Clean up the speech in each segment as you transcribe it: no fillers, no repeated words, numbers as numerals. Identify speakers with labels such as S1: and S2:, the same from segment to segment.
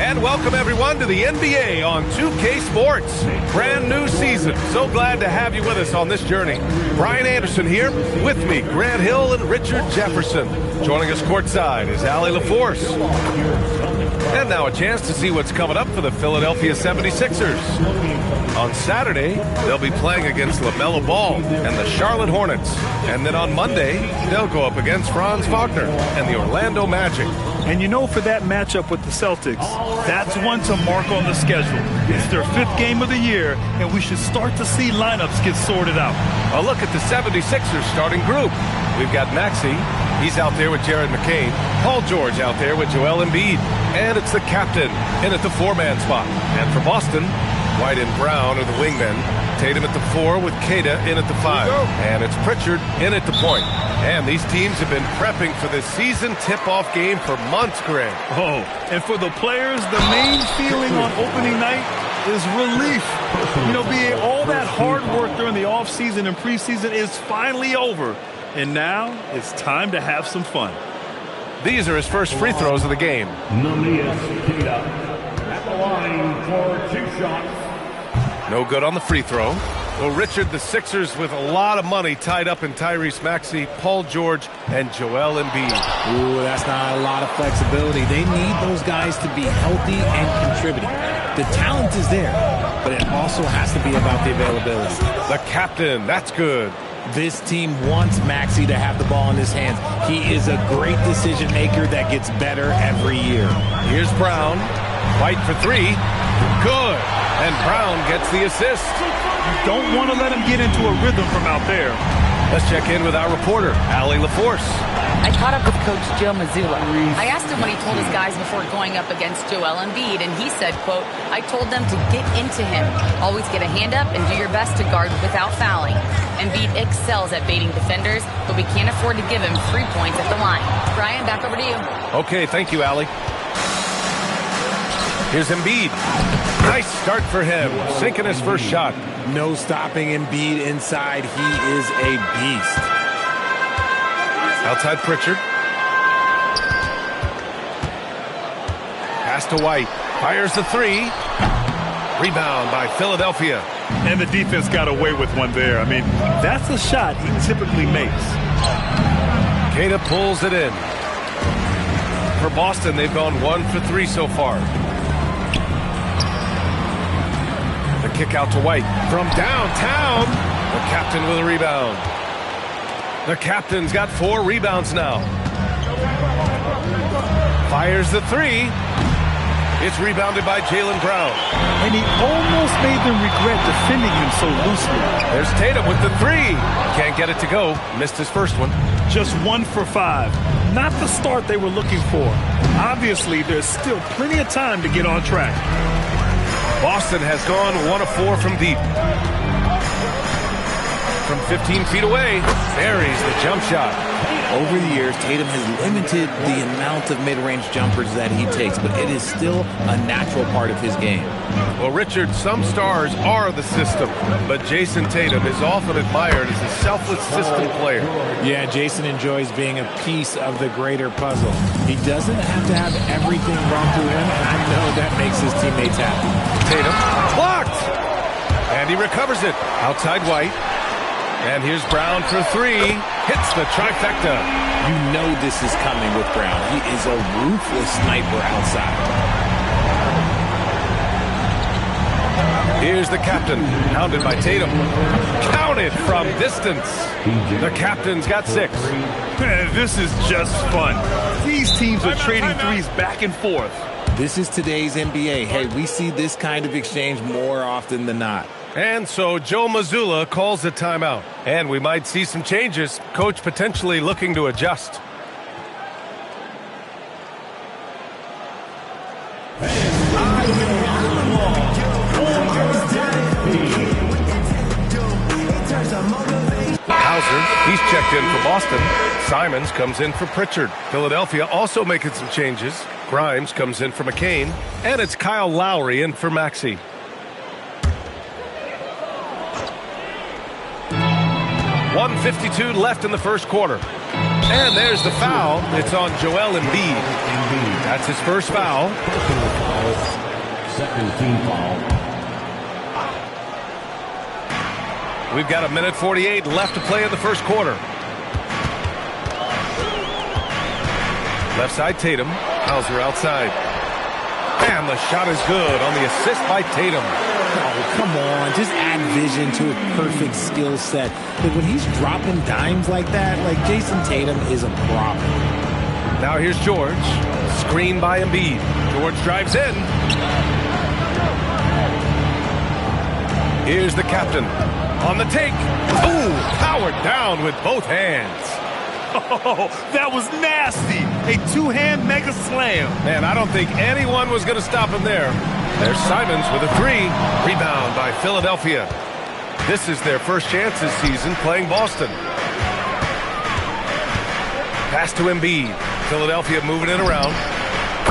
S1: And welcome everyone to the NBA on 2K Sports. Brand new season. So glad to have you with us on this journey. Brian Anderson here. With me, Grant Hill and Richard Jefferson. Joining us courtside is Allie LaForce. And now a chance to see what's coming up for the Philadelphia 76ers. On Saturday, they'll be playing against LaMelo Ball and the Charlotte Hornets. And then on Monday, they'll go up against Franz Wagner and the Orlando Magic.
S2: And you know, for that matchup with the Celtics, that's one to mark on the schedule. It's their 5th game of the year, and we should start to see lineups get sorted out.
S1: A look at the 76ers starting group. We've got Maxey. He's out there with Jared McCain. Paul George out there with Joel Embiid. And it's the captain in at the 4-man spot. And for Boston, White and Brown are the wingmen. Tatum at the 4 with Queta in at the 5. And it's Pritchard in at the point. And these teams have been prepping for this season tip-off game for months, Greg.
S2: Oh, and for the players, the main feeling on opening night is relief. You know, being all that hard work during the offseason and preseason is finally over. And now it's time to have some fun.
S1: These are his first free throws of the game.
S3: At the line for 2 shots.
S1: No good on the free throw. Well, Richard, the Sixers with a lot of money tied up in Tyrese Maxey, Paul George, and Joel Embiid.
S4: Ooh, that's not a lot of flexibility. They need those guys to be healthy and contributing. The talent is there, but it also has to be about the availability.
S1: The captain, that's good.
S4: This team wants Maxey to have the ball in his hands. He is a great decision maker that gets better every year.
S1: Here's Brown. White for 3. Good. And Brown gets the assist.
S2: You don't want to let him get into a rhythm from out there.
S1: Let's check in with our reporter, Allie LaForce.
S5: I caught up with Coach Joe Mazzulla. I asked him what he told his guys before going up against Joel Embiid, and he said, quote, "I told them to get into him. Always get a hand up and do your best to guard without fouling. Embiid excels at baiting defenders, but we can't afford to give him 3 points at the line." Brian, back over to you.
S1: Okay, thank you, Allie. Here's Embiid. Nice start for him, sinking his first shot.
S4: No stopping Embiid inside. He is a beast.
S1: Outside Pritchard. Pass to White. Fires the 3. Rebound by Philadelphia.
S2: And the defense got away with one there. I mean, that's a shot he typically makes.
S1: Queta pulls it in. For Boston, they've gone 1 for 3 so far. The kick out to White. From downtown, the captain with a rebound. The captain's got 4 rebounds now. Fires the 3. It's rebounded by Jaylen Brown.
S2: And he almost made them regret defending him so loosely.
S1: There's Tatum with the 3. Can't get it to go. Missed his first one.
S2: Just 1 for 5. Not the start they were looking for. Obviously, there's still plenty of time to get on track.
S1: Boston has gone 1 of 4 from deep. From 15 feet away, buries the jump shot.
S4: Over the years, Tatum has limited the amount of mid-range jumpers that he takes, but it is still a natural part of his game.
S1: Well, Richard, some stars are the system, but Jason Tatum is often admired as a selfless system player.
S4: Yeah, Jason enjoys being a piece of the greater puzzle. He doesn't have to have everything run through him, and I know that makes his teammates happy.
S1: Tatum blocked, and he recovers it. Outside White. And here's Brown for 3. Hits the trifecta.
S4: You know this is coming with Brown. He is a ruthless sniper outside.
S1: Here's the captain, hounded by Tatum. Counted from distance. The captain's got 6.
S2: This is just fun. These teams are trading threes back and forth.
S4: This is today's NBA. Hey, we see this kind of exchange more often than not.
S1: And so Joe Mazzulla calls a timeout. And we might see some changes. Coach potentially looking to adjust. Hauser, he's checked in for Boston. Simons comes in for Pritchard. Philadelphia also making some changes. Grimes comes in for McCain. And it's Kyle Lowry in for Maxey. 1:52 left in the first quarter. And there's the foul. It's on Joel Embiid. That's his first foul.
S3: Second team foul.
S1: We've got 1:48 left to play in the first quarter. Left side, Tatum. Hauser outside. And the shot is good on the assist by Tatum.
S4: Oh, come on. Just add vision to a perfect skill set. But when he's dropping dimes like that, like Jason Tatum is a problem.
S1: Now here's George. Screen by Embiid. George drives in. Here's the captain. On the take. Ooh, powered down with both hands.
S2: Oh, that was nasty. A two-hand mega slam.
S1: Man, I don't think anyone was going to stop him there. There's Simons with a three. Rebound by Philadelphia. This is their first chance this season playing Boston. Pass to Embiid. Philadelphia moving it around.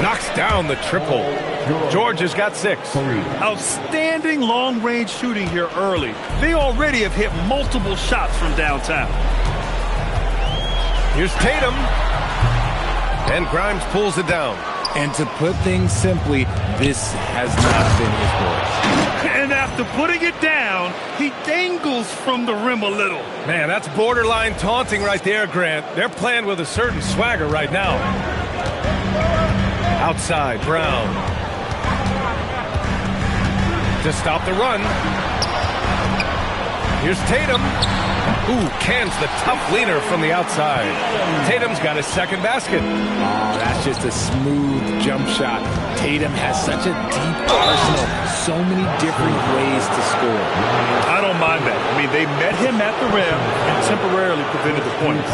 S1: Knocks down the triple. George has got 6.
S2: Outstanding long-range shooting here early. They already have hit multiple shots from downtown.
S1: Here's Tatum. And Grimes pulls it down.
S4: And to put things simply, this has not been his voice.
S2: And after putting it down, he dangles from the rim a little.
S1: Man, that's borderline taunting right there, Grant. They're playing with a certain swagger right now. Outside, Brown. To stop the run. Here's Tatum. Ooh, cans the tough leaner from the outside. Tatum's got his second basket.
S4: Oh, that's just a smooth jump shot. Tatum has such a deep arsenal. So many different ways to score.
S2: I don't mind that. I mean, they met him at the rim and temporarily prevented the points.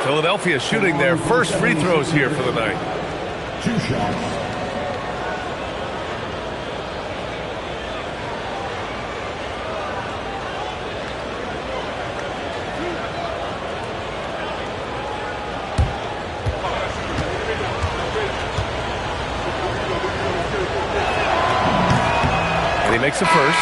S1: Philadelphia shooting their first free throws here for the night.
S3: 2 shots.
S1: And he makes a first.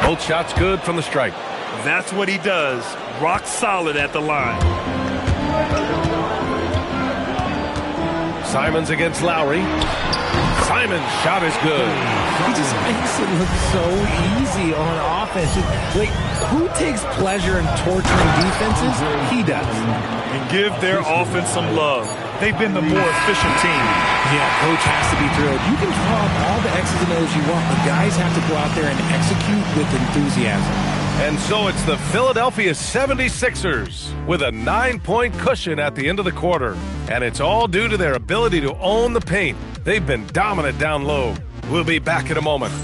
S1: Both shots good from the stripe.
S2: That's what he does. Rock solid at the line.
S1: Simons against Lowry. Simons' shot is good.
S4: He just makes it look so easy on offense. Like, who takes pleasure in torturing defenses? He does.
S2: And give their offense some love. They've been the more efficient team.
S4: Yeah, coach has to be thrilled. You can draw up all the X's and O's you want, but guys have to go out there and execute with enthusiasm.
S1: And so it's the Philadelphia 76ers with a 9-point cushion at the end of the quarter. And it's all due to their ability to own the paint. They've been dominant down low. We'll be back in a moment.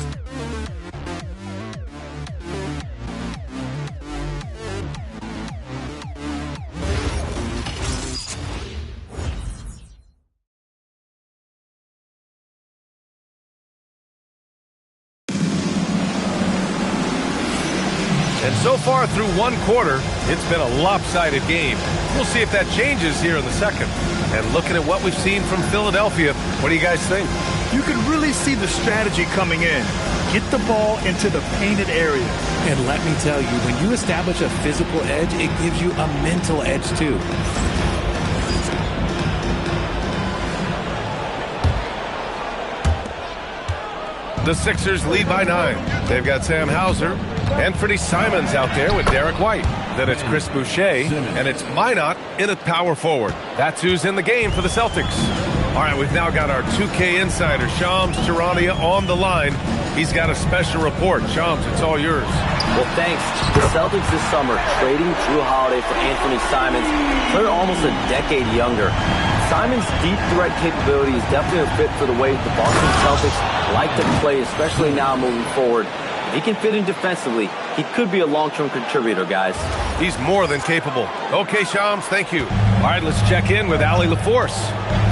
S1: And so far through one quarter, it's been a lopsided game. We'll see if that changes here in the second. And looking at what we've seen from Philadelphia, what do you guys think?
S2: You can really see the strategy coming in. Get the ball into the painted area.
S4: And let me tell you, when you establish a physical edge, it gives you a mental edge too.
S1: The Sixers lead by 9. They've got Sam Hauser, Anthony Simons out there with Derek White. Then it's Chris Boucher, and it's Minot in at power forward. That's who's in the game for the Celtics. All right, we've now got our 2K insider, Shams Charania, on the line. He's got a special report. Shams, it's all yours.
S6: Well, thanks. The Celtics this summer trading Drew Holiday for Anthony Simons. They're almost a decade younger. Simons' deep threat capability is definitely a fit for the way the Boston Celtics like to play, especially now moving forward. If he can fit in defensively, he could be a long-term contributor, guys.
S1: He's more than capable. Okay, Shams, thank you. All right, let's check in with Allie LaForce.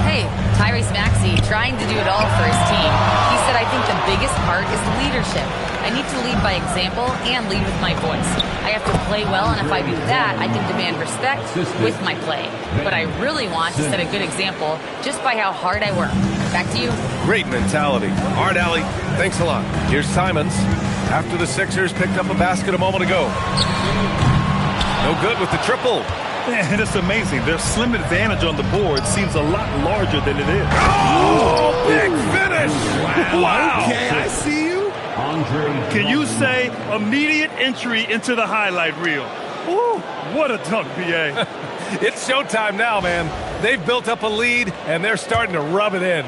S5: Hey, Tyrese Maxey trying to do it all for his team. He said, I think the biggest part is leadership. I need to lead by example and lead with my voice. I have to play well, and if I do that, I can demand respect with my play. But I really want to set a good example just by how hard I work. Back to you.
S1: Great mentality. All right, Allie, thanks a lot. Here's Simons. After the Sixers picked up a basket a moment ago. No good with the triple.
S2: Man, it's amazing. Their slim advantage on the board seems a lot larger than it is.
S1: Oh, big finish. Wow.
S4: Okay, I see you.
S2: Can you say immediate entry into the highlight reel? Ooh, what a dunk, B.A.
S1: It's showtime now, man. They've built up a lead, and they're starting to rub it in.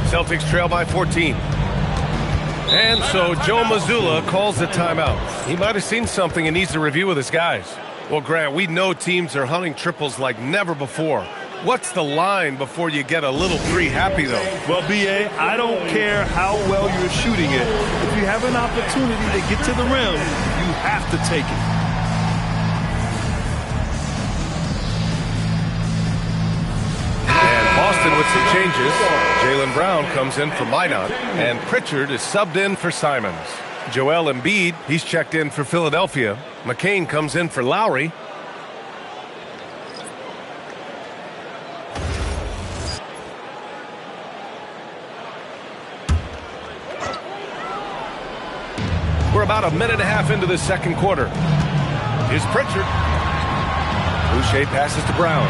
S1: Celtics trail by 14. And so Joe Mazzulla calls a timeout. He might have seen something and needs to review with his guys. Well, Grant, we know teams are hunting triples like never before. What's the line before you get a little free happy, though?
S2: Well, B.A., I don't care how well you're shooting it. If you have an opportunity to get to the rim, you have to take it.
S1: And Boston with some changes. Jaylen Brown comes in for Minot, and Pritchard is subbed in for Simons. Joel Embiid, he's checked in for Philadelphia. McCain comes in for Lowry. We're about a minute and a half into the second quarter. Here's Pritchard. Boucher passes to Brown.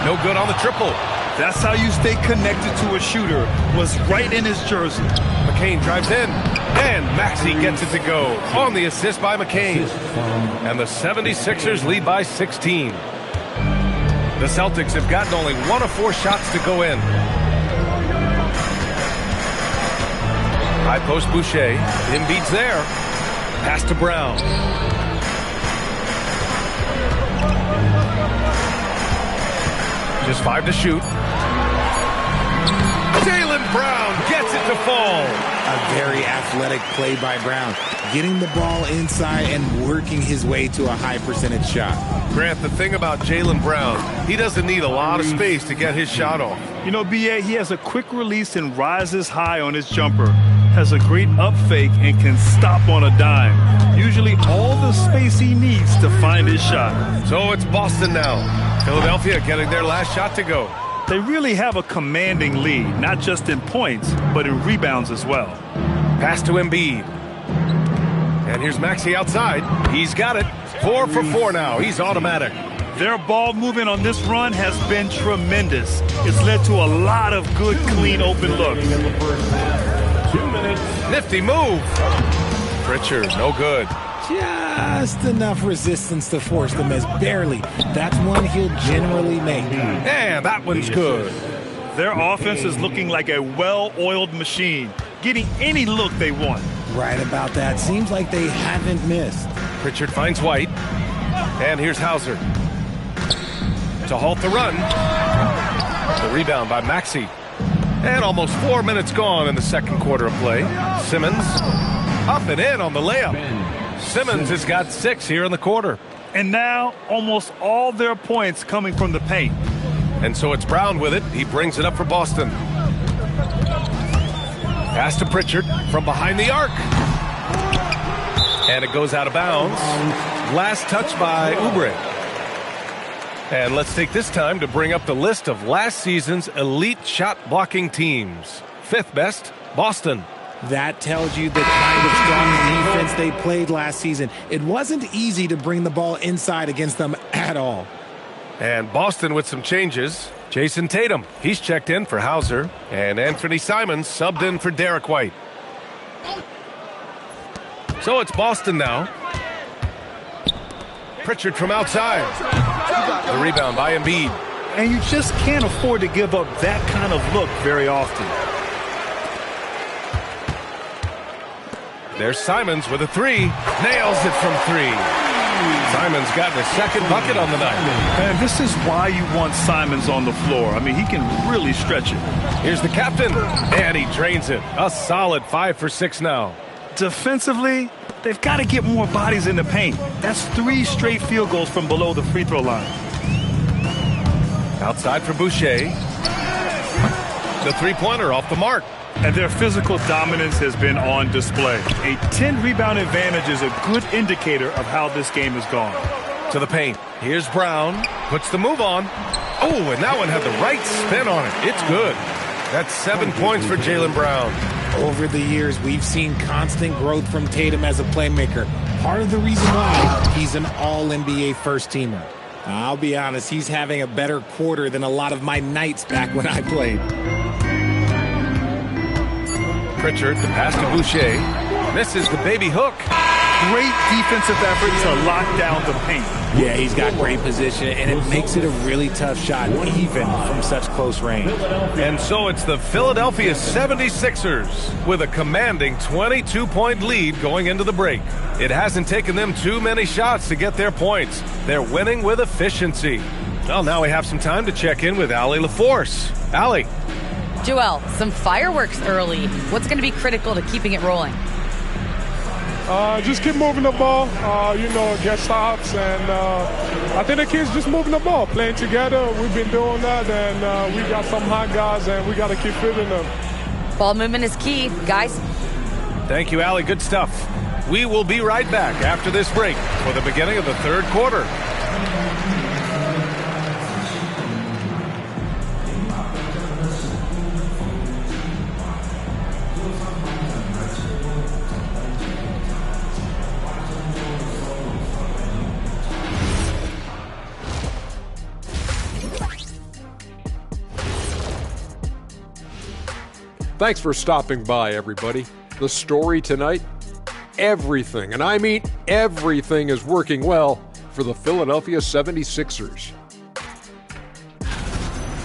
S1: No good on the triple.
S2: That's how you stay connected to a shooter. Was right in his jersey.
S1: McCain drives in, and Maxey gets it to go on the assist by McCain. And the 76ers lead by 16. The Celtics have gotten only 1 of 4 shots to go in. High post Boucher. Embiid's there. Pass to Brown. Just 5 to shoot. Jaylen Brown gets it to fall.
S4: A very athletic play by Brown, getting the ball inside and working his way to a high percentage shot.
S1: Grant, the thing about Jaylen Brown, he doesn't need a lot of space to get his shot off.
S2: You know, B.A., he has a quick release and rises high on his jumper. Has a great up fake and can stop on a dime. Usually all the space he needs to find his shot.
S1: So it's Boston now. Philadelphia getting their last shot to go.
S2: They really have a commanding lead, not just in points, but in rebounds as well.
S1: Pass to Embiid. And here's Maxey outside. He's got it. 4 for 4 now. He's automatic.
S2: Their ball movement on this run has been tremendous. It's led to a lot of good, clean, open looks.
S3: 2 minutes.
S1: Nifty move. Pritchard, no good.
S4: Just enough resistance to force the miss, barely. That's one he'll generally make.
S1: And that one's good.
S2: Their offense is looking like a well-oiled machine, getting any look they want.
S4: Right about that. Seems like they haven't missed.
S1: Pritchard finds White. And here's Hauser. To halt the run. The rebound by Maxey. And almost 4 minutes gone in the second quarter of play. Simmons up and in on the layup. Simmons has got 6 here in the quarter.
S2: And now almost all their points coming from the paint.
S1: And so it's Brown with it. He brings it up for Boston. Pass to Pritchard from behind the arc. And it goes out of bounds. Last touch by Oubre. And let's take this time to bring up the list of last season's elite shot blocking teams. 5th best, Boston.
S4: That tells you the kind of strong defense they played last season. It wasn't easy to bring the ball inside against them at all.
S1: And Boston with some changes. Jason Tatum, he's checked in for Hauser. And Anthony Simons subbed in for Derek White. So it's Boston now. Pritchard from outside. The rebound by Embiid.
S2: And you just can't afford to give up that kind of look very often.
S1: There's Simons with a 3. Nails it from 3. Simons got his second bucket on the night.
S2: And this is why you want Simons on the floor. I mean, he can really stretch it.
S1: Here's the captain. And he drains it. A solid 5 for 6 now.
S2: Defensively, they've got to get more bodies in the paint. That's 3 straight field goals from below the free throw line.
S1: Outside for Boucher. The three-pointer off the mark.
S2: And their physical dominance has been on display. A 10-rebound advantage is a good indicator of how this game has gone.
S1: To the paint. Here's Brown. Puts the move on. Oh, and that one had the right spin on it. It's good. That's 7 points for Jaylen Brown.
S4: Over the years, we've seen constant growth from Tatum as a playmaker. Part of the reason why he's an all-NBA first-teamer. I'll be honest, he's having a better quarter than a lot of my nights back when I played.
S1: Pritchard, the pass to Boucher. Misses the baby hook.
S2: Great defensive effort to lock down the paint.
S4: Yeah, he's got great position, and it makes it a really tough shot, even from such close range.
S1: And so it's the Philadelphia 76ers with a commanding 22-point lead going into the break. It hasn't taken them too many shots to get their points. They're winning with efficiency. Well, now we have some time to check in with Allie LaForce. Allie.
S5: Joel, some fireworks early. What's going to be critical to keeping it rolling?
S7: Just keep moving the ball, get stops, and I think the kids just moving the ball, playing together. We've been doing that, and we got some hot guys, and we got to keep fitting them.
S5: Ball movement is key, guys.
S1: Thank you, Allie. Good stuff. We will be right back after this break for the beginning of the third quarter.
S8: Thanks for stopping by, everybody. The story tonight, everything, and I mean everything, is working well for the Philadelphia 76ers.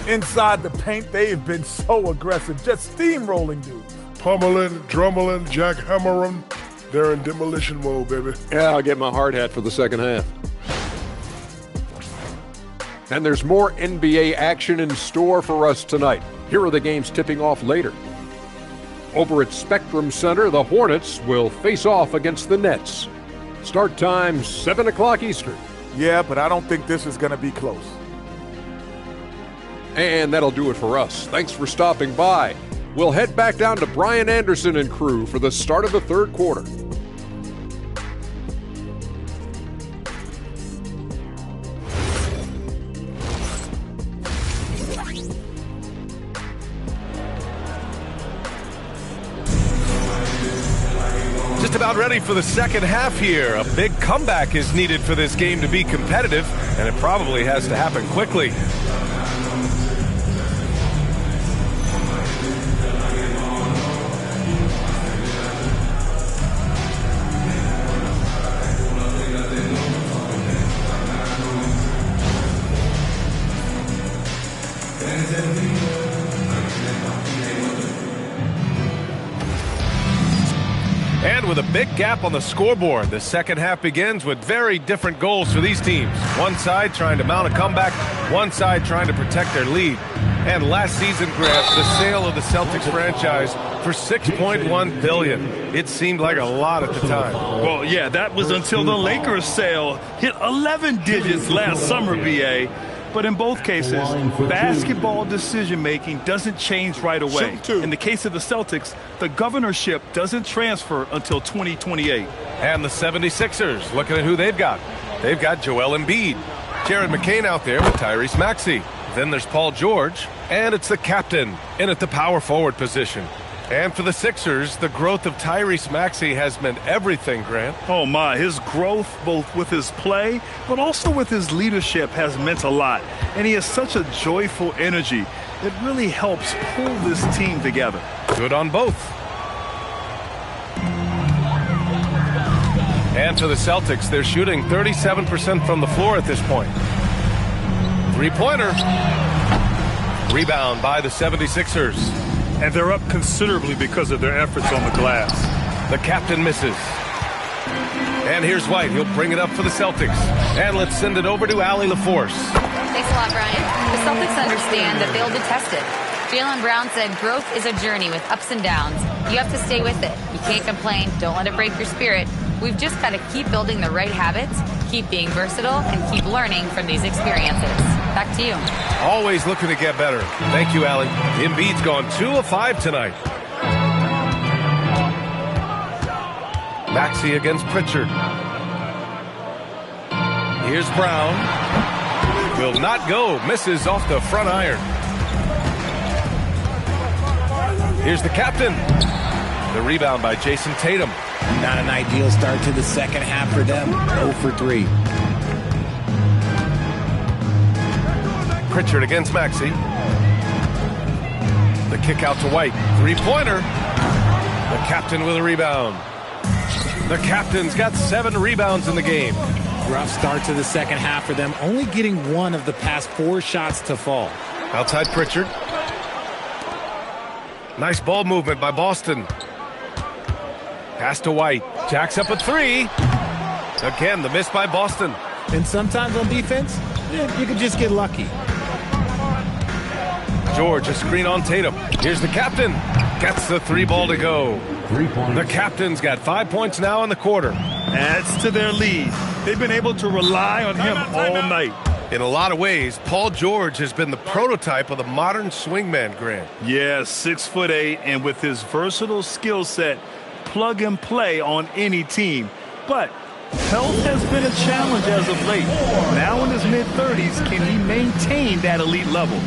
S9: Inside the paint, they've been so aggressive, just steamrolling dudes.
S10: Pummeling, drummeling, jackhammering. They're in demolition mode, baby.
S8: Yeah, I'll get my hard hat for the second half. And there's more NBA action in store for us tonight. Here are the games tipping off later. Over at Spectrum Center, the Hornets will face off against the Nets. Start time, 7 o'clock Eastern.
S9: Yeah, but I don't think this is going to be close.
S8: And that'll do it for us. Thanks for stopping by. We'll head back down to Brian Anderson and crew for the start of the third quarter.
S1: Just about ready for the second half here. A big comeback is needed for this game to be competitive, and it probably has to happen quickly. And with a big gap on the scoreboard, the second half begins with very different goals for these teams. One side trying to mount a comeback, one side trying to protect their lead. And last season, Grant, the sale of the Celtics franchise for $6.1 billion. It seemed like a lot at the time.
S2: Well, yeah, that was until the Lakers sale hit 11 digits last summer, BA. But in both cases, basketball decision-making doesn't change right away. In the case of the Celtics, the governorship doesn't transfer until 2028.
S1: And the 76ers, looking at who they've got. They've got Joel Embiid. Jared McCain out there with Tyrese Maxey. Then there's Paul George. And it's the captain in at the power forward position. And for the Sixers, the growth of Tyrese Maxey has meant everything, Grant.
S2: Oh, my. His growth, both with his play, but also with his leadership, has meant a lot. And he has such a joyful energy. It really helps pull this team together.
S1: Good on both. And for the Celtics, they're shooting 37% from the floor at this point. Three-pointer. Rebound by the 76ers.
S2: And they're up considerably because of their efforts on the glass.
S1: The captain misses. And here's White. He'll bring it up for the Celtics. And let's send it over to Allie LaForce.
S5: Thanks a lot, Brian. The Celtics understand that they'll be tested. Jaylen Brown said growth is a journey with ups and downs. You have to stay with it. You can't complain. Don't let it break your spirit. We've just got to keep building the right habits, keep being versatile, and keep learning from these experiences. Back to you.
S1: Always looking to get better. Thank you, Allie. Embiid's gone 2 of 5 tonight. Maxey against Pritchard. Here's Brown. Will not go. Misses off the front iron. Here's the captain. The rebound by Jason Tatum.
S4: Not an ideal start to the second half for them. 0 for 3.
S1: Pritchard against Maxey. The kick out to White. Three-pointer. The captain with a rebound. The captain's got 7 rebounds in the game.
S4: Rough start to the second half for them, only getting 1 of the past 4 shots to fall.
S1: Outside Pritchard. Nice ball movement by Boston. Pass to White. Jacks up a 3. Again, the miss by Boston.
S4: And sometimes on defense, you can just get lucky.
S1: George, a screen on Tatum. Here's the captain. Gets the 3 ball to go.
S3: 3 points.
S1: The captain's got 5 points now in the quarter.
S2: Adds to their lead. They've been able to rely on him all night.
S1: In a lot of ways, Paul George has been the prototype of the modern swingman, Grant.
S2: Yeah, 6'8", and with his versatile skill set, plug and play on any team. But health has been a challenge as of late. Now in his mid-30s, can he maintain that elite level?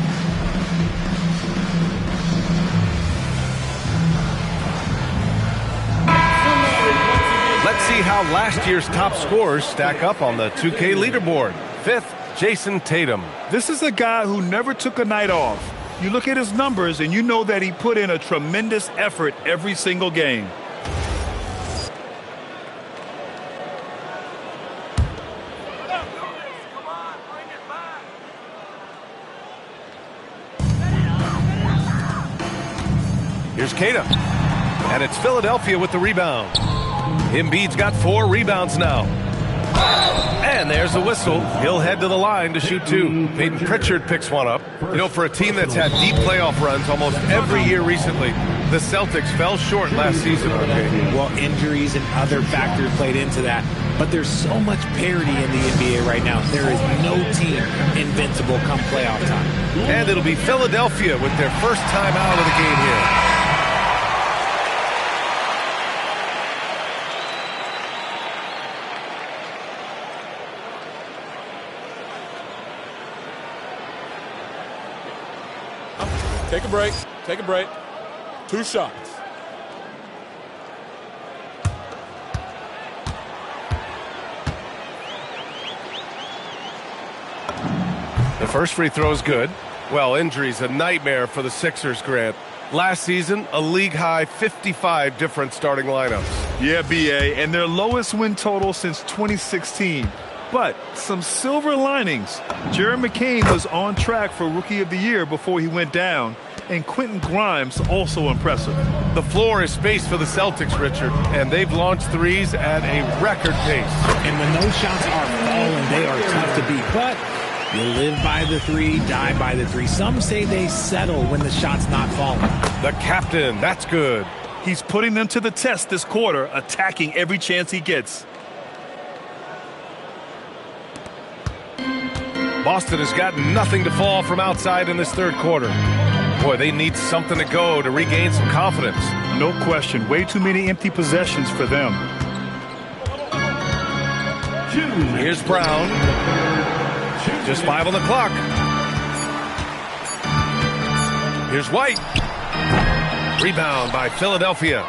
S1: Let's see how last year's top scorers stack up on the 2K leaderboard. 5th, Jason Tatum.
S2: This is a guy who never took a night off. You look at his numbers and you know that he put in a tremendous effort every single game.
S1: Here's Tatum. And it's Philadelphia with the rebound. Embiid's got 4 rebounds now. And there's the whistle. He'll head to the line to shoot 2. Peyton Pritchard picks one up. You know, for a team that's had deep playoff runs almost every year recently, the Celtics fell short last season. Okay.
S4: Well, injuries and other factors played into that. But there's so much parity in the NBA right now. There is no team invincible come playoff time.
S1: And it'll be Philadelphia with their first time out of the game here.
S9: Take a break. Take a break. 2 shots.
S1: The first free throw is good. Well, injury's a nightmare for the Sixers, Grant. Last season, a league-high 55 different starting lineups.
S2: Yeah, BA, and their lowest win total since 2016. But some silver linings. Jared McCain was on track for Rookie of the Year before he went down. And Quentin Grimes also impressive.
S1: The floor is space for the Celtics, Richard, and they've launched threes at a record pace.
S4: And when those shots are falling, they are tough to beat. But you live by the 3, die by the 3. Some say they settle when the shot's not falling.
S1: The captain, that's good.
S2: He's putting them to the test this quarter, attacking every chance he gets.
S1: Boston has got nothing to fall from outside in this third quarter. Boy, they need something to go to regain some confidence.
S2: No question. Way too many empty possessions for them.
S1: Here's Brown. Just 5 on the clock. Here's White. Rebound by Philadelphia.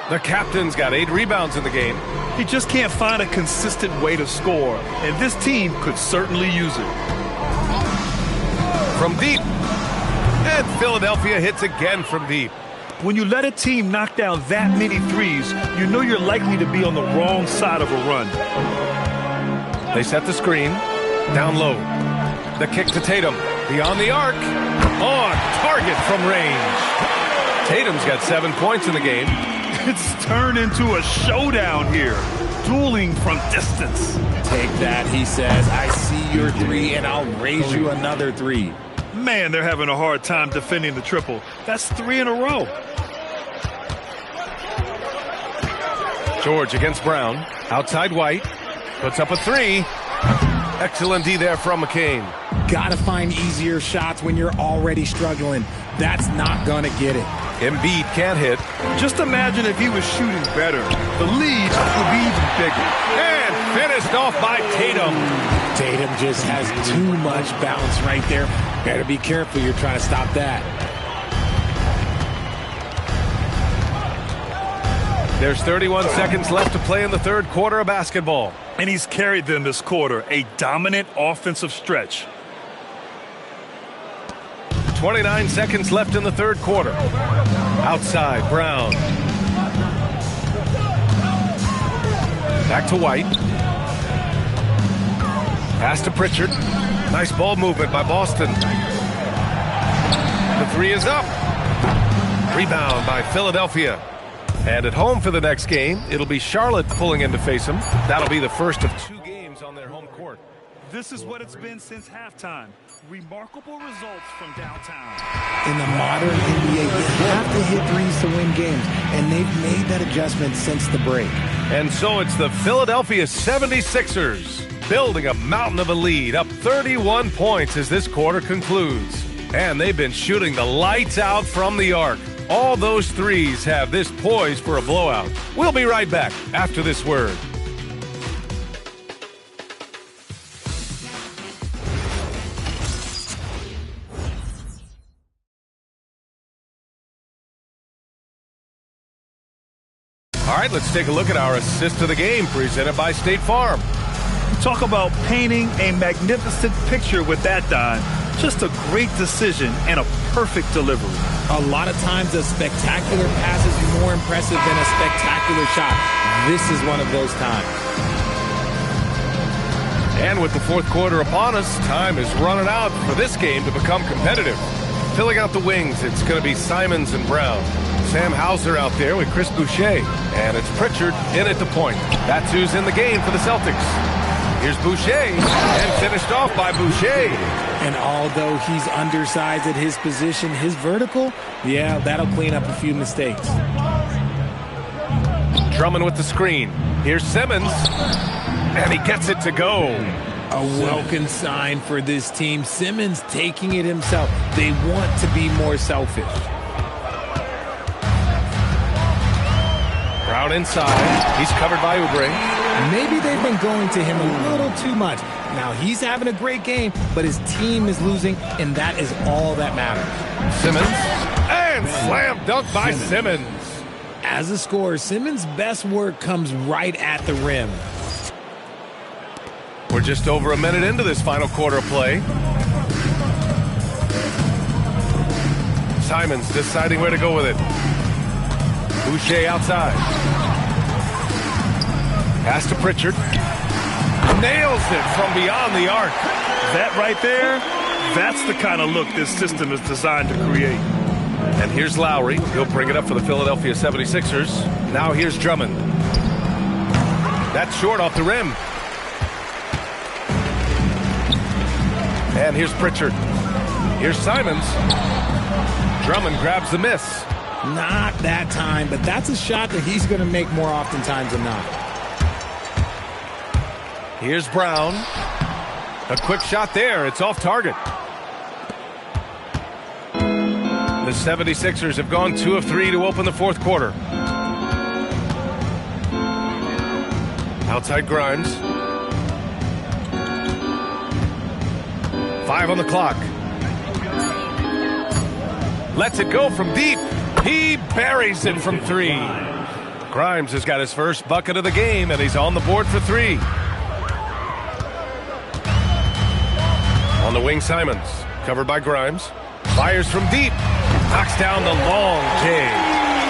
S1: The captain's got 8 rebounds in the game.
S2: He just can't find a consistent way to score, and this team could certainly use it.
S1: From deep. And Philadelphia hits again from deep.
S2: When you let a team knock down that many threes, you know you're likely to be on the wrong side of a run.
S1: They set the screen. Down low. The kick to Tatum. Beyond the arc. On target from range. Tatum's got 7 points in the game.
S2: It's turned into a showdown here. Dueling from distance.
S4: Take that, he says. I see your 3, and I'll raise you another 3.
S2: Man, they're having a hard time defending the triple. That's 3 in a row.
S1: George against Brown. Outside White. Puts up a 3. Excellent D there from McCain.
S4: Gotta find easier shots when you're already struggling. That's not gonna get it.
S1: Embiid can't hit.
S2: Just imagine if he was shooting better. The lead would be even bigger.
S1: And finished off by Tatum.
S4: Tatum just has too much bounce right there. Better be careful. You're trying to stop that.
S1: There's 31 seconds left to play in the third quarter of basketball.
S2: And he's carried them this quarter. A dominant offensive stretch.
S1: 29 seconds left in the third quarter. Outside, Brown. Back to White. Pass to Pritchard. Nice ball movement by Boston. The three is up. Rebound by Philadelphia. And at home for the next game, it'll be Charlotte pulling in to face them. That'll be the first of 2 games on their home court.
S2: This is what it's been since halftime. Remarkable results from downtown.
S4: In the modern NBA, you have to hit threes to win games, and they've made that adjustment since the break.
S1: And so it's the Philadelphia 76ers building a mountain of a lead, up 31 points as this quarter concludes. And they've been shooting the lights out from the arc. All those threes have this poised for a blowout. We'll be right back after this word. All right, let's take a look at our assist of the game presented by State Farm.
S2: Talk about painting a magnificent picture with that, Don. Just a great decision and a perfect delivery.
S4: A lot of times a spectacular pass is more impressive than a spectacular shot. This is one of those times.
S1: And with the fourth quarter upon us, time is running out for this game to become competitive. Filling out the wings, it's going to be Simons and Brown. Sam Hauser out there with Chris Boucher. And it's Pritchard in at the point. That's who's in the game for the Celtics. Here's Boucher, and finished off by Boucher.
S4: And although he's undersized at his position, his vertical, yeah, that'll clean up a few mistakes.
S1: Drummond with the screen. Here's Simmons, and he gets it to go.
S4: A welcome sign for this team. Simmons taking it himself. They want to be more selfish.
S1: Brown inside. He's covered by Oubre.
S4: Maybe they've been going to him a little too much. Now, he's having a great game, but his team is losing, and that is all that matters.
S1: Simmons, and slam dunk by Simmons.
S4: As a scorer, Simmons' best work comes right at the rim.
S1: We're just over a minute into this final quarter of play. Simons deciding where to go with it. Boucher outside. Pass to Pritchard. Nails it from beyond the arc.
S2: That right there, that's the kind of look this system is designed to create.
S1: And here's Lowry. He'll bring it up for the Philadelphia 76ers. Now here's Drummond. That's short off the rim. And here's Pritchard. Here's Simons. Drummond grabs the miss.
S4: Not that time, but that's a shot that he's going to make more oftentimes than not.
S1: Here's Brown. A quick shot there. It's off target. The 76ers have gone 2 of 3 to open the fourth quarter. Outside Grimes. 5 on the clock. Lets it go from deep. He buries it from 3. Grimes has got his first bucket of the game, and he's on the board for 3. On the wing, Simons, covered by Grimes. Fires from deep. Knocks down the long J.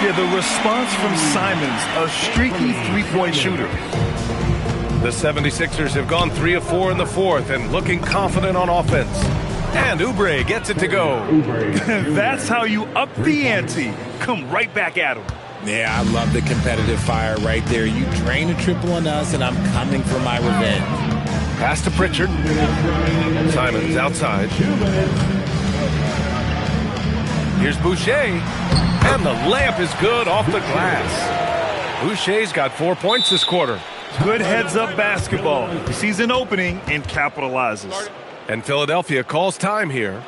S2: Yeah, the response from Simons, a streaky three-point shooter.
S1: The 76ers have gone 3 of 4 in the fourth and looking confident on offense. And Oubre gets it to go.
S2: That's how you up the ante. Come right back at him.
S4: Yeah, I love the competitive fire right there. You drain a triple on us, and I'm coming for my revenge.
S1: Pass to Pritchard. Simons outside. Here's Boucher. And the layup is good off the glass. Boucher's got 4 points this quarter.
S2: Good heads-up basketball. He sees an opening and capitalizes.
S1: And Philadelphia calls time here.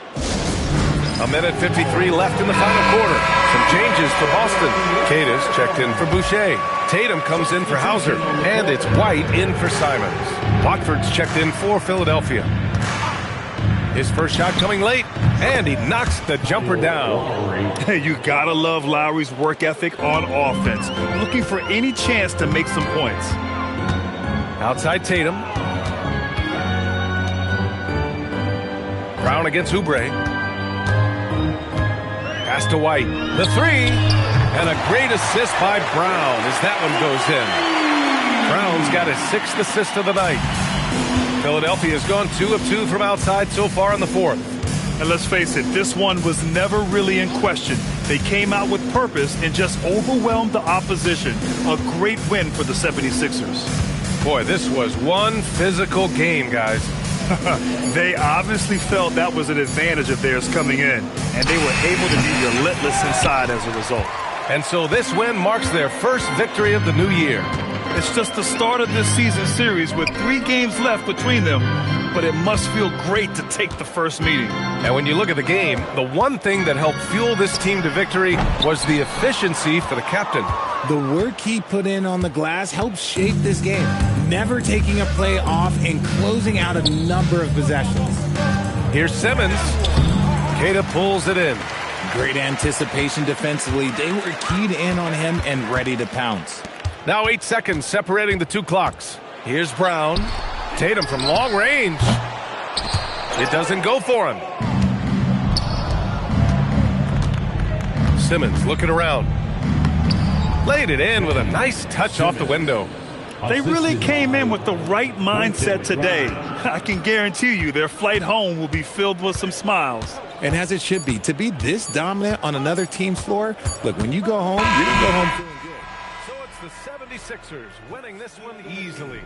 S1: A minute 53 left in the final quarter. Some changes for Boston. Cadis checked in for Boucher. Tatum comes in for Hauser. And it's White in for Simons. Watford's checked in for Philadelphia. His first shot coming late, and he knocks the jumper down.
S2: Hey, you gotta love Lowry's work ethic on offense. Looking for any chance to make some points.
S1: Outside Tatum. Brown against Oubre. Pass to White. The three. And a great assist by Brown as that one goes in. Brown's got his 6th assist of the night. Philadelphia has gone 2 of 2 from outside so far in the 4th.
S2: And let's face it, this one was never really in question. They came out with purpose and just overwhelmed the opposition. A great win for the 76ers.
S1: Boy, this was one physical game, guys.
S2: They obviously felt that was an advantage of theirs coming in, and they were able to be relentless inside as a result.
S1: And so this win marks their first victory of the new year.
S2: It's just the start of this season series with 3 games left between them, but it must feel great to take the first meeting.
S1: And when you look at the game, the one thing that helped fuel this team to victory was the efficiency for the captain.
S4: The work he put in on the glass helped shape this game, never taking a play off and closing out a number of possessions.
S1: Here's Simmons. Queta pulls it in.
S4: Great anticipation defensively. They were keyed in on him and ready to pounce.
S1: Now 8 seconds separating the 2 clocks. Here's Brown. Tatum from long range. It doesn't go for him. Simmons looking around. Laid it in with a nice touch off the window.
S2: They really came in with the right mindset today. I can guarantee you their flight home will be filled with some smiles.
S4: And as it should be, to be this dominant on another team's floor, look, when you go home, you can go home feeling good.
S1: So it's the 76ers winning this one easily.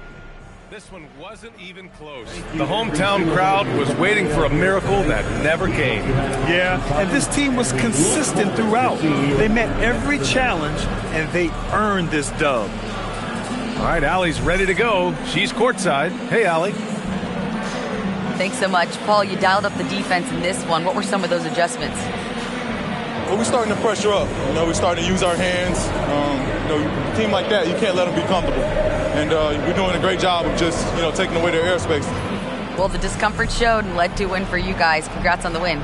S1: This one wasn't even close. The hometown crowd was waiting for a miracle that never came.
S2: Yeah, and this team was consistent throughout. They met every challenge, and they earned this dub.
S1: All right, Allie's ready to go. She's courtside. Hey, Allie.
S5: Thanks so much. Paul, you dialed up the defense in this one. What were some of those adjustments?
S11: Well, we're starting to pressure up. We're starting to use our hands. A team like that, you can't let them be comfortable. And we're doing a great job of just, taking away their airspace.
S5: Well, the discomfort showed and led to a win for you guys. Congrats on the win.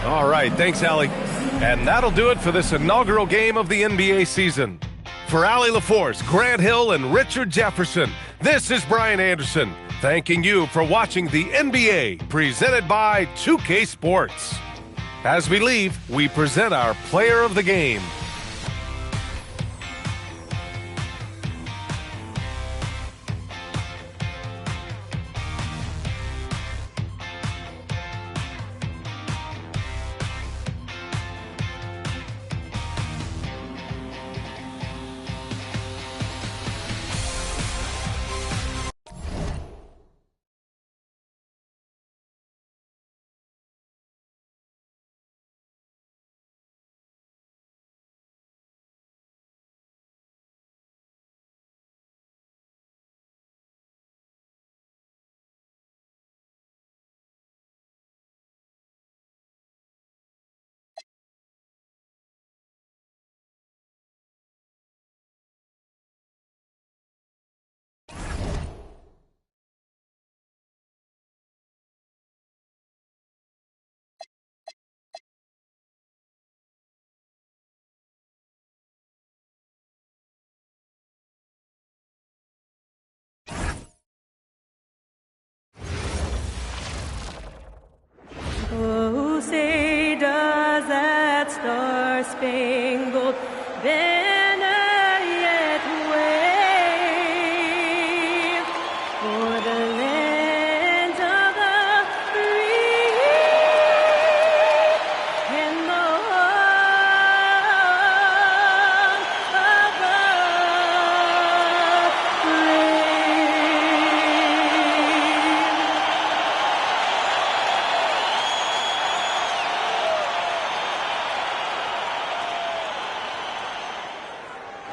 S1: All right, thanks, Allie. And that'll do it for this inaugural game of the NBA season. For Allie LaForce, Grant Hill, and Richard Jefferson, this is Brian Anderson, thanking you for watching the NBA presented by 2K Sports. As we leave, we present our player of the game.
S12: Oh, say does that star-spangled banner yet wave for the land of the free and the home of the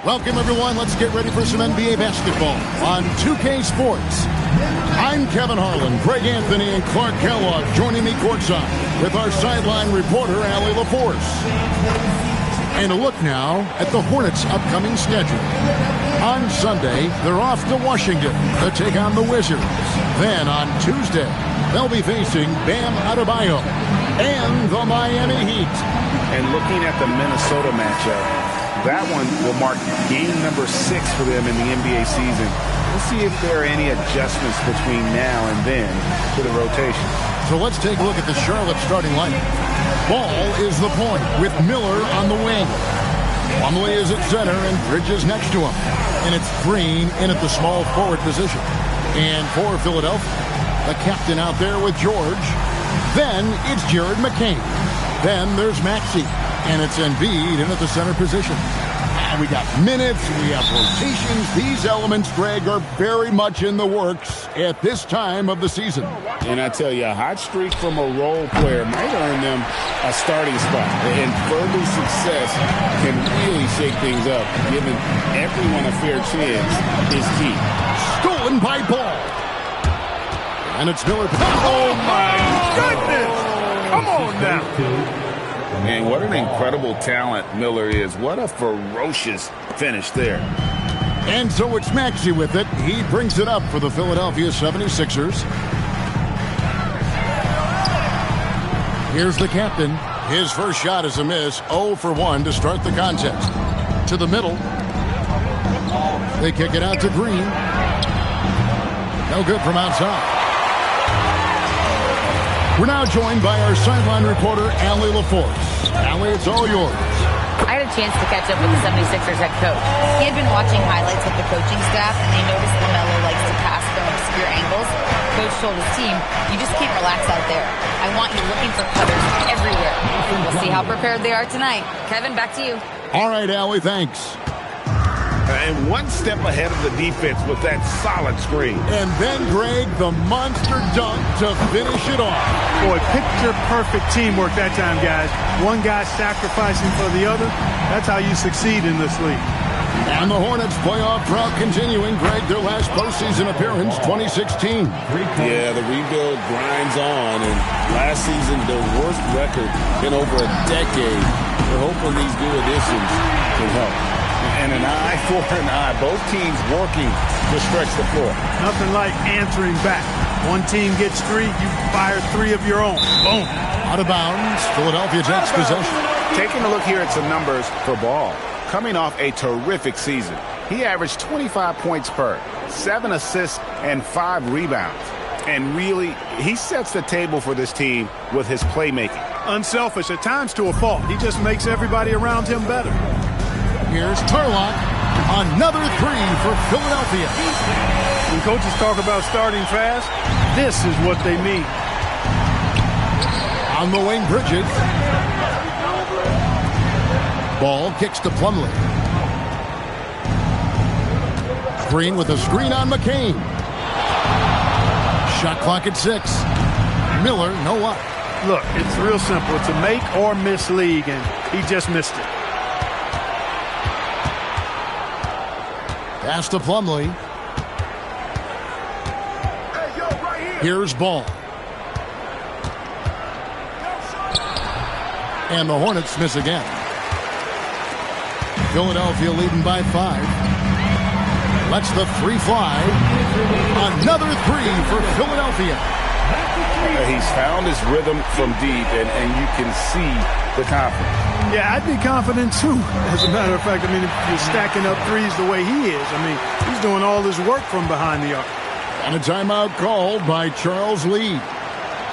S13: Welcome, everyone. Let's get ready for some NBA basketball on 2K Sports. I'm Kevin Harlan, Greg Anthony, and Clark Kellogg joining me courtside. with our sideline reporter, Allie LaForce. And a look now at the Hornets' upcoming schedule. On Sunday, they're off to Washington to take on the Wizards. Then on Tuesday, they'll be facing Bam Adebayo and the Miami Heat.
S14: And looking at the Minnesota matchup, that one will mark game number 6 for them in the NBA season. We'll see if there are any adjustments between now and then to the rotation.
S13: So let's take a look at the Charlotte starting lineup. Ball is the point with Miller on the wing. Plumlee is at center and Bridges next to him. And it's Green in at the small forward position. And for Philadelphia, the captain out there with George. Then it's Jared McCain. Then there's Maxey. And it's Embiid in at the center position. And we got minutes, we have rotations. These elements, Greg, are very much in the works at this time of the season.
S14: And I tell you, a hot streak from a role player might earn them a starting spot. And further success can really shake things up. Giving everyone a fair chance is key.
S13: Stolen by Ball. And it's Miller.
S9: Oh, my goodness. Come on now.
S14: Man, what an incredible talent Miller is. What a ferocious finish there.
S13: And so it's Maxey with it. He brings it up for the Philadelphia 76ers. Here's the captain. His first shot is a miss. 0 for 1 to start the contest. To the middle. They kick it out to Green. No good from outside. We're now joined by our sideline reporter, Allie LaForce. Allie, it's all yours.
S5: I had a chance to catch up with the 76ers head coach. He had been watching highlights with the coaching staff, and they noticed LaMelo likes to pass from obscure angles. Coach told his team, you just can't relax out there. I want you looking for cutters everywhere. We'll see how prepared they are tonight. Kevin, back to you.
S13: All right, Allie, thanks.
S14: And one step ahead of the defense with that solid screen.
S13: And then, Greg, the monster dunk to finish it off.
S2: Boy, picture-perfect teamwork that time, guys. One guy sacrificing for the other. That's how you succeed in this league.
S13: And the Hornets playoff drought continuing. Greg, their last postseason appearance, 2016.
S14: Yeah, the rebuild grinds on. And last season, their worst record in over a decade. We're hoping these new additions can help. And an eye for an eye. Both teams working to stretch the floor.
S2: Nothing like answering back. One team gets 3, you fire 3 of your own. Boom.
S13: Out of bounds. Philadelphia takes possession.
S14: Taking a look here at some numbers for Ball. Coming off a terrific season. He averaged 25 points per, 7 assists, and 5 rebounds. And really, he sets the table for this team with his playmaking.
S2: Unselfish, at times to a fault. He just makes everybody around him better.
S13: Here's Turlock. Another 3 for Philadelphia.
S2: When coaches talk about starting fast, this is what they mean.
S13: On the wing, Bridges. Ball kicks to Plumlee. Green with a screen on McCain. Shot clock at 6. Miller, no up.
S2: Look, it's real simple. It's a make or miss league, and he just missed it.
S13: Pass to Plumlee. Here's Ball. And the Hornets miss again. Philadelphia leading by 5. Lets the 3 fly. Another 3 for Philadelphia.
S14: He's found his rhythm from deep, and you can see the confidence.
S2: Yeah, I'd be confident too. As a matter of fact, I mean, if you're stacking up 3s the way he is, I mean, he's doing all his work from behind the arc.
S13: And a timeout called by Charles Lee.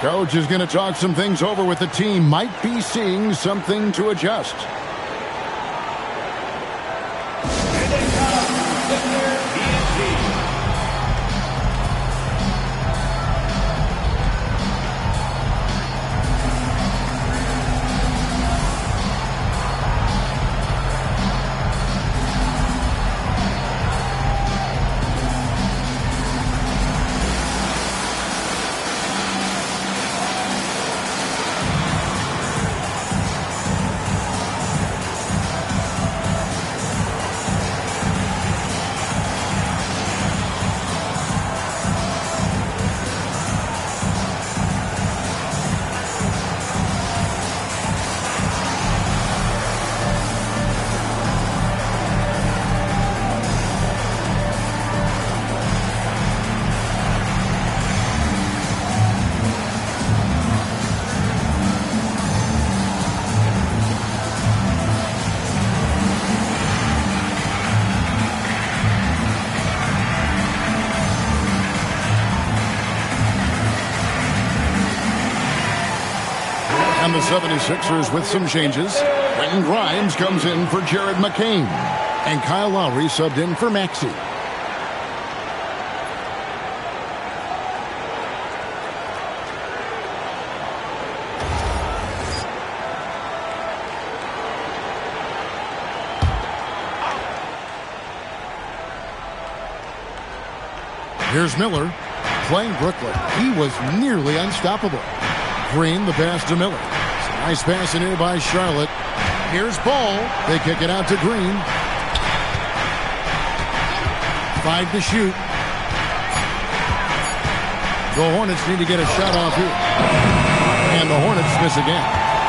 S13: Coach is going to talk some things over with the team. Might be seeing something to adjust. the 76ers with some changes. Quentin Grimes comes in for Jared McCain. And Kyle Lowry subbed in for Maxey. Here's Miller playing Brooklyn. He was nearly unstoppable. Green, the pass to Miller. Nice pass in here by Charlotte. Here's Ball. They kick it out to Green. 5 to shoot. The Hornets need to get a shot off here. And the Hornets miss again.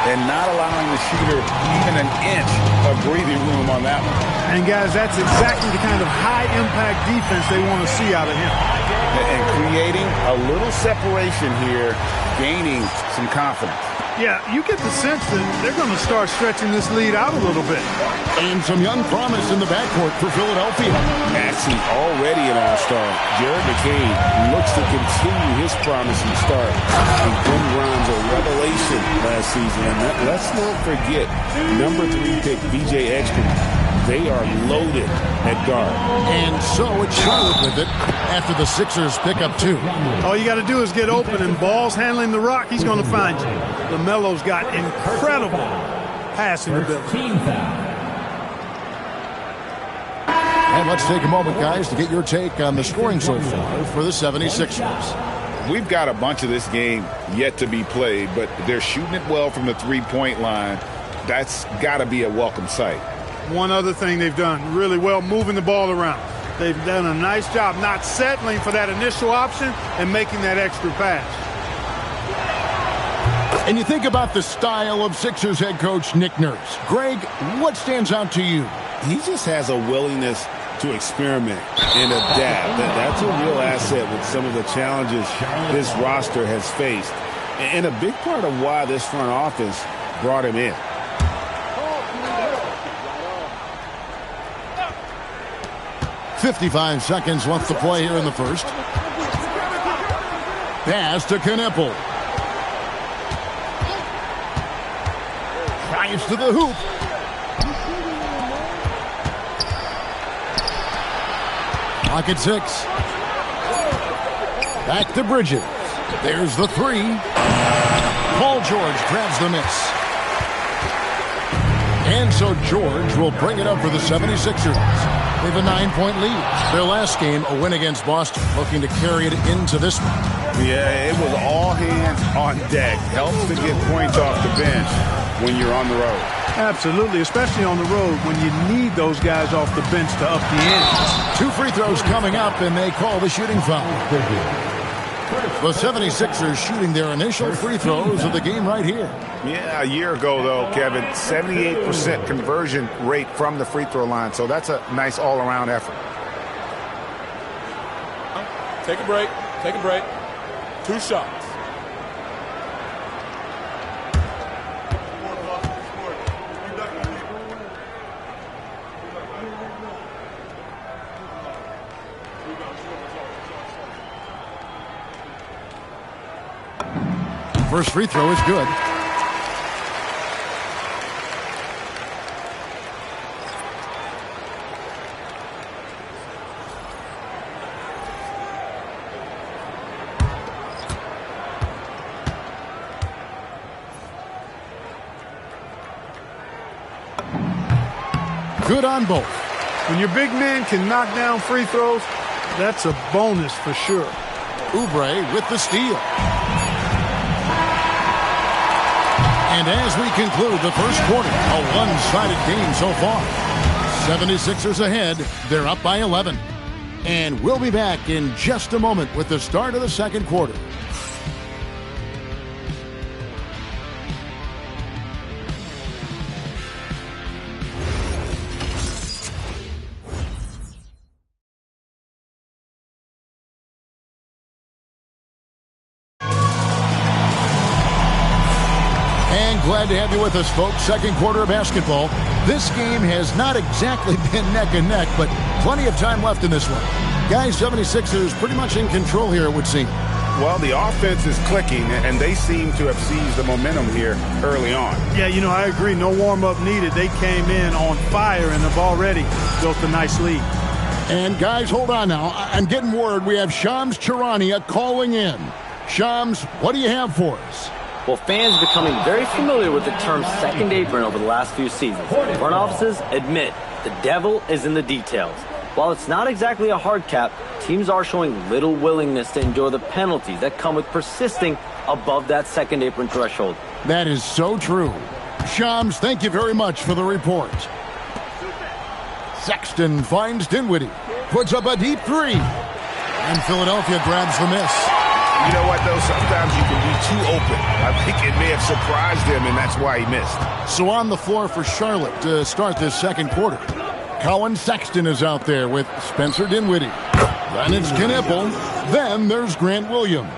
S14: And not allowing the shooter even an inch of breathing room on that one.
S15: And, guys, that's exactly the kind of high-impact defense they want to see out of him.
S14: And creating a little separation here, gaining some confidence.
S15: Yeah, you get the sense that they're going to start stretching this lead out a little bit.
S13: And some young promise in the backcourt for Philadelphia.
S14: Maxey already an all-star. Jared McCain looks to continue his promising start. And Quinn Grimes a revelation last season. And let's not forget, number 3 pick VJ Exton. They are loaded at guard.
S13: And so it's Charlotte with it after the Sixers pick up 2.
S15: All you got to do is get open, and Ball's handling the rock. He's going to find you. LaMelo's got incredible passing ability.
S13: And let's take a moment, guys, to get your take on the scoring so far for the 76ers.
S14: We've got a bunch of this game yet to be played, but they're shooting it well from the three-point line. That's got to be a welcome sight.
S15: One other thing they've done really well, moving the ball around. They've done a nice job not settling for that initial option and making that extra pass.
S13: And you think about the style of Sixers head coach Nick Nurse. Greg, what stands out to you?
S14: He just has a willingness to experiment and adapt. That's a real asset with some of the challenges this roster has faced. And a big part of why this front office brought him in.
S13: .55 seconds left to play here in the first. Pass to Kneppel. Drives to the hoop. Pocket 6. Back to Bridges. There's the 3. Paul George grabs the miss. And so George will bring it up for the 76ers. They have a 9-point lead. Their last game, a win against Boston, looking to carry it into this one.
S14: Yeah, it was all hands on deck. Helps to get points off the bench when you're on the road.
S15: Absolutely, especially on the road when you need those guys off the bench to up the ante.
S13: 2 free throws coming up, and they call the shooting foul. The 76ers shooting their initial free throws of the game right here.
S14: Yeah, a year ago, though, Kevin, 78% conversion rate from the free throw line. So that's a nice all-around effort.
S7: Take a break. Take a break. 2 shots.
S13: First free throw is good. Good on both.
S15: When your big man can knock down free throws, that's a bonus for sure.
S13: Oubre with the steal. And as we conclude the first quarter, a one-sided game so far. 76ers ahead. They're up by 11. And we'll be back in just a moment with the start of the second quarter. Glad to have you with us, folks. Second quarter of basketball. This game has not exactly been neck and neck, but plenty of time left in this one. Guys, 76ers pretty much in control here, it would seem.
S16: Well, the offense is clicking, and they seem to have seized the momentum here early on.
S15: Yeah, I agree. No warm-up needed. They came in on fire and have already built a nice lead.
S13: And, guys, hold on now. I'm getting word we have Shams Charania calling in. Shams, what do you have for us?
S6: Well, fans becoming very familiar with the term second apron over the last few seasons. Front offices admit the devil is in the details. While it's not exactly a hard cap, teams are showing little willingness to endure the penalties that come with persisting above that second apron threshold.
S13: That is so true. Shams, thank you very much for the report. Sexton finds Dinwiddie, puts up a deep three, and Philadelphia grabs the miss.
S16: You know what, though? Sometimes you can be too open. I think it may have surprised him, and that's why he missed.
S13: So on the floor for Charlotte to start this second quarter, Colin Sexton is out there with Spencer Dinwiddie. Then it's Knipple. Then there's Grant Williams.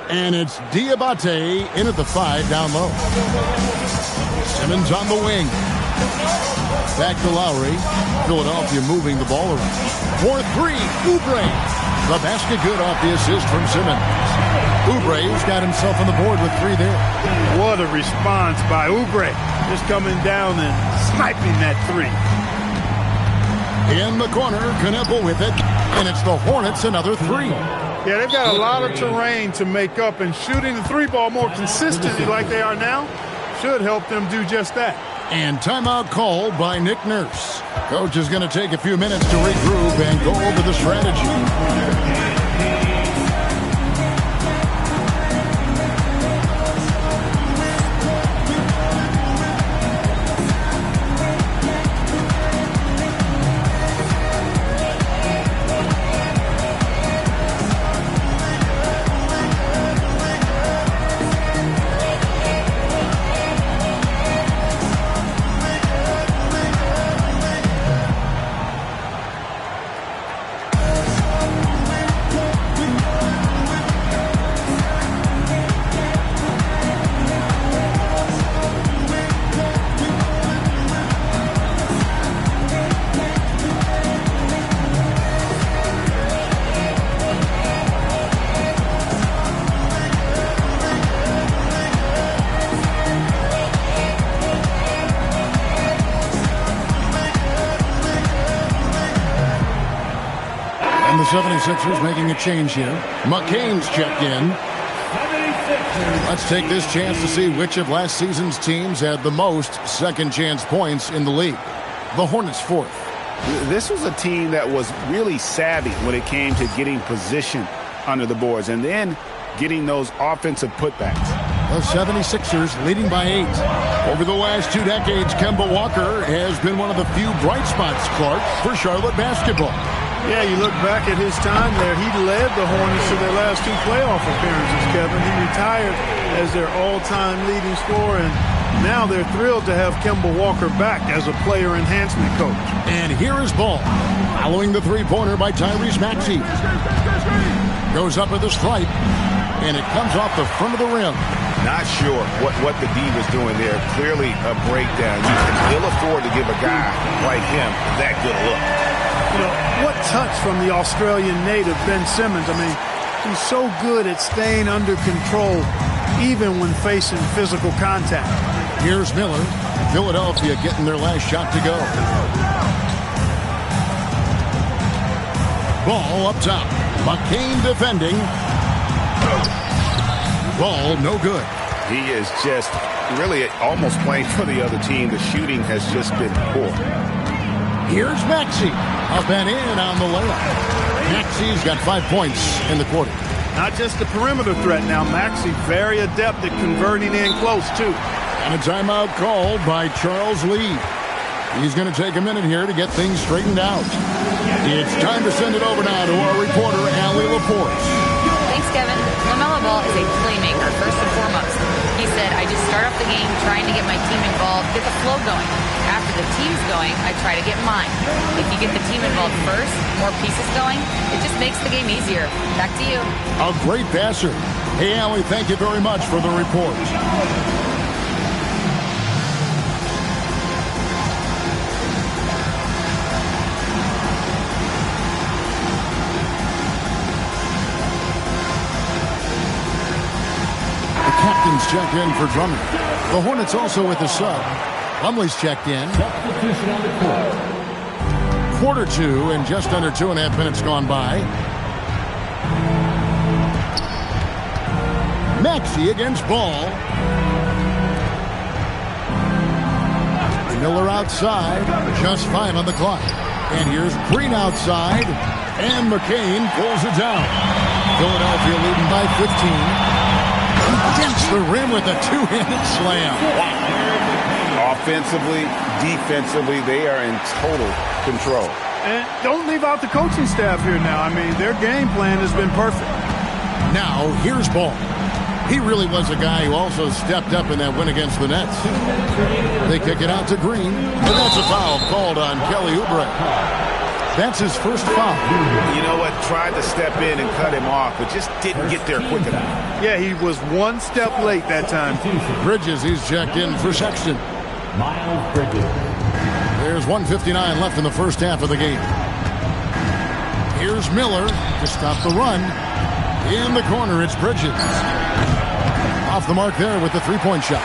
S13: And it's Diabate in at the 5 down low. Simmons on the wing. Back to Lowry. Philadelphia moving the ball around. 4-3, Oubre. The basket good off the assist from Simmons. Oubre's got himself on the board with 3 there.
S15: What a response by Oubre. Just coming down and sniping that 3.
S13: In the corner, Knipple with it. And it's the Hornets another 3.
S15: Yeah, they've got a lot of terrain to make up, and shooting the 3-ball more consistently like they are now should help them do just that.
S13: And timeout called by Nick Nurse. Coach is going to take a few minutes to regroup and go over the strategy. And the 76ers making a change here. McCain's checked in. Let's take this chance to see which of last season's teams had the most second chance points in the league. The Hornets fourth.
S16: This was a team that was really savvy when it came to getting position under the boards and then getting those offensive putbacks.
S13: The 76ers leading by 8. Over the last 2 decades, Kemba Walker has been one of the few bright spots, Clark, for Charlotte basketball.
S15: Yeah, you look back at his time there, he led the Hornets to their last 2 playoff appearances, Kevin. He retired as their all-time leading scorer, and now they're thrilled to have Kemba Walker back as a player enhancement coach.
S13: And here is Ball, following the three-pointer by Tyrese Maxey. Goes up with a stripe, and it comes off the front of the rim.
S16: Not sure what the D was doing there. Clearly a breakdown. You can ill afford to give a guy like him that good a look.
S15: You know, what touch from the Australian native, Ben Simmons. I mean, he's so good at staying under control, even when facing physical contact.
S13: Here's Miller. Philadelphia getting their last shot to go. Ball up top. McCain defending. Ball no good.
S16: He is just really almost playing for the other team. The shooting has just been poor.
S13: Here's Maxey. Up and in on the layup. Maxey's got 5 points in the quarter.
S15: Not just a perimeter threat now. Maxey very adept at converting in close, too.
S13: And a timeout called by Charles Lee. He's going to take a minute here to get things straightened out. It's time to send it over now to our reporter, Allie Laporte.
S5: Thanks, Kevin. LaMelo Ball is a playmaker, first and foremost. He said, I just start off the game trying to get my team involved, get the flow going. After the team's going, I try to get mine. If you get the team involved first, more pieces going, it just makes the game easier. Back to you.
S13: A great passer. Hey, Allie, thank you very much for the report. captain's checked in for Drummond. The Hornets also with the sub. Plumlee's checked in. Quarter 2 and just under 2.5 minutes gone by. Maxey against Ball. Miller outside, just 5 on the clock. And here's Green outside, and McCain pulls it down. Philadelphia leading by 15. Against the rim with a two-handed slam.
S16: Wow. Offensively, defensively, they are in total control.
S15: And don't leave out the coaching staff here now. I mean, their game plan has been perfect.
S13: Now, here's Ball. He really was a guy who also stepped up in that win against the Nets. They kick it out to Green, and that's a foul called on Kelly Oubre. That's his first foul.
S16: You know what? Tried to step in and cut him off, but just didn't get there quick enough.
S15: Yeah, he was one step late that time.
S13: Bridges, he's checked in for Sexton.
S3: Miles Bridges.
S13: There's 1:59 left in the first half of the game. Here's Miller to stop the run. In the corner, it's Bridges. Off the mark there with the three-point shot.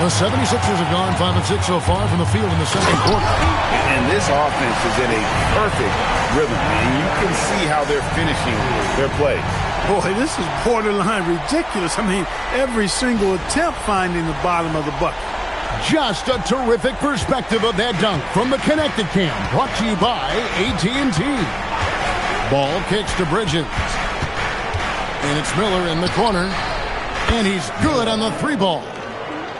S13: The 76ers have gone 5 of 6 so far from the field in the second quarter.
S16: And this offense is in a perfect rhythm, and you can see how they're finishing their play.
S15: Boy, this is borderline ridiculous. I mean, every single attempt finding the bottom of the bucket.
S13: Just a terrific perspective of that dunk from the Connected Cam, brought to you by AT&T. Ball kicks to Bridges. And it's Miller in the corner. And he's good on the three ball.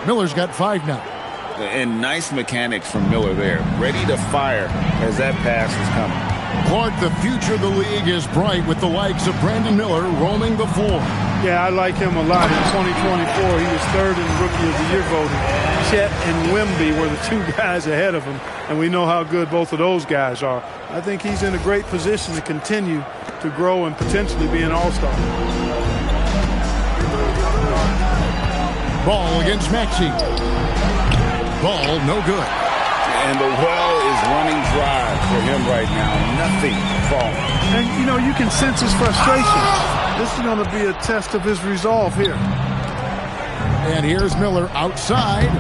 S13: Miller's got 5 now.
S16: And nice mechanics from Miller there. Ready to fire as that pass is coming.
S13: Clark, the future of the league is bright with the likes of Brandon Miller roaming the floor.
S15: Yeah, I like him a lot. In 2024, he was 3rd in Rookie of the Year voting. Chet and Wemby were the 2 guys ahead of him, and we know how good both of those guys are. I think he's in a great position to continue to grow and potentially be an all-star.
S13: Ball against Maxey. Ball no good.
S16: And the well is running dry for him right now. Nothing falling.
S15: And, you know, you can sense his frustration. This is going to be a test of his resolve here.
S13: And here's Miller outside.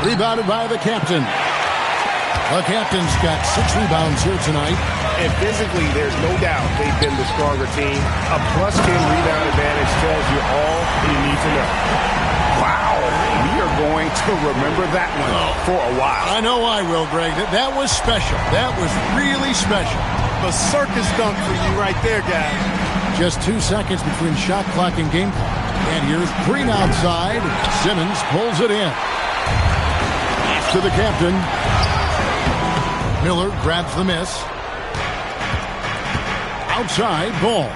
S13: Rebounded by the captain. The captain's got 6 rebounds here tonight.
S9: And physically, there's no doubt they've been the stronger team. A +10 rebound advantage tells you all you need to know.
S16: Wow, we are going to remember that one for a while.
S13: I know I will, Greg. That was special. That was really special.
S15: A circus dunk for you right there, guys.
S13: Just 2 seconds between shot clock and game clock. And here's Green outside. Simmons pulls it in. Pass to the captain. Miller grabs the miss. Outside, Ball.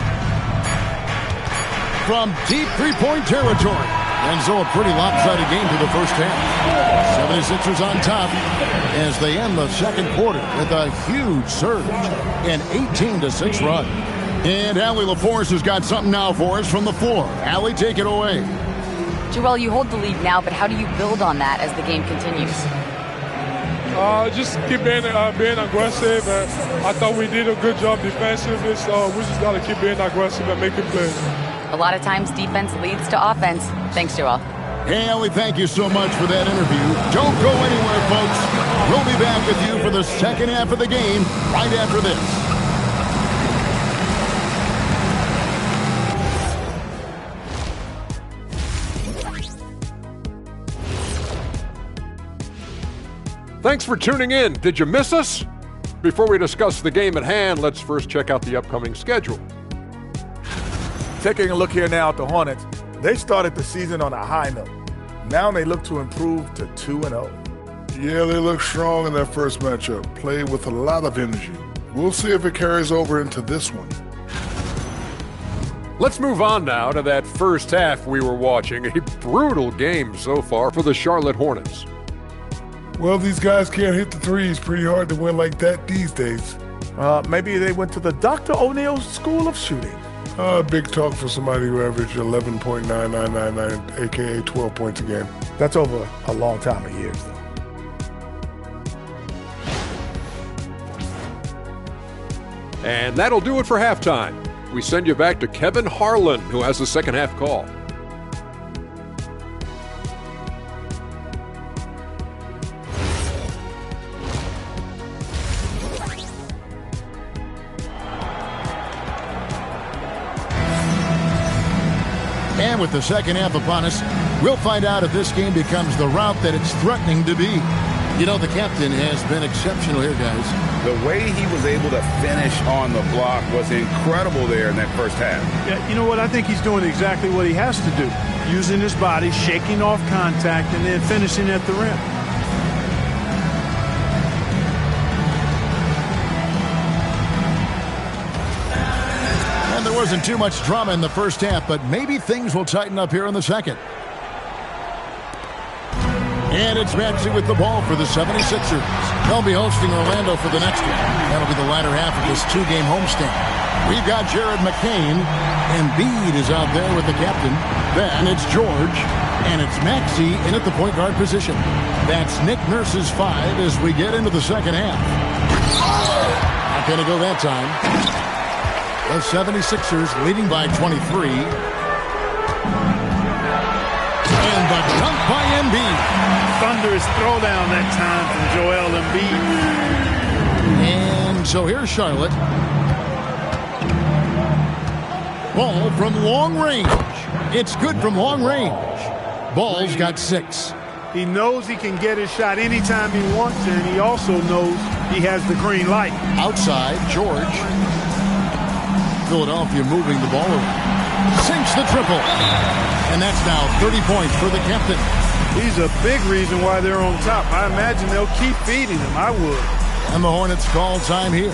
S13: From deep three-point territory. And so a pretty lopsided game to the first half. 76ers on top as they end the second quarter with a huge surge. An 18-6 run. And Allie LaForce has got something now for us from the floor. Allie, take it away.
S5: Joel, you hold the lead now, but how do you build on that as the game continues?
S7: Just keep being aggressive. I thought we did a good job defensively, so we just got to keep being aggressive and making plays.
S5: A lot of times defense leads to offense. Thanks, Joel.
S13: Hey, Allie, thank you so much for that interview. Don't go anywhere, folks. We'll be back with you for the second half of the game right after this.
S8: Thanks for tuning in. Did you miss us? Before we discuss the game at hand, let's first check out the upcoming schedule.
S9: Taking a look here now at the Hornets, they started the season on a high note. Now they look to improve to 2-0.
S10: Yeah, they look strong in their first matchup. Played with a lot of energy. We'll see if it carries over into this one.
S8: Let's move on now to that first half we were watching. A brutal game so far for the Charlotte Hornets.
S10: Well, these guys can't hit the threes. Pretty hard to win like that these days.
S9: Maybe they went to the Dr. O'Neil School of Shooting.
S10: Big talk for somebody who averaged 11.9999, a.k.a. 12 points a game.
S9: That's over a long time of years, though.
S8: And that'll do it for halftime. We send you back to Kevin Harlan, who has the second half call.
S13: And with the second half upon us, we'll find out if this game becomes the rout that it's threatening to be. You know, the captain has been exceptional here, guys.
S16: The way he was able to finish on the block was incredible there in that first half.
S15: Yeah, you know what? I think he's doing exactly what he has to do. Using his body, shaking off contact, and then finishing at the rim.
S13: And there wasn't too much drama in the first half, but maybe things will tighten up here in the second. And it's Maxey with the ball for the 76ers. They'll be hosting Orlando for the next one. That'll be the latter half of this two-game homestand. We've got Jared McCain. Embiid is out there with the captain. Then it's George. And it's Maxey in at the point guard position. That's Nick Nurse's 5 as we get into the second half. Not going to go that time. The 76ers leading by 23. And the dunk by Embiid.
S15: Thunderous throwdown that time from Joel Embiid.
S13: And so here's Charlotte. Ball from long range. It's good from long range. Ball's got 6.
S15: He knows he can get his shot anytime he wants, and he also knows he has the green light.
S13: Outside, George. Philadelphia moving the ball around. Sinks the triple. And that's now 30 points for the captain.
S15: He's a big reason why they're on top. I imagine they'll keep feeding him. I would.
S13: And the Hornets call time here.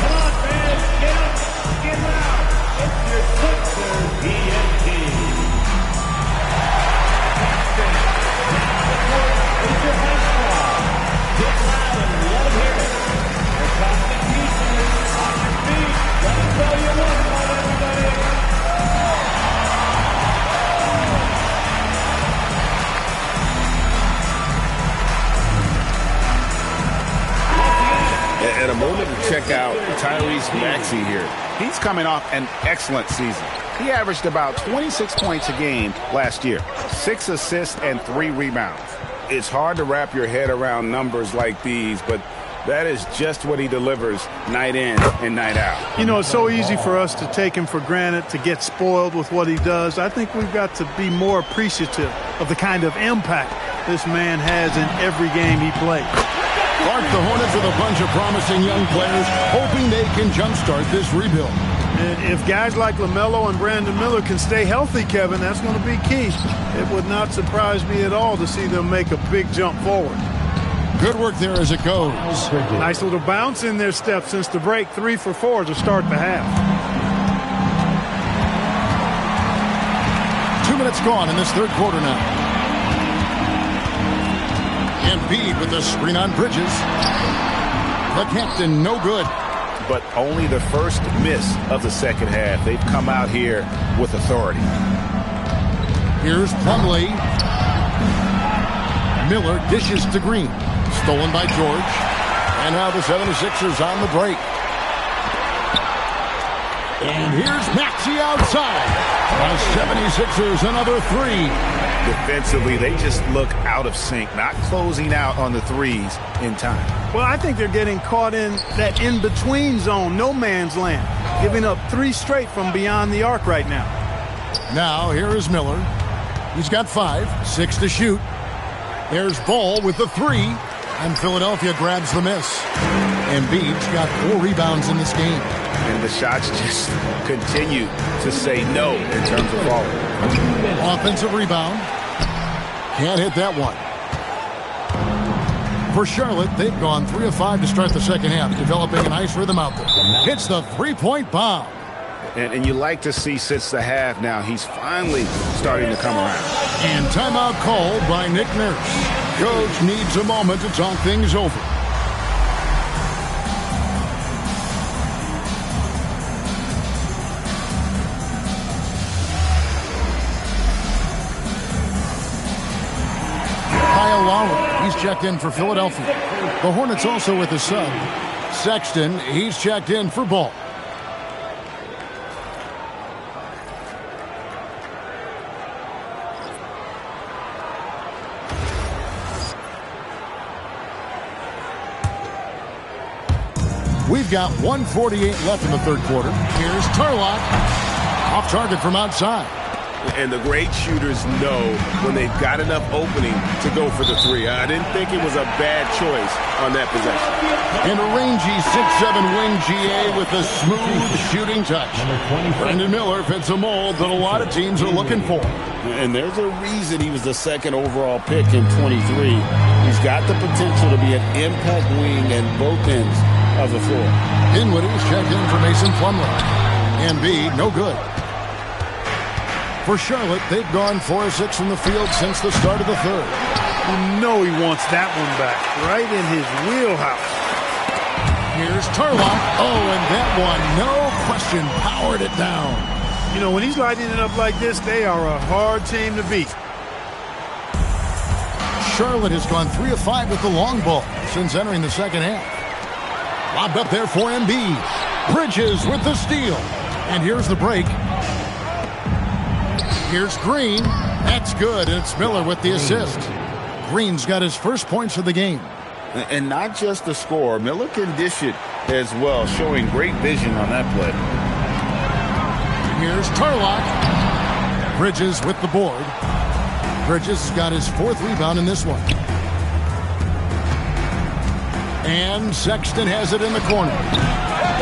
S3: Come on, fans. Get up. Get loud. It's your Sixers ENT. It's your high squad. Get loud and let them hear it. The Cosmic Pieces on your feet. Let them tell you one about everybody.
S16: And a moment to check out Tyrese Maxey here. He's coming off an excellent season. He averaged about 26 points a game last year, 6 assists and 3 rebounds. It's hard to wrap your head around numbers like these, but that is just what he delivers night in and night out.
S15: You know, it's so easy for us to take him for granted, to get spoiled with what he does. I think we've got to be more appreciative of the kind of impact this man has in every game he plays.
S13: Clark, the Hornets with a bunch of promising young players, hoping they can jumpstart this rebuild.
S15: And if guys like LaMelo and Brandon Miller can stay healthy, Kevin, that's going to be key. It would not surprise me at all to see them make a big jump forward.
S13: Good work there as it goes.
S15: Nice little bounce in their step since the break. 3 for 4 to start the half.
S13: 2 minutes gone in this third quarter now. Embiid with the screen on Bridges. The captain, no good.
S16: But only the first miss of the second half. They've come out here with authority.
S13: Here's Plumlee. Miller dishes to Green. Stolen by George. And now the 76ers on the break. And here's Maxey outside. The 76ers another 3.
S16: Defensively, they just look out of sync, not closing out on the threes in time.
S15: Well, I think they're getting caught in that in-between zone, no man's land, giving up 3 straight from beyond the arc right now.
S13: Now, here is Miller. He's got 5, 6 to shoot. There's Ball with the 3, and Philadelphia grabs the miss. Embiid's got 4 rebounds in this game.
S16: And the shots just continue to say no in terms of falling.
S13: Offensive rebound. Can't hit that one. For Charlotte, they've gone 3 of 5 to start the second half, developing a nice rhythm out there. Hits the three-point bomb.
S16: And you like to see since the half now, he's finally starting to come around.
S13: And timeout called by Nick Nurse. Coach needs a moment to talk things over. He's checked in for Philadelphia. The Hornets also with a sub. Sexton, he's checked in for Ball. We've got 1:48 left in the third quarter. Here's Turlock. Off target from outside.
S14: And the great shooters know when they've got enough opening to go for the three. I didn't think it was a bad choice on that possession.
S13: And a rangy 6'7" wing GA with a smooth shooting touch. Brandon Miller fits a mold that a lot of teams are looking for.
S14: And there's a reason he was the second overall pick in 23. He's got the potential to be an impact wing at both ends of the floor.
S13: Dinwiddie's checked in for Mason Plumlee. And B, no good. For Charlotte, they've gone 4 of 6 from the field since the start of the third.
S15: You know he wants that one back, right in his wheelhouse.
S13: Here's Turlock. Oh, and that one, no question, powered it down.
S15: You know, when he's lighting it up like this, they are a hard team to beat.
S13: Charlotte has gone 3 of 5 with the long ball since entering the second half. Lobbed up there for Embiid. Bridges with the steal. And here's the break. Here's Green. That's good. And it's Miller with the assist. Green's got his first points of the game.
S14: And not just the score. Miller can dish it as well, showing great vision on that play.
S13: Here's Turlock. Bridges with the board. Bridges has got his 4th rebound in this one. And Sexton has it in the corner.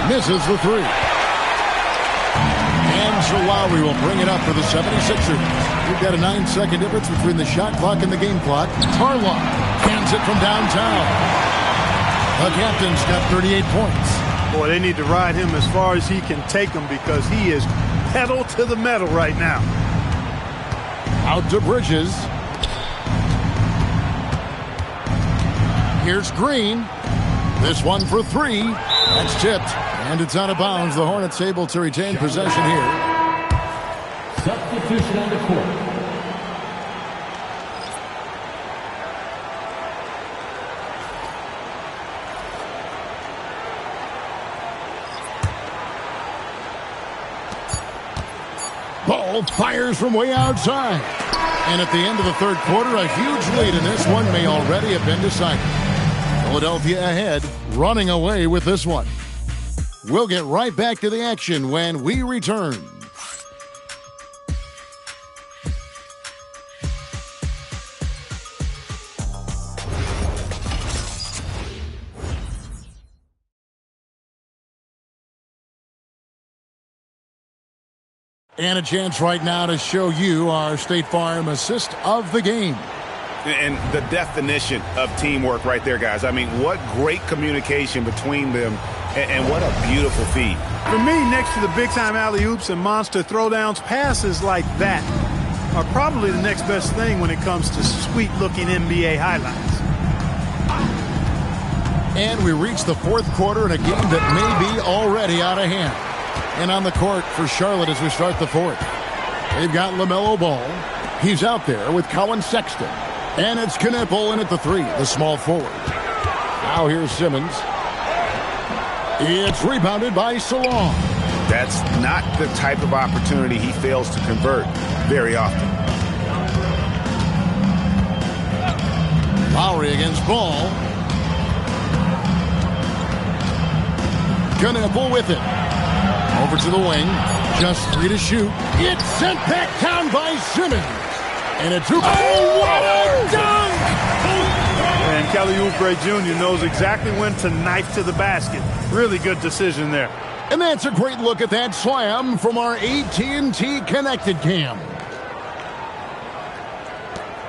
S13: Misses the 3. And so Lowry will bring it up for the 76ers. We've got a 9-second difference between the shot clock and the game clock. Turlock cans it from downtown. The captain's got 38 points.
S15: Boy, they need to ride him as far as he can take them because he is pedal to the metal right now.
S13: Out to Bridges. Here's Green. This one for 3. That's tipped. And it's out of bounds. The Hornets able to retain possession here.
S3: Substitution on the court.
S13: Ball fires from way outside. And at the end of the third quarter, a huge lead in this one may already have been decided. Philadelphia ahead, running away with this one. We'll get right back to the action when we return. And a chance right now to show you our State Farm assist of the game.
S16: And the definition of teamwork right there, guys. I mean, what great communication between them, and what a beautiful feed.
S15: For me, next to the big-time alley-oops and monster throwdowns, passes like that are probably the next best thing when it comes to sweet-looking NBA highlights.
S13: And we reach the fourth quarter in a game that may be already out of hand. And on the court for Charlotte as we start the fourth. They've got LaMelo Ball. He's out there with Colin Sexton. And it's Knippel in at the 3, the small forward. Now here's Simmons. It's rebounded by Salon.
S16: That's not the type of opportunity he fails to convert very often.
S13: Lowry against Ball. Knippel with it. Over to the wing. Just 3 to shoot. It's sent back down by Simmons. And a 2. Oh, what a dunk!
S15: And Kelly Oubre Jr. knows exactly when to knife to the basket. Really good decision there.
S13: And that's a great look at that slam from our AT&T Connected Cam.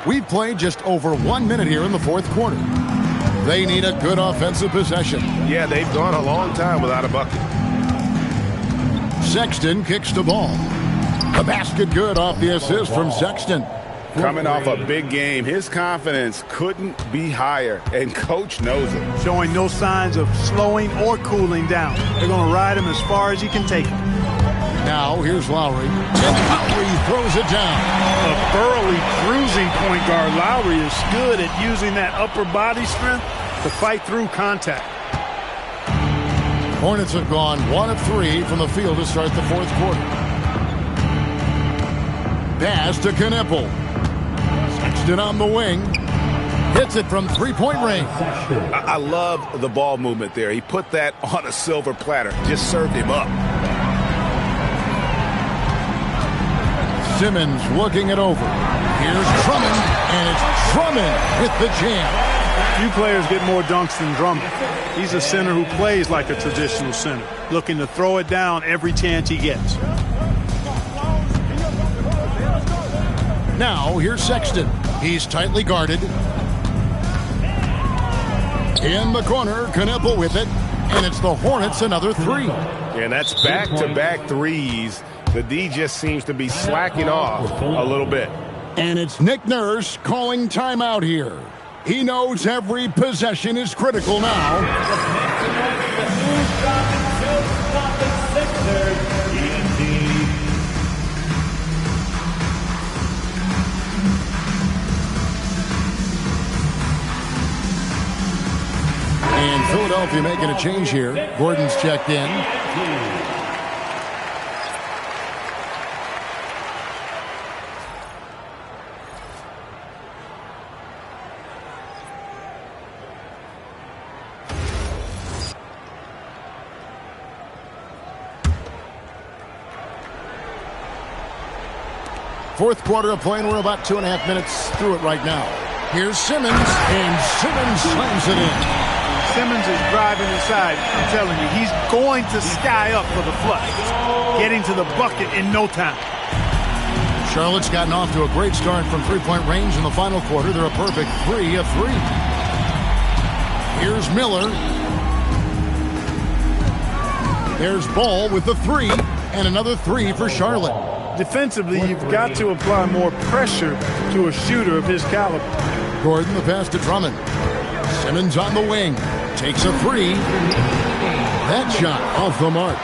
S13: We've played just over 1 minute here in the fourth quarter. They need a good offensive possession.
S16: Yeah, they've gone a long time without a bucket.
S13: Sexton kicks the ball. The basket good off the assist from Sexton.
S16: Coming off a big game, his confidence couldn't be higher, and Coach knows it.
S15: Showing no signs of slowing or cooling down. They're going to ride him as far as he can take him.
S13: Now here's Lowry. And Lowry throws it down.
S15: A thoroughly bruising point guard. Lowry is good at using that upper body strength to fight through contact.
S13: Hornets have gone 1 of 3 from the field to start the fourth quarter. Pass to Knippel. Sexton on the wing. Hits it from three-point range.
S16: I love the ball movement there. He put that on a silver platter. Just served him up.
S13: Simmons looking it over. Here's Drummond, and it's Drummond with the jam.
S15: Few players get more dunks than Drummond. He's a center who plays like a traditional center, looking to throw it down every chance he gets.
S13: Now, here's Sexton. He's tightly guarded. In the corner, Knueppel with it, and it's the Hornets another three.
S9: And that's back-to-back threes. The D just seems to be slacking off a little bit.
S13: And it's Nick Nurse calling timeout here. He knows every possession is critical now. And Philadelphia making a change here. Gordon's checked in. Fourth quarter of play, and we're about 2.5 minutes through it right now. Here's Simmons, and Simmons slams it in.
S15: Simmons is driving inside. I'm telling you, he's going to sky up for the flush. Getting to the bucket in no time.
S13: Charlotte's gotten off to a great start from three-point range in the final quarter. They're a perfect 3 of 3. Here's Miller. There's Ball with the 3, and another 3 for Charlotte.
S15: Defensively, you've got to apply more pressure to a shooter of his caliber.
S13: Gordon, the pass to Drummond. Simmons on the wing. Takes a 3. That shot off the mark.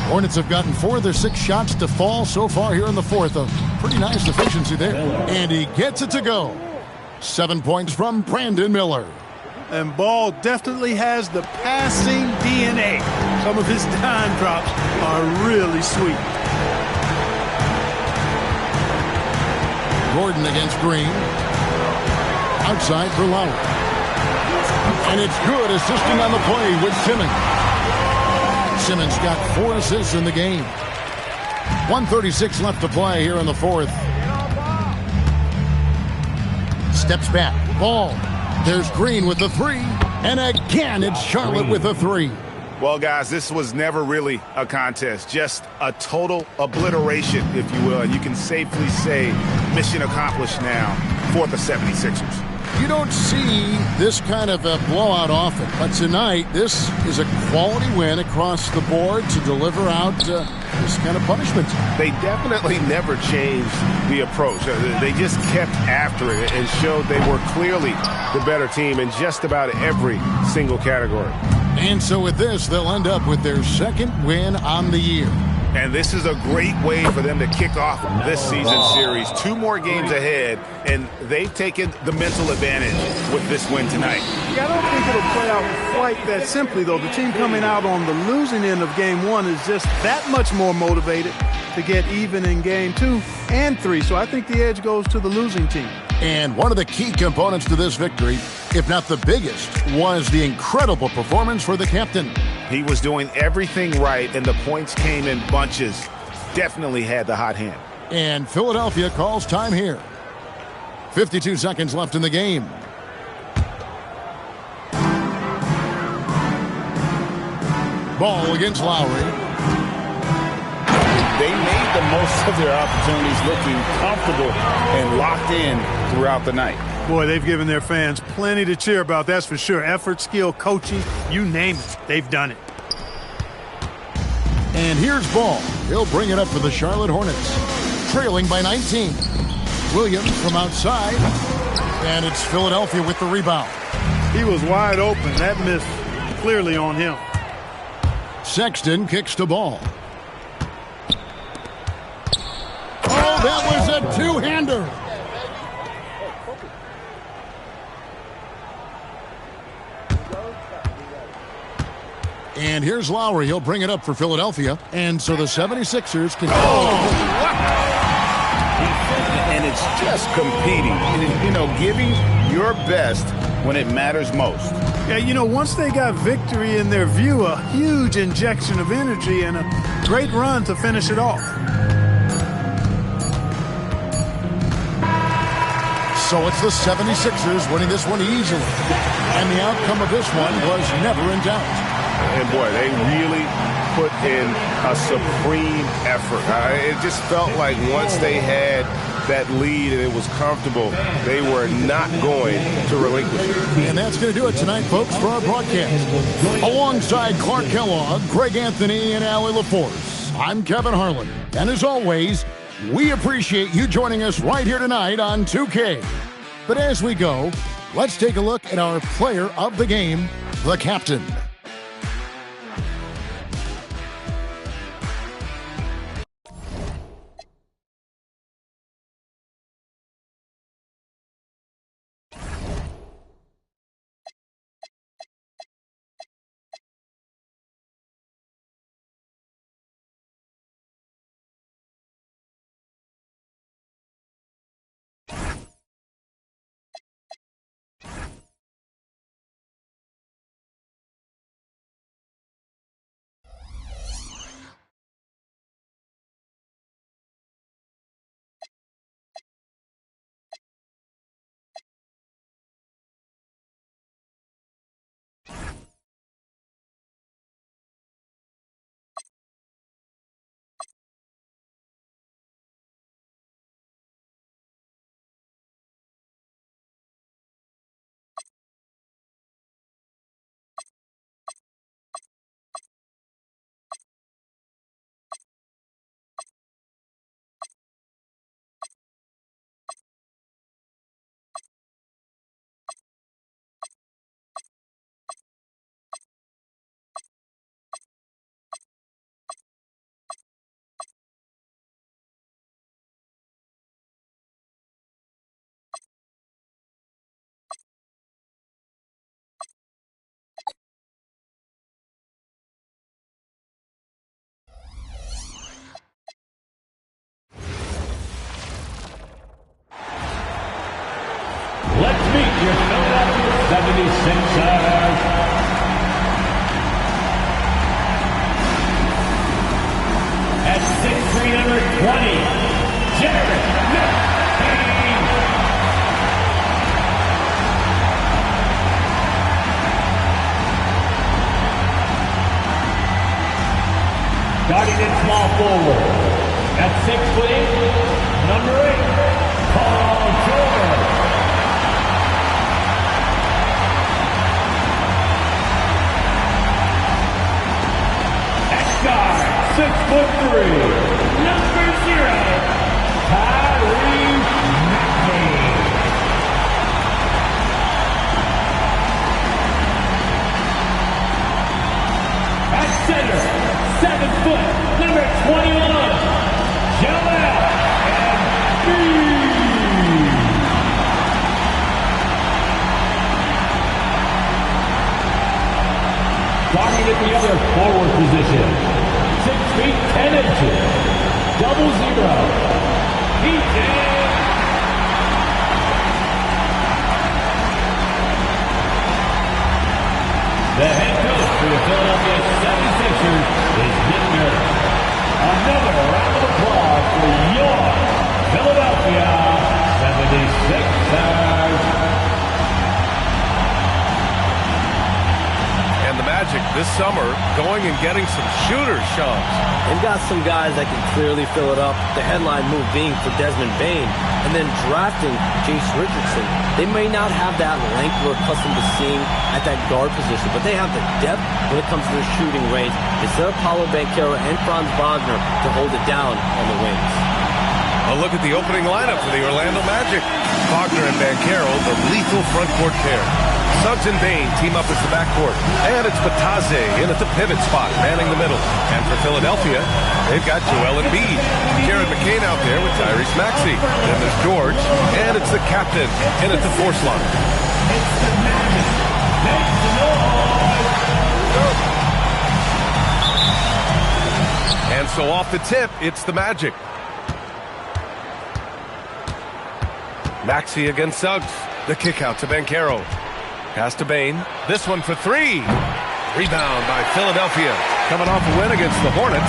S13: Hornets have gotten 4 of their 6 shots to fall so far here in the fourth. A pretty nice efficiency there. And he gets it to go. 7 points from Brandon Miller.
S15: And Ball definitely has the passing DNA. Some of his dime drops are really sweet.
S13: Gordon against Green. Outside for Lowry. And it's good, assisting on the play with Simmons. Simmons got 4 assists in the game. 1:36 left to play here in the fourth. Steps back. Ball. There's Green with the 3. And again, it's Charlotte with the 3.
S16: Well, guys, this was never really a contest. Just a total obliteration, if you will. And you can safely say mission accomplished now for the 76ers.
S13: You don't see this kind of a blowout often, but tonight this is a quality win across the board to deliver out this kind of punishment.
S9: They definitely never changed the approach. They just kept after it and showed they were clearly the better team in just about every single category.
S13: And so with this, they'll end up with their second win on the year.
S16: And this is a great way for them to kick off this season series. 2 more games ahead, and they've taken the mental advantage with this win tonight.
S15: Yeah, I don't think it'll play out quite that simply, though. The team coming out on the losing end of game 1 is just that much more motivated to get even in game 2 and 3. So I think the edge goes to the losing team.
S13: And one of the key components to this victory, if not the biggest, was the incredible performance for the captain.
S16: He was doing everything right, and the points came in bunches. Definitely had the hot hand.
S13: And Philadelphia calls time here. 52 seconds left in the game. Ball against Lowry.
S14: They made the most of their opportunities, looking comfortable and locked in throughout the night.
S15: Boy, they've given their fans plenty to cheer about, that's for sure. Effort, skill, coaching, you name it, they've done it.
S13: And here's Ball. He'll bring it up for the Charlotte Hornets, trailing by 19. Williams from outside, and it's Philadelphia with the rebound.
S15: He was wide open. That miss clearly on him.
S13: Sexton kicks to Ball. Oh, that was a two-hander. And here's Lowry. He'll bring it up for Philadelphia. And so the 76ers can...
S16: And it's just competing. And, you know, giving your best when it matters most.
S15: Yeah, you know, once they got victory in their view, a huge injection of energy and a great run to finish it off.
S13: So it's the 76ers winning this one easily. And the outcome of this one was never in doubt.
S9: And boy, they really put in a supreme effort. It just felt like once they had that lead and it was comfortable, they were not going to relinquish it.
S13: And that's going to do it tonight, folks, for our broadcast. Alongside Clark Kellogg, Greg Anthony, and Allie LaForce, I'm Kevin Harlan. And as always, we appreciate you joining us right here tonight on 2K. But as we go, let's take a look at our player of the game, the captain.
S3: Let's meet your Philadelphia 76ers. At 6'3", number 20, Jared McCain. Guarding in small forward. At 6'8", number 8, Paul George. Guard, 6'3", number 0, Tyrese Maxey. At center, 7 foot, number 21, Joel Embiid. Guarding at the other forward position. 6 feet 10 inches. 00. PJ. The head coach for the Philadelphia 76ers is Nick Nurse. Another round of applause for your Philadelphia 76ers.
S1: The Magic this summer going and getting some shooters, Sean.
S6: They've got some guys that can clearly fill it up. The headline move being for Desmond Bane, and then drafting Jace Richardson. They may not have that length we're accustomed to seeing at that guard position, but they have the depth when it comes to the shooting range. They set up Paulo Banchero and Franz Wagner to hold it down on the wings.
S1: A look at the opening lineup for the Orlando Magic. Wagner and Banchero, the lethal front court pair. Suggs and Bane team up as the backcourt. And it's Batadze in at the pivot spot, manning the middle. And for Philadelphia, they've got Joel Embiid. Jared McCain out there with Tyrese Maxey. Then there's George, and it's the captain in at the force line.
S3: It's the Magic. Make some noise.
S1: And so off the tip, it's the Magic. Maxey against Suggs. The kick out to Banchero. Pass to Bane. This one for three. Rebound by Philadelphia. Coming off a win against the Hornets.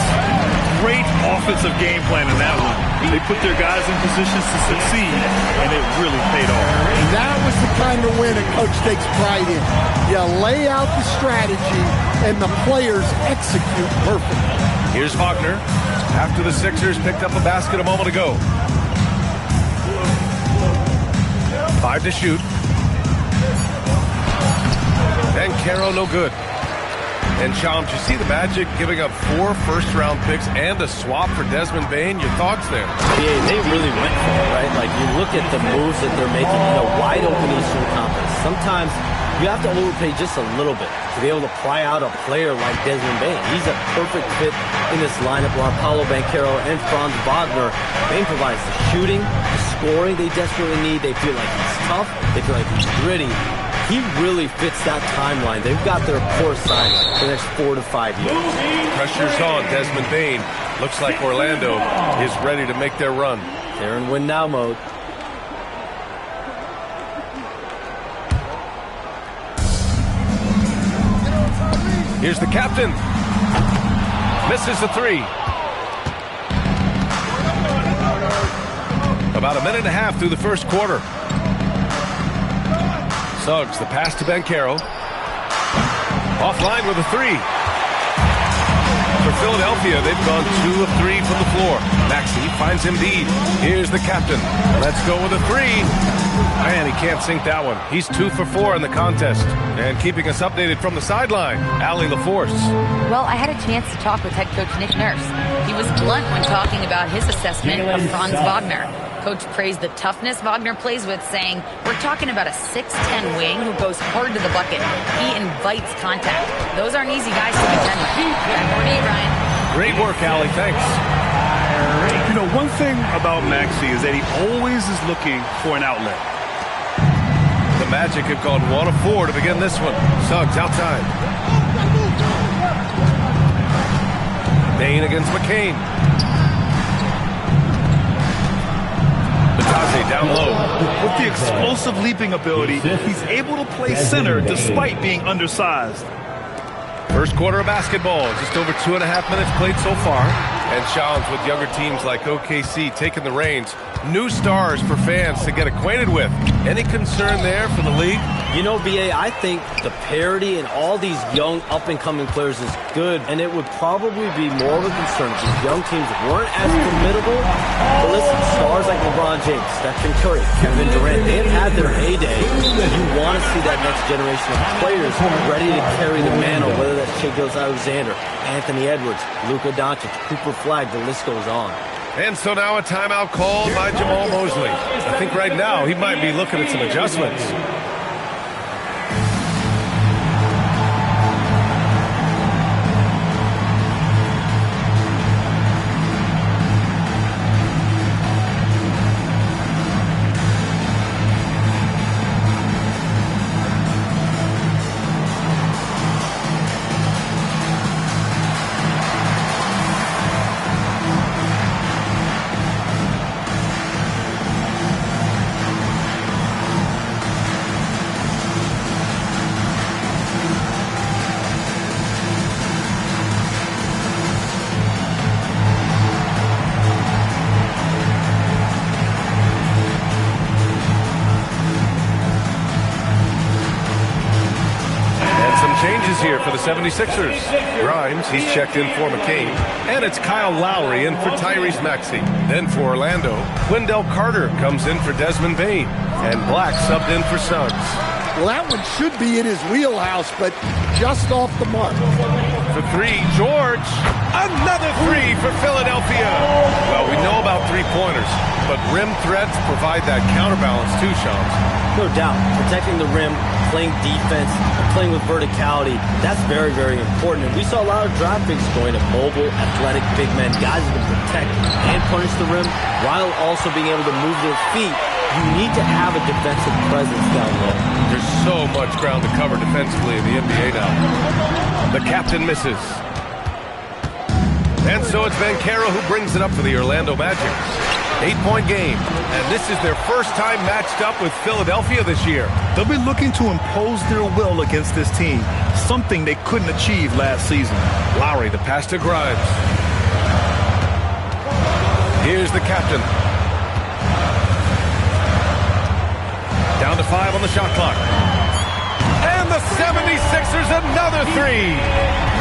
S2: Great offensive game plan in that one. They put their guys in positions to succeed, and it really paid off.
S13: And that was the kind of win a coach takes pride in. You lay out the strategy, and the players execute perfectly.
S1: Here's Wagner. After the Sixers picked up a basket a moment ago. 5 to shoot. Banchero no good. And Shams, you see the Magic giving up 4 first-round picks and a swap for Desmond Bane. Your thoughts there?
S6: Yeah, they really went for it, right? Like, you look at the moves that they're making in a wide-open Eastern Conference. Sometimes you have to overpay just a little bit to be able to pry out a player like Desmond Bane. He's a perfect fit in this lineup while Paolo Banchero and Franz Wagner. Bane provides the shooting, the scoring they desperately need. They feel like he's tough. They feel like he's gritty. He really fits that timeline. They've got their core signed for the next 4 to 5 years.
S1: Pressure's on Desmond Bane. Looks like Orlando is ready to make their run.
S6: They're in win-now mode.
S1: Here's the captain. Misses the three. About a minute and a half through the first quarter. Suggs, the pass to Banchero. Offline with a three. For Philadelphia, they've gone 2 of 3 from the floor. Maxey finds Embiid. Here's the captain. Let's go with a three. Man, he can't sink that one. He's 2 for 4 in the contest. And keeping us updated from the sideline, Allie LaForce.
S5: Well, I had a chance to talk with head coach Nick Nurse. He was blunt when talking about his assessment of Franz Wagner. Coach praised the toughness Wagner plays with, saying, we're talking about a 6'10 wing who goes hard to the bucket. He invites contact. Those aren't easy guys to contend with. Back over to you, Brian.
S1: Great work, Allie. Thanks.
S2: You know, one thing about Maxey is that he always is looking for an outlet.
S1: The Magic have gone 1 of 4 to begin this one. Suggs outside. Bane against McCain. Down low.
S2: With the explosive leaping ability, he's able to play center despite being undersized.
S1: First quarter of basketball, just over 2.5 minutes played so far. And Shams, with younger teams like OKC taking the reins, new stars for fans to get acquainted with. Any concern there for the league?
S6: You know, BA, I think the parity in all these young up-and-coming players is good, and it would probably be more of a concern if these young teams weren't as formidable. But listen, stars like LeBron James, Stephen Curry, Kevin Durant, they have had their heyday. You want to see that next generation of players ready to carry the mantle, whether that's Shai Gilgeous-Alexander, Anthony Edwards, Luka Doncic, Cooper Flagg, the list goes on.
S1: And so now a timeout called by Jamal Mosley. I think right now he might be looking at some adjustments. Here for the 76ers. Grimes, he's checked in for McCain. And it's Kyle Lowry in for Tyrese Maxey. Then for Orlando, Wendell Carter comes in for Desmond Bane. And Black subbed in for Suggs.
S13: Well, that one should be in his wheelhouse, but just off the mark.
S1: For three, George. Another three for Philadelphia. Well, we know about three-pointers, but rim threats provide that counterbalance too, Shams.
S6: No doubt. Protecting the rim, playing defense, playing with verticality, that's very, very important. And we saw a lot of draft picks going to mobile, athletic big men, guys who can protect and punish the rim while also being able to move their feet. You need to have a defensive presence down low.
S1: There's so much ground to cover defensively in the NBA now. The captain misses. And so it's Banchero who brings it up for the Orlando Magic. 8-point game, and this is their first time matched up with Philadelphia this year.
S2: They'll be looking to impose their will against this team, something they couldn't achieve last season.
S1: Lowry, the pass to Grimes. Here's the captain. Down to 5 on the shot clock. And the 76ers another three.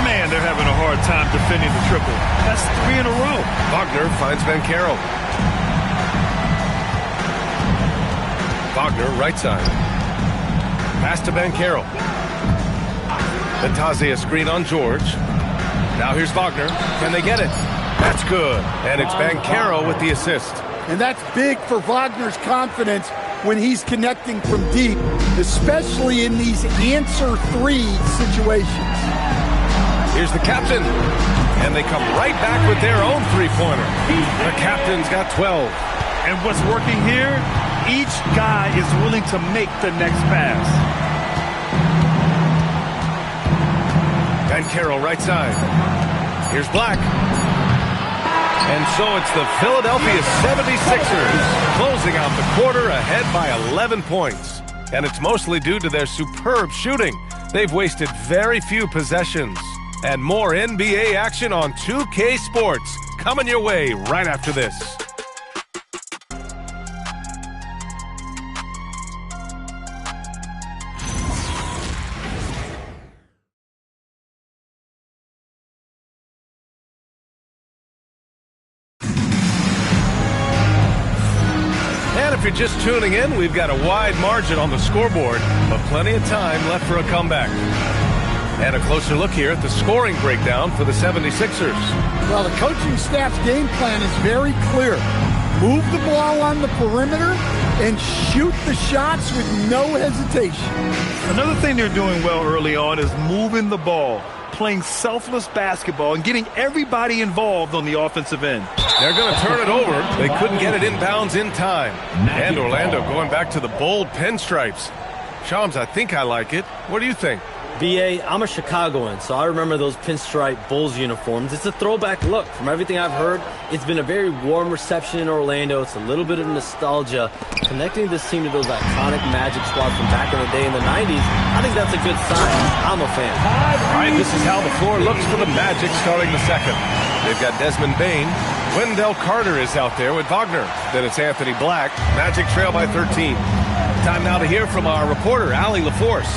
S2: Man, they're having a hard time defending the triple. That's 3 in a row.
S1: Wagner finds Banchero. Wagner, right side. Pass to Banchero. Bentaze, a screen on George. Now here's Wagner. Can they get it? That's good. And it's Banchero with the assist.
S17: And that's big for Wagner's confidence when he's connecting from deep, especially in these answer three situations.
S1: Here's the captain. And they come right back with their own three-pointer. The captain's got 12.
S2: And what's working here? Each guy is willing to make the next pass.
S1: Banchero, right side. Here's Black. And so it's the Philadelphia 76ers closing out the quarter ahead by 11 points. And it's mostly due to their superb shooting. They've wasted very few possessions. And more NBA action on 2K Sports coming your way right after this. If you're just tuning in, we've got a wide margin on the scoreboard, but plenty of time left for a comeback. And a closer look here at the scoring breakdown for the 76ers.
S17: Well, the coaching staff's game plan is very clear. Move the ball on the perimeter and shoot the shots with no hesitation.
S2: Another thing they're doing well early on is moving the ball, playing selfless basketball, and getting everybody involved on the offensive end.
S1: They're going to turn it over. They couldn't get it inbounds in time. And Orlando going back to the bold pinstripes. Shams, I think I like it. What do you think?
S6: BA, I'm a Chicagoan, so I remember those pinstripe Bulls uniforms. It's a throwback look. From everything I've heard, it's been a very warm reception in Orlando. It's a little bit of nostalgia. Connecting this team to those iconic Magic squads from back in the day in the 90s, I think that's a good sign. I'm a fan.
S1: All right, this is how the floor looks for the Magic starting the second. They've got Desmond Bane. Wendell Carter is out there with Wagner. Then it's Anthony Black. Magic trail by 13. Time now to hear from our reporter, Allie LaForce.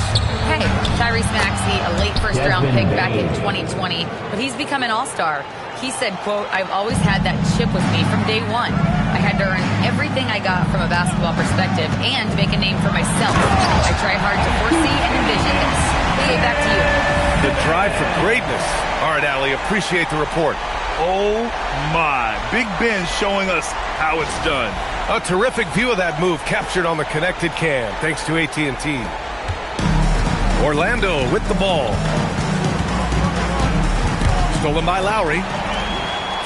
S5: Hey, Tyrese Maxey, a late first-round pick back in 2020, but he's become an all-star. He said, quote, "I've always had that chip with me from day one. I had to earn everything I got from a basketball perspective and make a name for myself. I try hard to foresee and envision this." Hey, back to you.
S1: The drive for greatness. All right, Allie, appreciate the report.
S2: Oh, my. Big Ben showing us how it's done.
S1: A terrific view of that move captured on the connected cam, thanks to AT&T. Orlando with the ball. Stolen by Lowry.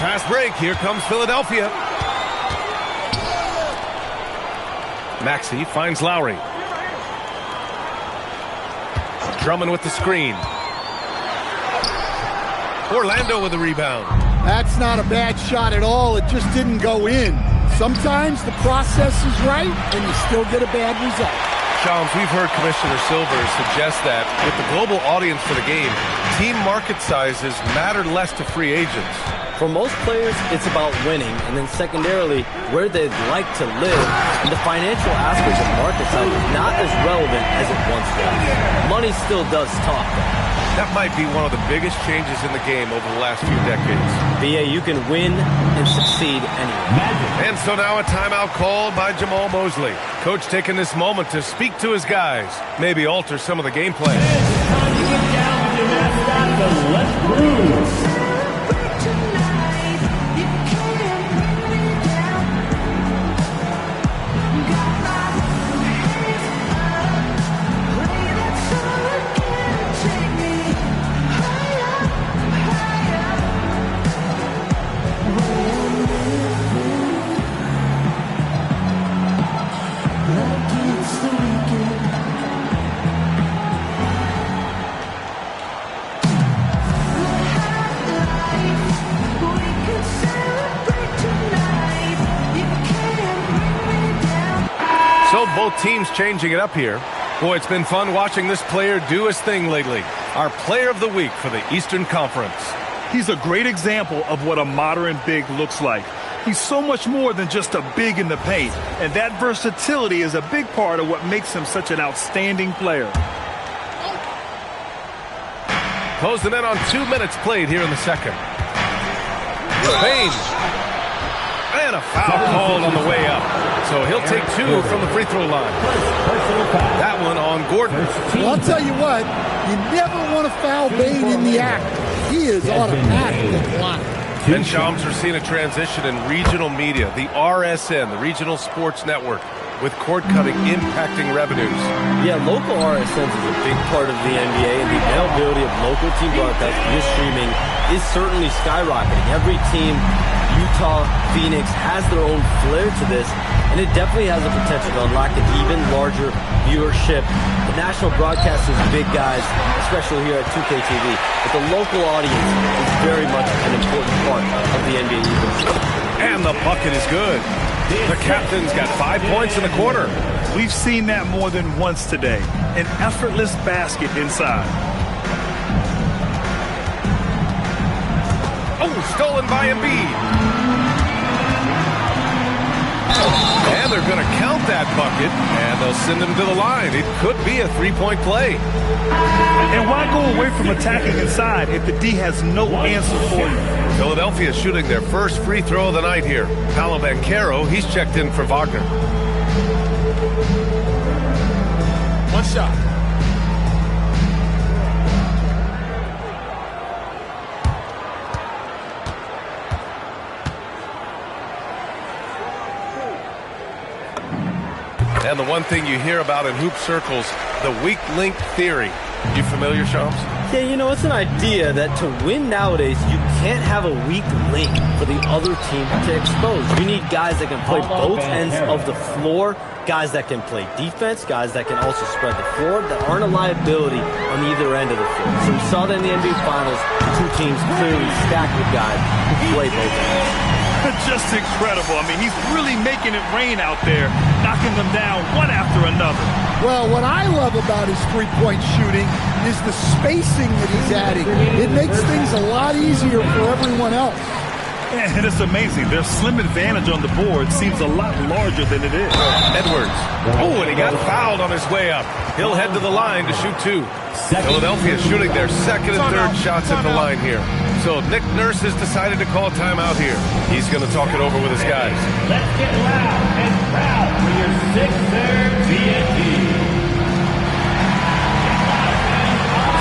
S1: Fast break. Here comes Philadelphia. Maxey finds Lowry. Drummond with the screen. Orlando with the rebound.
S17: That's not a bad shot at all. It just didn't go in. Sometimes the process is right, and you still get a bad result.
S1: Shams, we've heard Commissioner Silver suggest that with the global audience for the game, team market sizes matter less to free agents.
S6: For most players, it's about winning, and then secondarily, where they'd like to live. And the financial aspect of market size is not as relevant as it once was. Money still does talk, though.
S1: That might be one of the biggest changes in the game over the last few decades.
S6: BA, you can win and succeed anywhere.
S1: And so now a timeout called by Jamal Mosley. Coach taking this moment to speak to his guys, maybe alter some of the game plan.
S3: Time to get down to your mascot, the Let's Groove.
S1: both teams changing it up here. Boy, it's been fun watching this player do his thing lately. Our player of the week for the Eastern Conference.
S2: He's a great example of what a modern big looks like. He's so much more than just a big in the paint, and that versatility is a big part of what makes him such an outstanding player.
S1: Closing in on 2 minutes played here in the second. Bain. And a foul called on the way up. So he'll take 2 from the free throw line. That one on Gordon.
S17: Well, I'll tell you what, you never want to foul Bain in the act. He is automatic at the line.
S1: Ben Shams are seeing a transition in regional media, the RSN, the Regional Sports Network, with cord cutting impacting revenues.
S6: Yeah, local RSNs is a big part of the NBA, and the availability of local team broadcasts via streaming is certainly skyrocketing. Every team, Utah, Phoenix, has their own flair to this, and it definitely has the potential to unlock an even larger viewership. The national broadcast is big, guys, especially here at 2K TV, but the local audience is very much an important part of the NBA ecosystem.
S1: And the bucket is good. The captain's got 5 points in the quarter.
S2: We've seen that more than once today. An effortless basket inside.
S1: Oh, stolen by Embiid. And they're going to count that bucket, and they'll send him to the line. It could be a three-point play.
S2: And why go away from attacking inside if the D has no answer for you?
S1: Philadelphia shooting their first free throw of the night here. Paolo Banchero, he's checked in for Wagner.
S13: One shot.
S1: And the one thing you hear about in hoop circles, the weak link theory. You familiar, Shams?
S6: Yeah, you know, it's an idea that to win nowadays, you can't have a weak link for the other team to expose. You need guys that can play both ends of the floor, guys that can play defense, guys that can also spread the floor, that aren't a liability on either end of the floor. So we saw that in the NBA Finals, two teams clearly stacked with guys who play both ends.
S2: Just incredible. I mean, he's really making it rain out there, knocking them down one after another.
S17: Well, what I love about his three-point shooting is the spacing that he's adding. It makes things a lot easier for everyone else.
S2: And it's amazing. Their slim advantage on the board seems a lot larger than it is.
S1: Edwards. Oh, and he got fouled on his way up. He'll head to the line to shoot 2. Philadelphia shooting their second and third shots at the line here. So Nick Nurse has decided to call timeout here. He's going to talk it over with his guys.
S3: Let's get loud and proud for your Sixers TNT.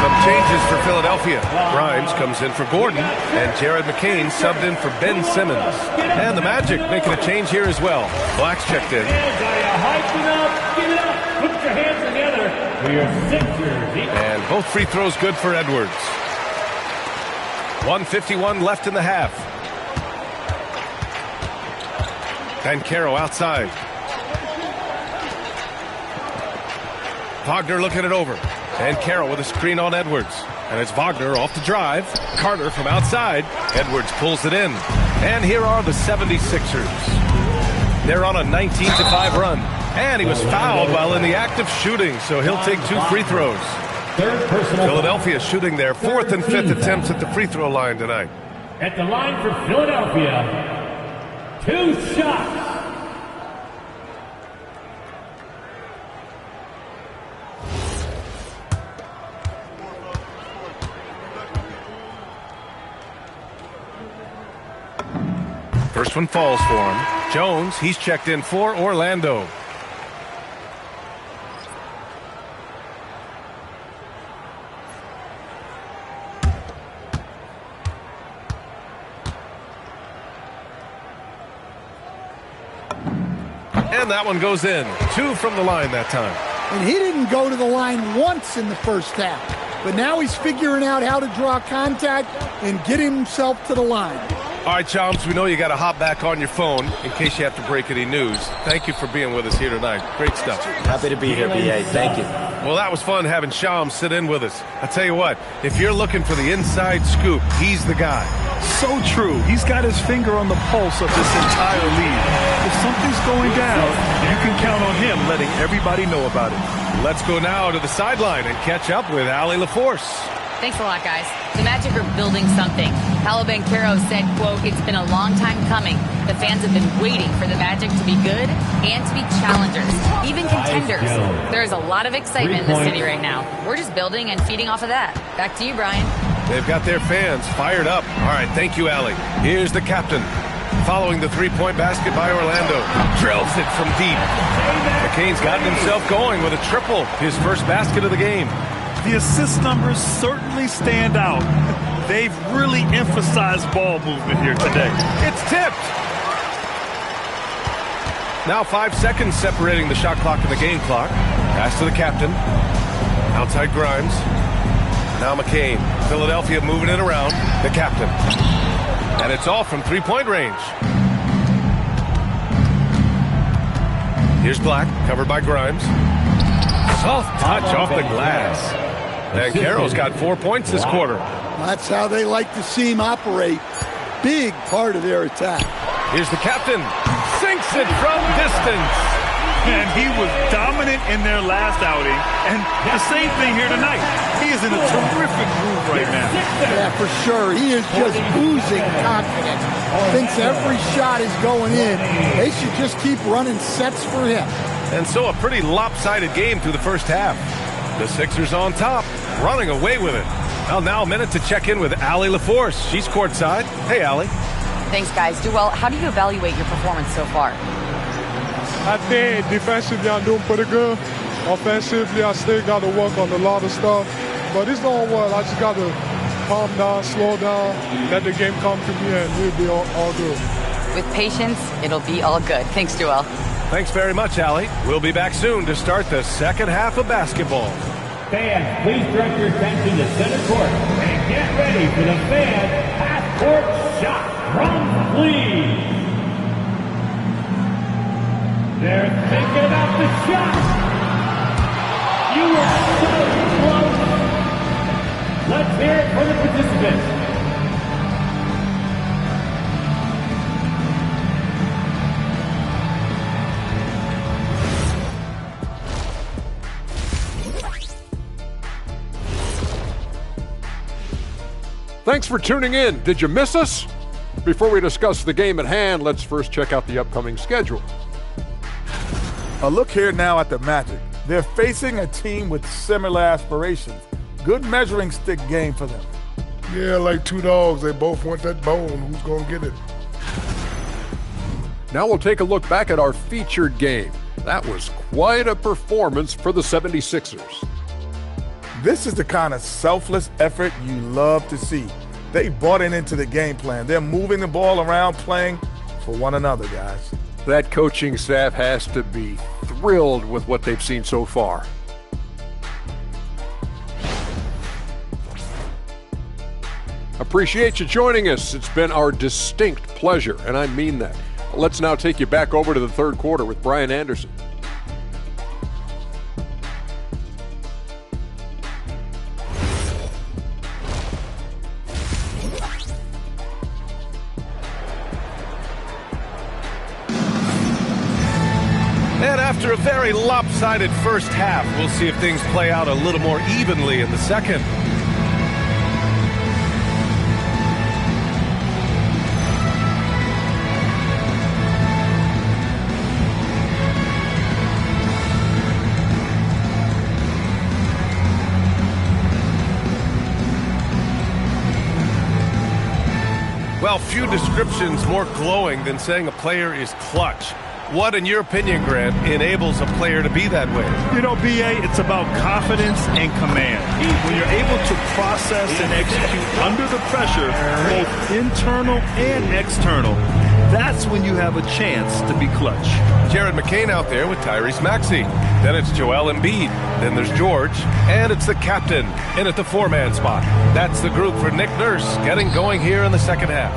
S1: Some changes for Philadelphia. Grimes comes in for Gordon, and Jared McCain subbed in for Ben Simmons. And the Magic making a change here as well. Black's checked in.
S3: Hype it up, get it up, put your hands together for your Sixers.
S1: And both free throws good for Edwards. 1:51 left in the half. Banchero outside. Wagner looking it over. Banchero with a screen on Edwards. And it's Wagner off the drive. Carter from outside. Edwards pulls it in. And here are the 76ers. They're on a 19-5 run. And he was fouled while in the act of shooting, so he'll take 2 free throws. Philadelphia shooting their 4th and 5th attempts at the free throw line tonight.
S3: At the line for Philadelphia, 2 shots.
S1: First one falls for him. Jones, he's checked in for Orlando. And that one goes in. 2 from the line that time.
S17: And he didn't go to the line once in the first half. But now he's figuring out how to draw contact and get himself to the line.
S1: All right, Chomps, we know you got to hop back on your phone in case you have to break any news. Thank you for being with us here tonight. Great stuff.
S6: Happy to be here, B.A. Thank you.
S1: Well, that was fun having Shams sit in with us. I tell you what, if you're looking for the inside scoop, he's the guy.
S2: So true. He's got his finger on the pulse of this entire league. If something's going down, you can count on him letting everybody know about it.
S1: Let's go now to the sideline and catch up with Allie LaForce.
S5: Thanks a lot, guys. The Magic are building something. Paolo Banchero said, quote, "It's been a long time coming. The fans have been waiting for the Magic to be good and to be challengers, even contenders." There is a lot of excitement in the city right now. We're just building and feeding off of that. Back to you, Brian.
S1: They've got their fans fired up. All right, thank you, Allie. Here's the captain. Following the three-point basket by Orlando. Drills it from deep. McCain's gotten himself going with a triple, his first basket of the game.
S2: The assist numbers certainly stand out. They've really emphasized ball movement here today.
S1: It's tipped. Now 5 seconds separating the shot clock and the game clock. Pass to the captain. Outside Grimes. Now McCain. Philadelphia moving it around. The captain. And it's all from three-point range. Here's Black, covered by Grimes. Soft touch off the glass. And Carroll's got 4 points this quarter.
S17: That's how they like to see him operate. Big part of their attack.
S1: Here's the captain. Sinks it from distance.
S2: And he was dominant in their last outing. And the same thing here tonight. He is in a terrific groove right now.
S17: Yeah, for sure. He is just oozing confidence. Thinks every shot is going in. They should just keep running sets for him.
S1: And so a pretty lopsided game through the first half. The Sixers on top, running away with it. Well, now a minute to check in with Allie LaForce. She's courtside. Hey, Allie.
S5: Thanks, guys. Duell, how do you evaluate your performance so far?
S7: I think defensively I'm doing pretty good. Offensively, I still got to work on a lot of stuff. But it's going well. I just got to calm down, slow down, let the game come to me, and we'll be all good.
S5: With patience, it'll be all good. Thanks, Duell.
S1: Thanks very much, Allie. We'll be back soon to start the second half of basketball.
S3: Fans, please direct your attention to center court and get ready for the fan half-court shot from Lee. They're thinking about the shot. You were so close. Let's hear it for the participants.
S8: Thanks for tuning in. Did you miss us? Before we discuss the game at hand, let's first check out the upcoming schedule.
S18: A look here now at the Magic. They're facing a team with similar aspirations. Good measuring stick game for them.
S10: Yeah, like two dogs. They both want that bone. Who's going to get it?
S8: Now we'll take a look back at our featured game. That was quite a performance for the 76ers.
S18: This is the kind of selfless effort you love to see. They bought into the game plan. They're moving the ball around, playing for one another, guys.
S8: That coaching staff has to be thrilled with what they've seen so far. Appreciate you joining us. It's been our distinct pleasure, and I mean that. Let's now take you back over to the third quarter with Brian Anderson.
S1: And after a very lopsided first half, we'll see if things play out a little more evenly in the second. Well, few descriptions more glowing than saying a player is clutch. What, in your opinion, Grant, enables a player to be that way?
S2: You know, B.A., it's about confidence and command. When you're able to process and execute under the pressure, both internal and external, that's when you have a chance to be clutch.
S1: Jared McCain out there with Tyrese Maxey. Then it's Joel Embiid. Then there's George. And it's the captain in at the four-man spot. That's the group for Nick Nurse getting going here in the second half.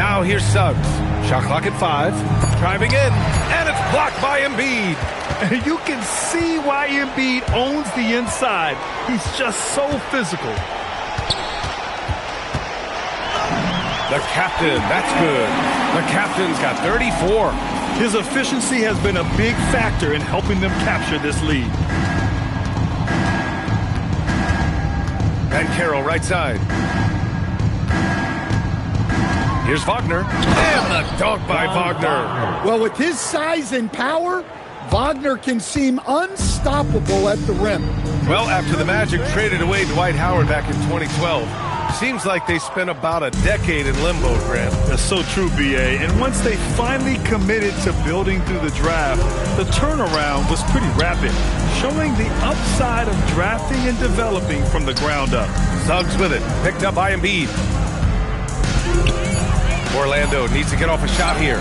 S1: Now here's Suggs. Shot clock at 5. Driving in, and it's blocked by Embiid.
S2: And you can see why Embiid owns the inside. He's just so physical.
S1: The captain, that's good. The captain's got 34.
S2: His efficiency has been a big factor in helping them capture this lead.
S1: And Carroll right side. Here's Wagner. And the dunk by Wagner.
S17: Well, with his size and power, Wagner can seem unstoppable at the rim.
S1: Well, after the Magic traded away Dwight Howard back in 2012, seems like they spent about a decade in limbo, Grant.
S2: That's so true, B.A. And once they finally committed to building through the draft, the turnaround was pretty rapid, showing the upside of drafting and developing from the ground up.
S1: Suggs with it, picked up by Embiid. Orlando needs to get off a shot here.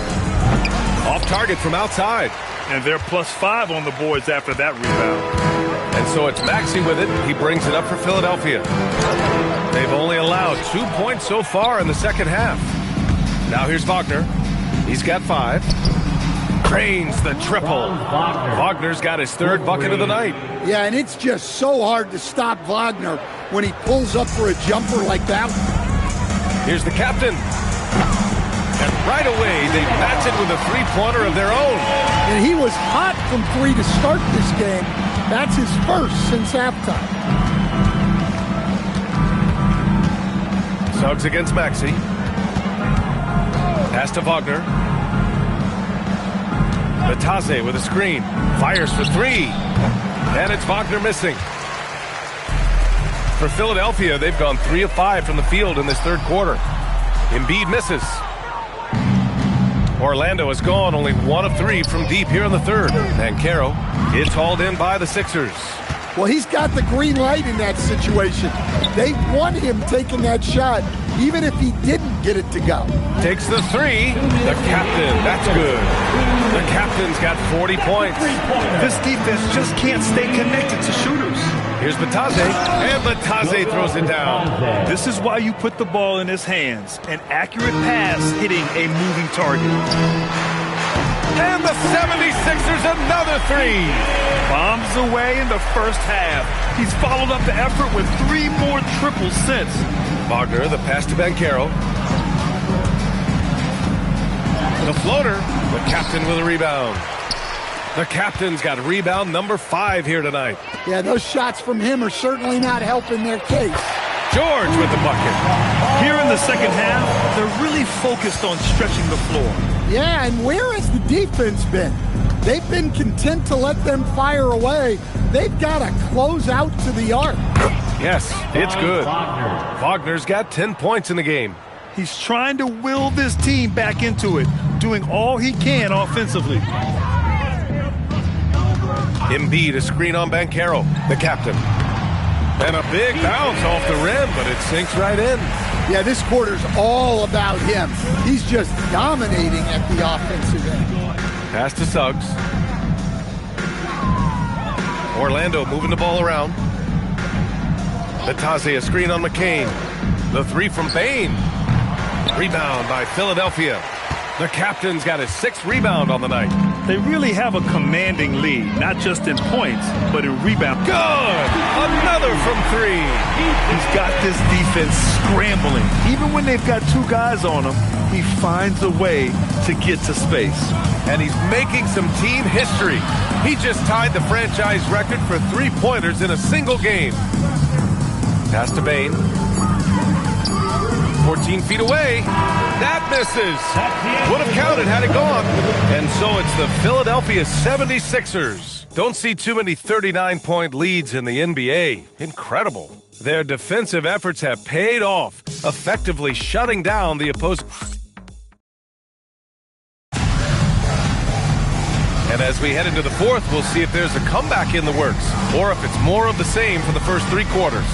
S1: Off target from outside.
S2: And they're +5 on the boards after that rebound.
S1: And so it's Maxey with it. He brings it up for Philadelphia. They've only allowed 2 points so far in the second half. Now here's Wagner. He's got 5. Cranes the triple. Wagner's got his 3rd bucket of the night.
S17: Yeah, and it's just so hard to stop Wagner when he pulls up for a jumper like that.
S1: Here's the captain. And right away, they match it with a 3-pointer of their own.
S17: And he was hot from 3 to start this game. That's his first since halftime.
S1: Suggs against Maxey. Pass to Wagner. Bataze with a screen. Fires for 3. And it's Wagner missing. For Philadelphia, they've gone 3 of 5 from the field in this 3rd quarter. Embiid misses. Orlando has gone only 1 of 3 from deep here in the 3rd. And Caro is hauled in by the Sixers.
S17: Well, he's got the green light in that situation. They want him taking that shot, even if he didn't get it to go.
S1: Takes the 3. The captain, that's good. The captain's got 40 points.
S2: This defense just can't stay connected to shooters.
S1: Here's Bataze, and Bataze throws it down.
S2: This is why you put the ball in his hands. An accurate pass hitting a moving target.
S1: And the 76ers another 3.
S2: Bombs away in the first half. He's followed up the effort with 3 more triples since.
S1: Wagner, the pass to Banchero. The floater. The captain with a rebound. The captain's got rebound number 5 here tonight.
S17: Yeah, those shots from him are certainly not helping their case.
S1: George with the bucket.
S2: Here in the second half, they're really focused on stretching the floor.
S17: Yeah, and where has the defense been? They've been content to let them fire away. They've got to close out to the arc.
S1: Yes, it's good. Wagner's got 10 points in the game.
S2: He's trying to will this team back into it, doing all he can offensively.
S1: Embiid, a screen on Banchero, the captain. And a big bounce off the rim, but it sinks right in.
S17: Yeah, this quarter's all about him. He's just dominating at the offensive end.
S1: Pass to Suggs. Orlando moving the ball around. Bataze, a screen on McCain. The 3 from Bain. Rebound by Philadelphia. The captain's got his 6th rebound on the night.
S2: They really have a commanding lead, not just in points, but in rebound.
S1: Good! Another from 3.
S2: He's got this defense scrambling. Even when they've got 2 guys on him, he finds a way to get to space.
S1: And he's making some team history. He just tied the franchise record for 3-pointers in a single game. Pass to Bain. 14 feet away. That misses. Would have counted had it gone. And so it's the Philadelphia 76ers. Don't see too many 39-point leads in the NBA. Incredible. Their defensive efforts have paid off, effectively shutting down the opposing. And as we head into the 4th, we'll see if there's a comeback in the works, or if it's more of the same for the first 3 quarters.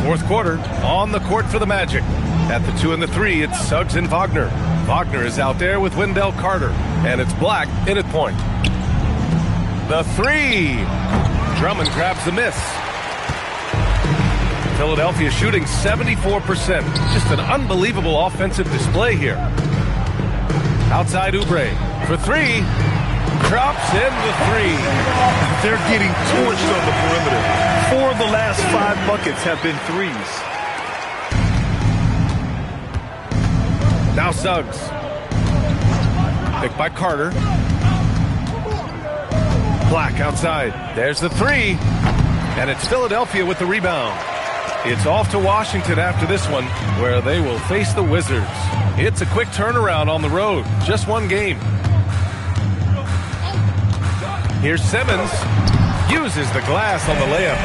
S1: Fourth quarter, on the court for the Magic. At the 2 and the 3, it's Suggs and Wagner. Wagner is out there with Wendell Carter, and it's Black in at point. The three. Drummond grabs the miss. Philadelphia shooting 74%. Just an unbelievable offensive display here. Outside Oubre for three. Drops in the three.
S2: They're getting torched on the perimeter. 4 of the last 5 buckets have been threes.
S1: Now Suggs. Picked by Carter. Black outside. There's the three. And it's Philadelphia with the rebound. It's off to Washington after this one, where they will face the Wizards. It's a quick turnaround on the road. Just one game. Here's Simmons. Uses the glass on the layup.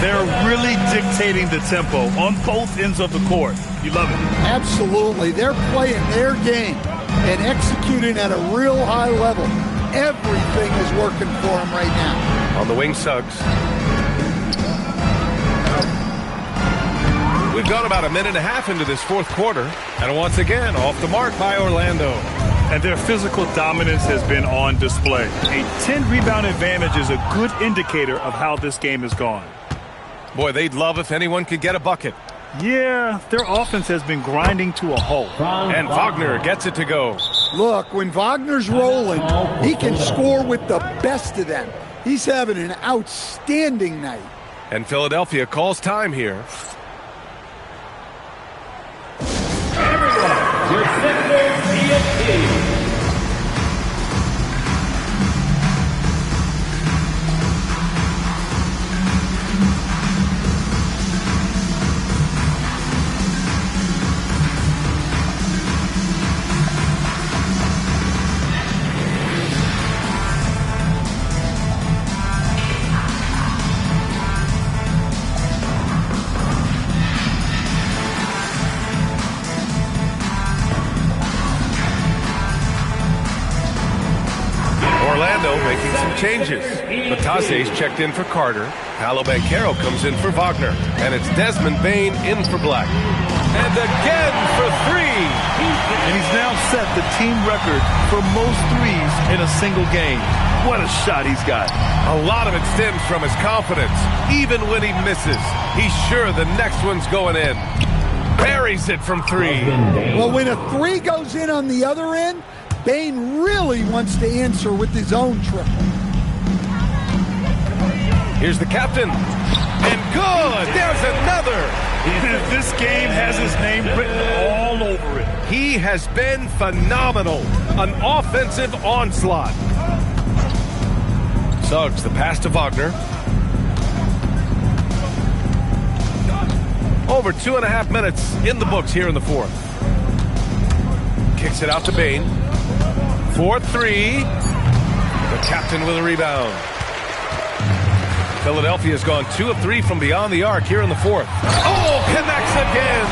S2: They're really dictating the tempo on both ends of the court. You love it.
S17: Absolutely. They're playing their game and executing at a real high level. Everything is working for them right now.
S1: On the wing, Suggs. We've gone about a minute and a half into this fourth quarter. And once again, off the mark by Orlando.
S2: And their physical dominance has been on display. A 10-rebound advantage is a good indicator of how this game has gone.
S1: Boy, they'd love if anyone could get a bucket.
S2: Yeah, their offense has been grinding to a halt.
S1: And Wagner gets it to go.
S17: Look, when Wagner's rolling, he can score with the best of them. He's having an outstanding night.
S1: And Philadelphia calls time here.
S3: Your Central CFP.
S1: Making some changes. Batase's checked in for Carter. Paolo Banchero comes in for Wagner. And it's Desmond Bane in for Black. And again for three.
S2: And he's now set the team record for most threes in a single game. What a shot he's got.
S1: A lot of it stems from his confidence. Even when he misses, he's sure the next one's going in. Buries it from three.
S17: Well, when a three goes in on the other end, Bane really wants to answer with his own triple.
S1: Here's the captain. And good! There's another!
S2: This game has his name written all over it.
S1: He has been phenomenal. An offensive onslaught. Suggs, the pass to Wagner. Over 2.5 minutes in the books here in the fourth. Kicks it out to Bane. 4-3. The captain with a rebound. Philadelphia's gone 2 of 3 from beyond the arc here in the fourth. Oh, connects again.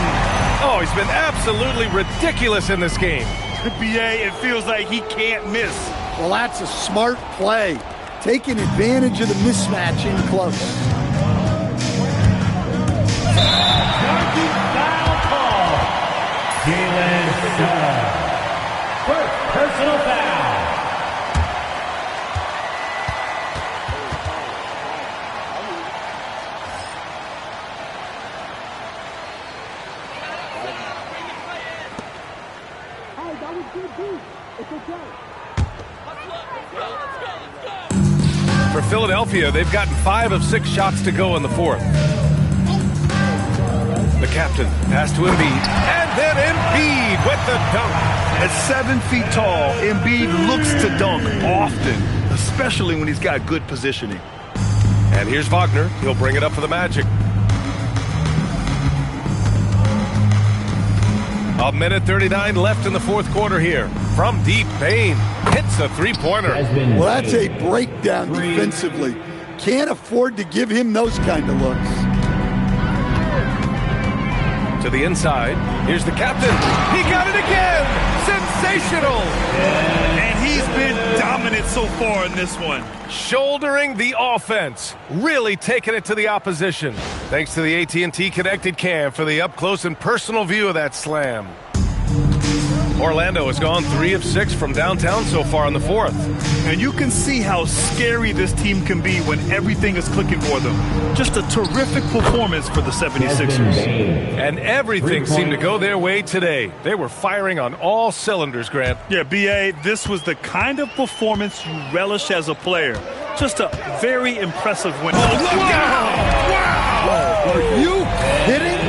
S1: Oh, he's been absolutely ridiculous in this game.
S2: BA, it feels like he can't miss.
S17: Well, that's a smart play. Taking advantage of the mismatch in close.
S3: Foul call. Jalen Suggs. First personal foul.
S1: For Philadelphia, they've gotten 5 of 6 shots to go in the fourth. The captain, pass to Embiid, and then Embiid with the dunk.
S2: At 7 feet tall, Embiid looks to dunk often, especially when he's got good positioning.
S1: And here's Wagner. He'll bring it up for the Magic. A minute 39 left in the fourth quarter here. From deep, Bane hits a three-pointer.
S17: Well, that's a breakdown defensively. Can't afford to give him those kind of looks.
S1: To the inside. Here's the captain. He got it again. Sensational.
S2: And he's been dominant so far in this one.
S1: Shouldering the offense. Really taking it to the opposition. Thanks to the AT&T Connected Cam for the up-close and personal view of that slam. Orlando has gone 3 of 6 from downtown so far in the fourth.
S2: And you can see how scary this team can be when everything is clicking for them. Just a terrific performance for the 76ers.
S1: And everything seemed to go their way today. They were firing on all cylinders, Grant.
S2: Yeah, B.A., this was the kind of performance you relish as a player. Just a very impressive win.
S1: Oh, look out!
S17: Wow! Are you kidding?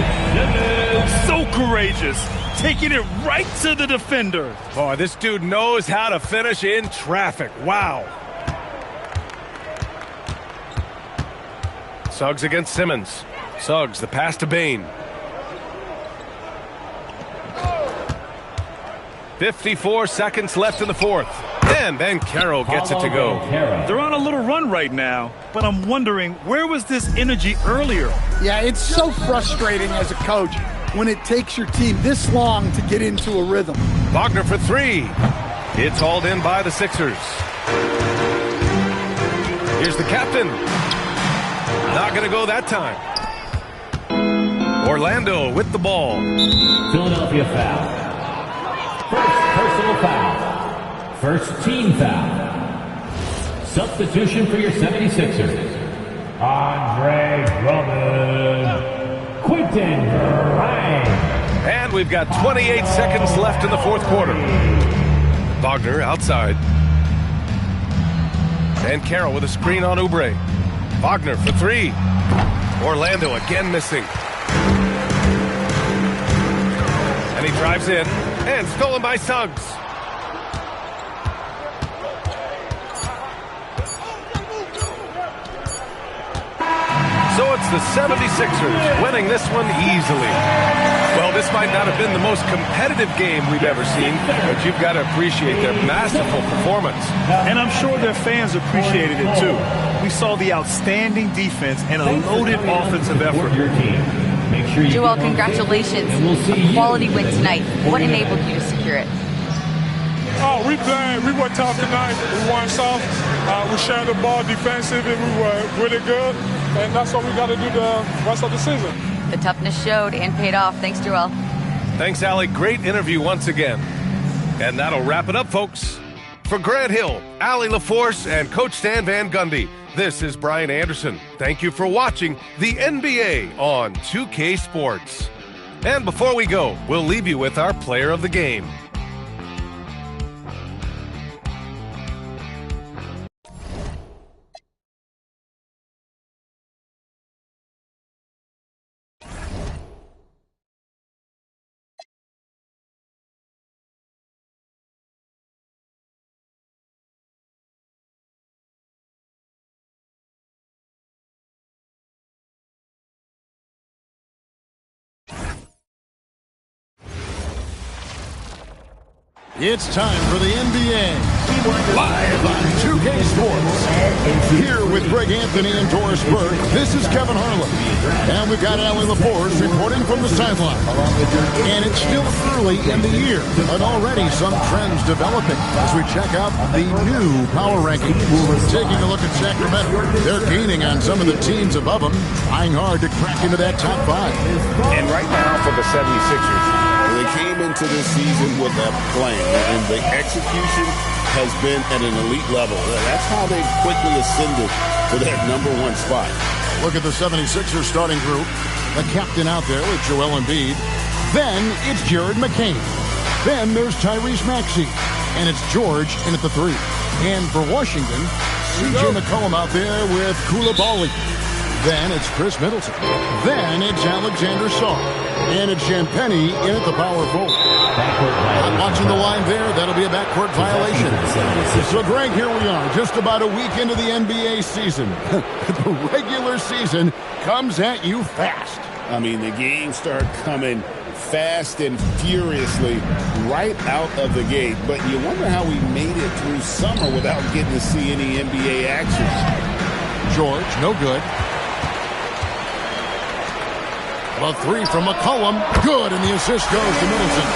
S2: So courageous. Taking it right to the defender.
S1: Boy, this dude knows how to finish in traffic. Wow. Suggs against Simmons. Suggs, the pass to Bane. 54 seconds left in the fourth. And Banchero gets it to go.
S2: They're on a little run right now, but I'm wondering, where was this energy earlier?
S17: Yeah, it's so frustrating as a coach when it takes your team this long to get into a rhythm.
S1: Wagner for 3. It's hauled in by the Sixers. Here's the captain. Not going to go that time. Orlando with the ball.
S3: Philadelphia foul. First personal foul. First team foul. Substitution for your 76ers. Andre Drummond. Quentin Grimes.
S1: And we've got 28 seconds left in the fourth quarter. Wagner outside. And Carroll with a screen on Oubre. Wagner for 3. Orlando again missing. And he drives in. And stolen by Suggs. So it's the 76ers winning this one easily. Well, this might not have been the most competitive game we've ever seen, but you've got to appreciate their masterful performance.
S2: And I'm sure their fans appreciated it too. We saw the outstanding defense and a loaded offensive effort.
S5: Joel, congratulations. A quality win tonight. What enabled you to secure it?
S7: Oh, we played. We were tough tonight. We won soft. We shared the ball defensively. We were really good. And that's what we got to do the rest of the season.
S5: The toughness showed and paid off. Thanks, Joel.
S1: Thanks, Allie. Great interview once again. And that'll wrap it up, folks. For Grant Hill, Allie LaForce, and Coach Stan Van Gundy, this is Brian Anderson. Thank you for watching the NBA on 2K Sports. And before we go, we'll leave you with our player of the game.
S13: It's time for the NBA. Live on 2K Sports. Here with Greg Anthony and Doris Burke, this is Kevin Harlan. And we've got Allie LaForce reporting from the sideline. And it's still early in the year, but already some trends developing as we check out the new power rankings. Taking a look at Sacramento, they're gaining on some of the teams above them, trying hard to crack into that top 5.
S16: And right now for the 76ers, they came into this season with a plan, and the execution has been at an elite level. That's how they quickly ascended to that #1 spot.
S13: Look at the 76ers starting group. The captain out there with Joel Embiid. Then it's Jared McCain. Then there's Tyrese Maxey. And it's George in at the 3. And for Washington, C.J. McCollum out there with Koulibaly. Then it's Chris Middleton. Then it's Alexander Saw. And it's Champagny in at the power forward. Watching the line there, that'll be a backcourt violation. So, Greg, here we are, just about a week into the NBA season. The regular season comes at you fast.
S14: I mean, the games start coming fast and furiously right out of the gate. But you wonder how we made it through summer without getting to see any NBA action.
S13: George, no good. A 3 from McCollum. Good, and the assist goes to Middleton.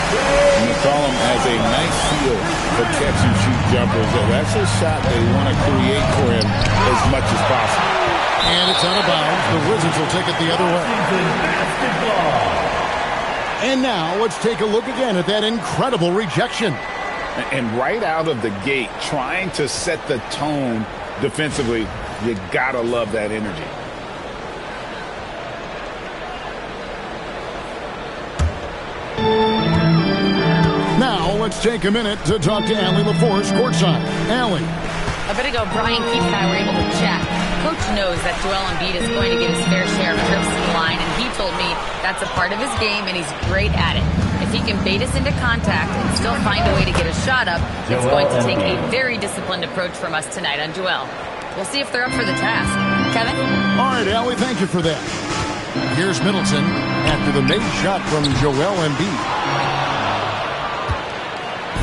S14: McCollum has a nice feel for catch-and-shoot jumpers. That's a shot they want to create for him as much as possible.
S13: And it's out of bounds. The Wizards will take it the other way. And now let's take a look again at that incredible rejection.
S16: And right out of the gate, trying to set the tone defensively, you gotta love that energy.
S13: Now let's take a minute to talk to Allie LaForce courtside. Allie.
S5: A bit ago, Brian Keith and I were able to chat. Coach knows that Joel Embiid is going to get his fair share of trips to the line, and he told me that's a part of his game, and he's great at it. If he can bait us into contact and still find a way to get a shot up, it's going to take a very disciplined approach from us tonight on Joel. We'll see if they're up for the task. Kevin?
S13: All right, Allie, thank you for that. Here's Middleton after the made shot from Joel Embiid.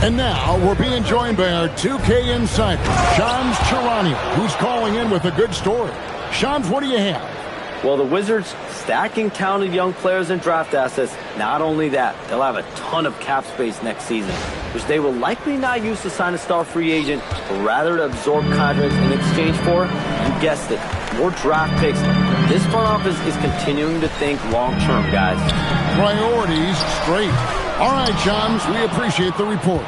S13: And now we're being joined by our 2K insider, Shams Charania, who's calling in with a good story. Shams, what do you have?
S6: Well, the Wizards stacking talented young players and draft assets. Not only that, they'll have a ton of cap space next season, which they will likely not use to sign a star free agent, but rather to absorb contracts in exchange for, you guessed it, more draft picks. This front office is continuing to think long-term, guys.
S13: Priorities straight. All right, Shams, we appreciate the report.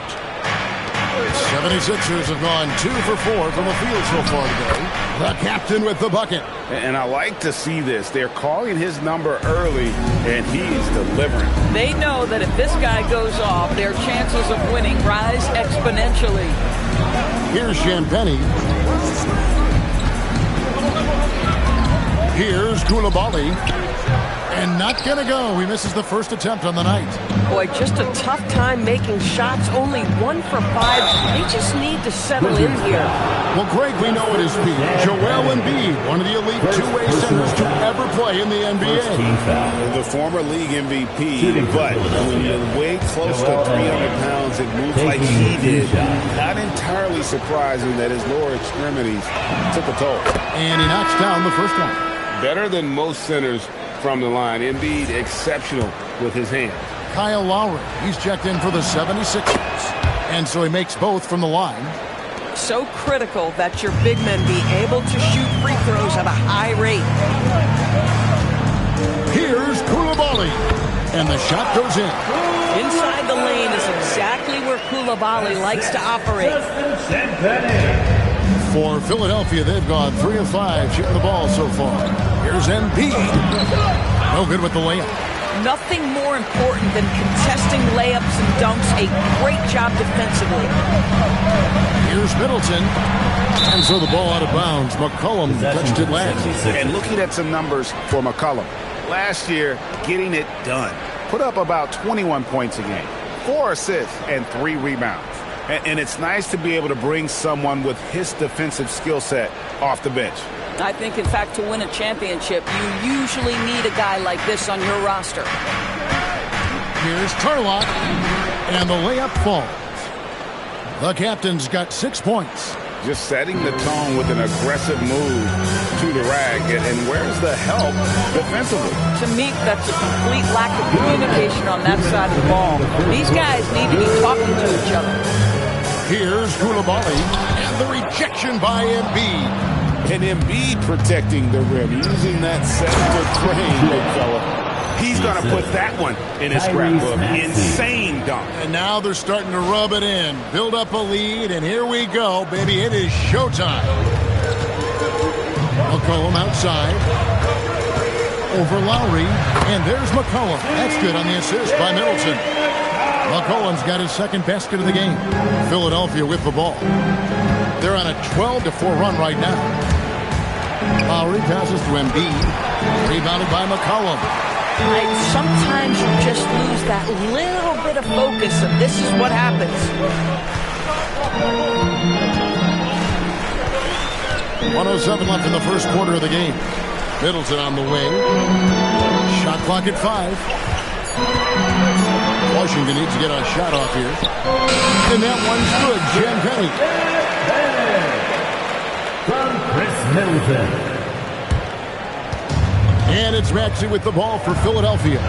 S13: 76ers have gone 2 for 4 from the field so far today. The captain with the bucket.
S16: And I like to see this. They're calling his number early, and he's delivering.
S19: They know that if this guy goes off, their chances of winning rise exponentially.
S13: Here's Champagny. Here's Koulibaly. And not going to go. He misses the first attempt on the night.
S19: Boy, just a tough time making shots. Only 1 for 5. They just need to settle in here.
S13: Well, Greg, we know at his peak, Joel Embiid, one of the elite two-way centers to ever play in the NBA.
S16: The former league MVP, but when you weigh close to 300 pounds and moves like he did, not entirely surprising that his lower extremities took a toll.
S13: And he knocks down the first one.
S16: Better than most centers from the line. Embiid exceptional with his hands.
S13: Kyle Lowry, he's checked in for the 76ers. And so he makes both from the line.
S19: So critical that your big men be able to shoot free throws at a high rate.
S13: Here's Koulibaly. And the shot goes in.
S19: Inside the lane is exactly where Koulibaly likes to operate.
S13: For Philadelphia, they've gone 3 of 5 shooting the ball so far. Here's Embiid. No good with the layup.
S19: Nothing more important than contesting layups and dunks. A great job defensively.
S13: Here's Middleton. And so the ball out of bounds. McCollum touched it last.
S16: And looking at some numbers for McCollum. Last year, getting it done. Put up about 21 points a game. 4 assists and 3 rebounds. And it's nice to be able to bring someone with his defensive skill set off the bench.
S19: I think, in fact, to win a championship, you usually need a guy like this on your roster.
S13: Here's Turlock, and the layup falls. The captain's got 6 points.
S16: Just setting the tone with an aggressive move to the rack. And where's the help defensively?
S19: To me, that's a complete lack of communication on that side of the ball. These guys need to be talking to each other.
S13: Here's Koulibaly, and the rejection by Embiid.
S16: And Embiid protecting the rim, using that center frame, big fella. He's going to put that one in his scrapbook. Insane dunk.
S13: And now they're starting to rub it in. Build up a lead, and here we go, baby. It is showtime. McCollum outside. Over Lowry, and there's McCollum. That's good on the assist by Middleton. McCollum's got his second basket of the game. Philadelphia with the ball. They're on a 12-4 run right now. Lowry passes to Embiid. Rebounded by McCollum.
S19: Sometimes you just lose that little bit of focus, and this is what happens.
S13: 1:07 left in the first quarter of the game. Middleton on the wing. Shot clock at 5. Washington needs to get a shot off here. And that one's good. Champagny.
S3: From Chris Middleton.
S13: And it's Maxey with the ball for Philadelphia.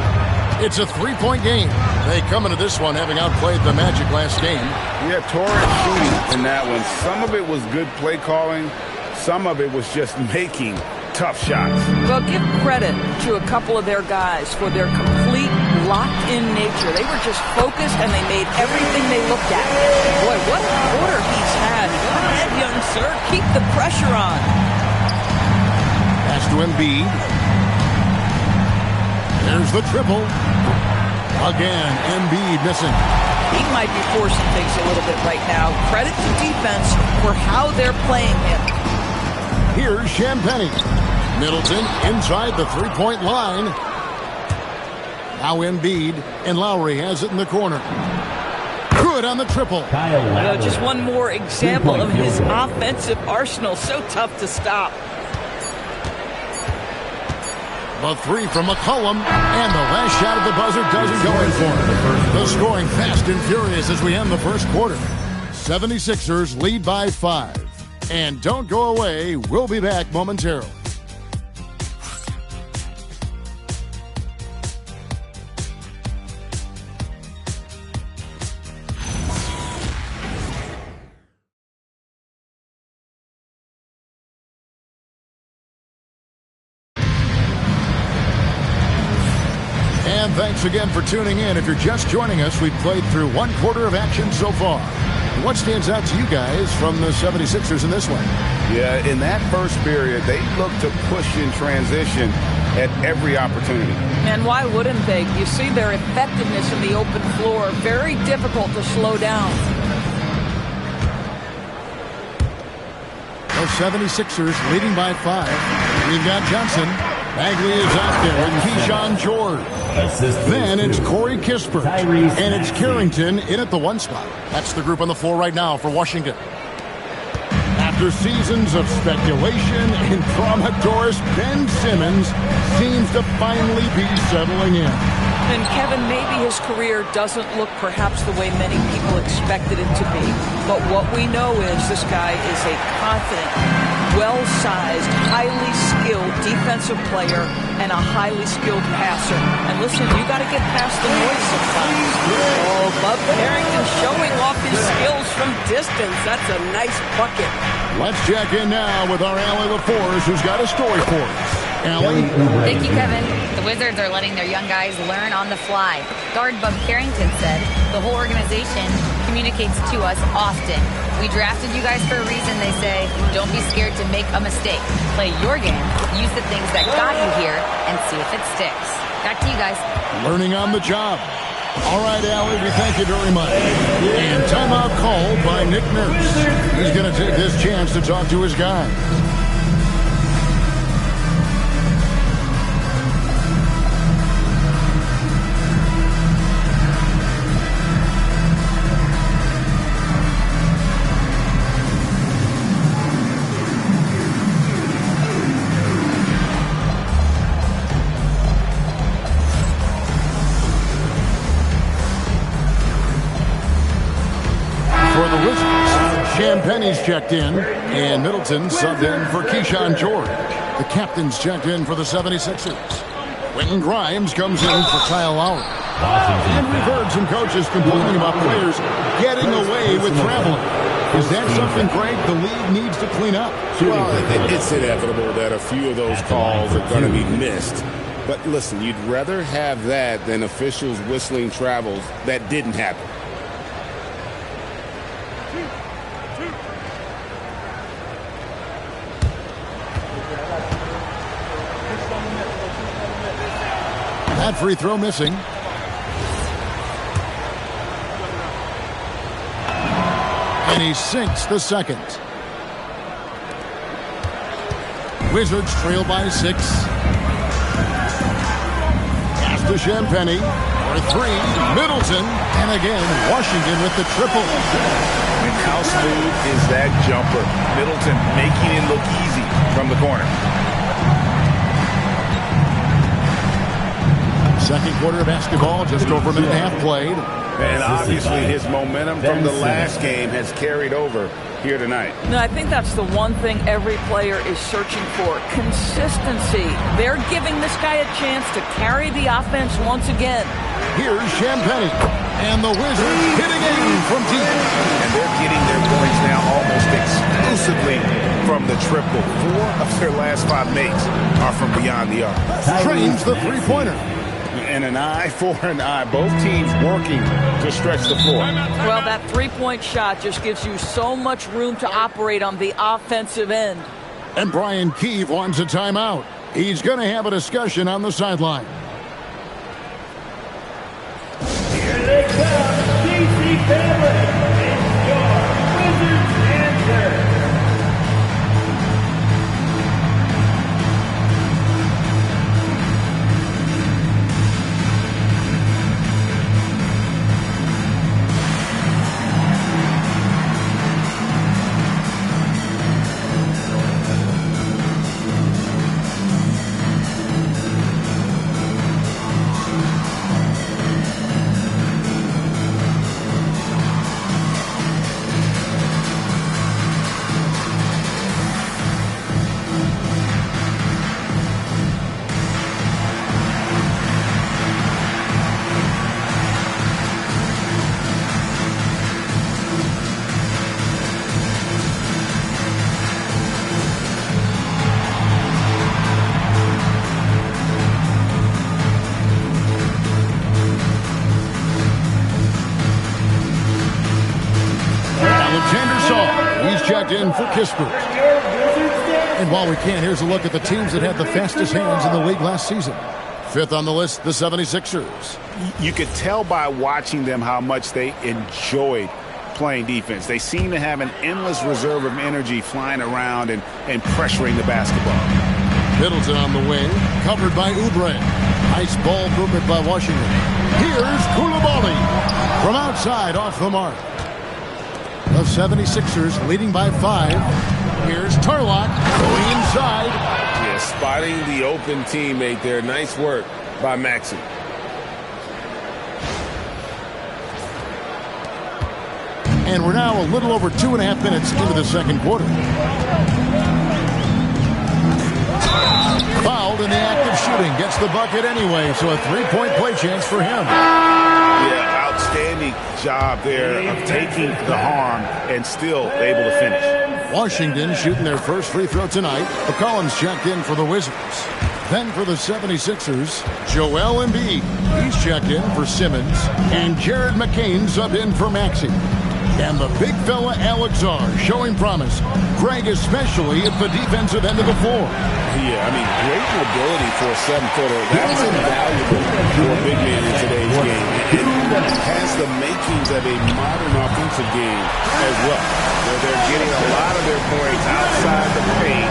S13: It's a 3-point game. They come into this one having outplayed the Magic last game.
S16: Yeah, torrent shooting in that one. Some of it was good play calling. Some of it was just making tough shots.
S19: Well, give credit to a couple of their guys for their complete complete locked-in nature. They were just focused, and they made everything they looked at. Boy, what a quarter he's had. Go ahead, young sir. Keep the pressure on.
S13: Pass to Embiid. There's the triple. Again, Embiid missing.
S19: He might be forcing things a little bit right now. Credit to defense for how they're playing him.
S13: Here's Champagnie. Middleton inside the three-point line. Now Embiid, and Lowry has it in the corner. Good on the triple.
S19: Just one more example of his offensive arsenal. So tough to stop.
S13: The three from McCollum, and the last shot of the buzzer doesn't go in for him. The scoring fast and furious as we end the first quarter. 76ers lead by 5. And don't go away, we'll be back momentarily. And thanks again for tuning in. If you're just joining us, we've played through one quarter of action so far. What stands out to you guys from the 76ers in this one?
S16: Yeah, in that first period, they looked to push in transition at every opportunity.
S19: And why wouldn't they? You see their effectiveness in the open floor. Very difficult to slow down.
S13: The 76ers leading by 5. We've got Johnson. Bagley is out there, and Keyshawn George. Then it's Corey Kispert, and it's Carrington in at the 1 spot. That's the group on the floor right now for Washington. After seasons of speculation and drama, Doris, Ben Simmons seems to finally be settling in.
S19: And Kevin, maybe his career doesn't look perhaps the way many people expected it to be. But what we know is this guy is a confident, well-sized, highly skilled defensive player and a highly skilled passer. And listen, you got to get past the noise sometimes. Oh, Bub Carrington showing off his skills from distance. That's a nice bucket.
S13: Let's check in now with our Allie LaForce, who's got a story for us. Allie?
S5: Thank you, Kevin. The Wizards are letting their young guys learn on the fly. Guard Bub Carrington said, the whole organization communicates to us often. We drafted you guys for a reason, they say. Don't be scared to make a mistake. Play your game, use the things that got you here, and see if it sticks. Back to you guys.
S13: Learning on the job. All right, Allie, we thank you very much. And timeout called by Nick Nurse. He's going to take this chance to talk to his guys. Champagnie's checked in, and Middleton subbed in for Keyshawn George. The captain's checked in for the 76ers. Quentin Grimes comes in for Kyle Lowry. And we've heard some coaches complaining about players getting away with traveling. Is that something, Greg, the league needs to clean up?
S14: Well, it's inevitable that a few of those calls are going to be missed. But listen, you'd rather have that than officials whistling travels that didn't happen.
S13: That free throw missing. And he sinks the second. Wizards trail by 6. Pass to Champagnie for 3. Middleton. And again, Washington with the triple.
S9: And how smooth is that jumper? Middleton making it look easy from the corner.
S13: Second quarter of basketball, just over a minute and a half played.
S16: And obviously his momentum from the last game has carried over here tonight.
S19: No, I think that's the one thing every player is searching for. Consistency. They're giving this guy a chance to carry the offense once again.
S13: Here's Champagnie. And the Wizards hitting in from deep.
S9: And they're getting their points now almost exclusively from the triple. 4 of their last 5 makes are from beyond the arc.
S13: Trains the three-pointer.
S16: And an eye for an eye. Both teams working to stretch the floor.
S19: Well, that three-point shot just gives you so much room to operate on the offensive end.
S13: And Brian Keefe wants a timeout. He's going to have a discussion on the sideline.
S3: Here they come, DC family. It's your Wizards answer.
S13: In for Kispert. And while we can, here's a look at the teams that had the fastest hands in the league last season. Fifth on the list, the 76ers.
S16: You could tell by watching them how much they enjoyed playing defense. They seem to have an endless reserve of energy flying around and pressuring the basketball.
S13: Middleton on the wing, covered by Oubre. Nice ball movement by Washington. Here's Koulibaly from outside off the mark. The 76ers leading by 5. Here's Tarlock going inside.
S14: Yeah, spotting the open teammate there. Nice work by Maxey.
S13: And we're now a little over 2.5 minutes into the second quarter. Fouled in the act of shooting. Gets the bucket anyway, so a three-point play chance for him.
S16: Yeah, outstanding job there of taking the harm and still able to finish.
S13: Washington shooting their first free throw tonight. McCollum's checked in for the Wizards. Then for the 76ers, Joel Embiid. He's checked in for Simmons. And Jared McCain subbed in for Maxey. And the big fella Alex R showing promise. Greg especially at the defensive end of the floor.
S14: Yeah, I mean, great mobility for a 7-footer. That's invaluable for a big man in today's game. It has the makings of a modern offensive game as well, where they're getting a lot of their points outside the paint.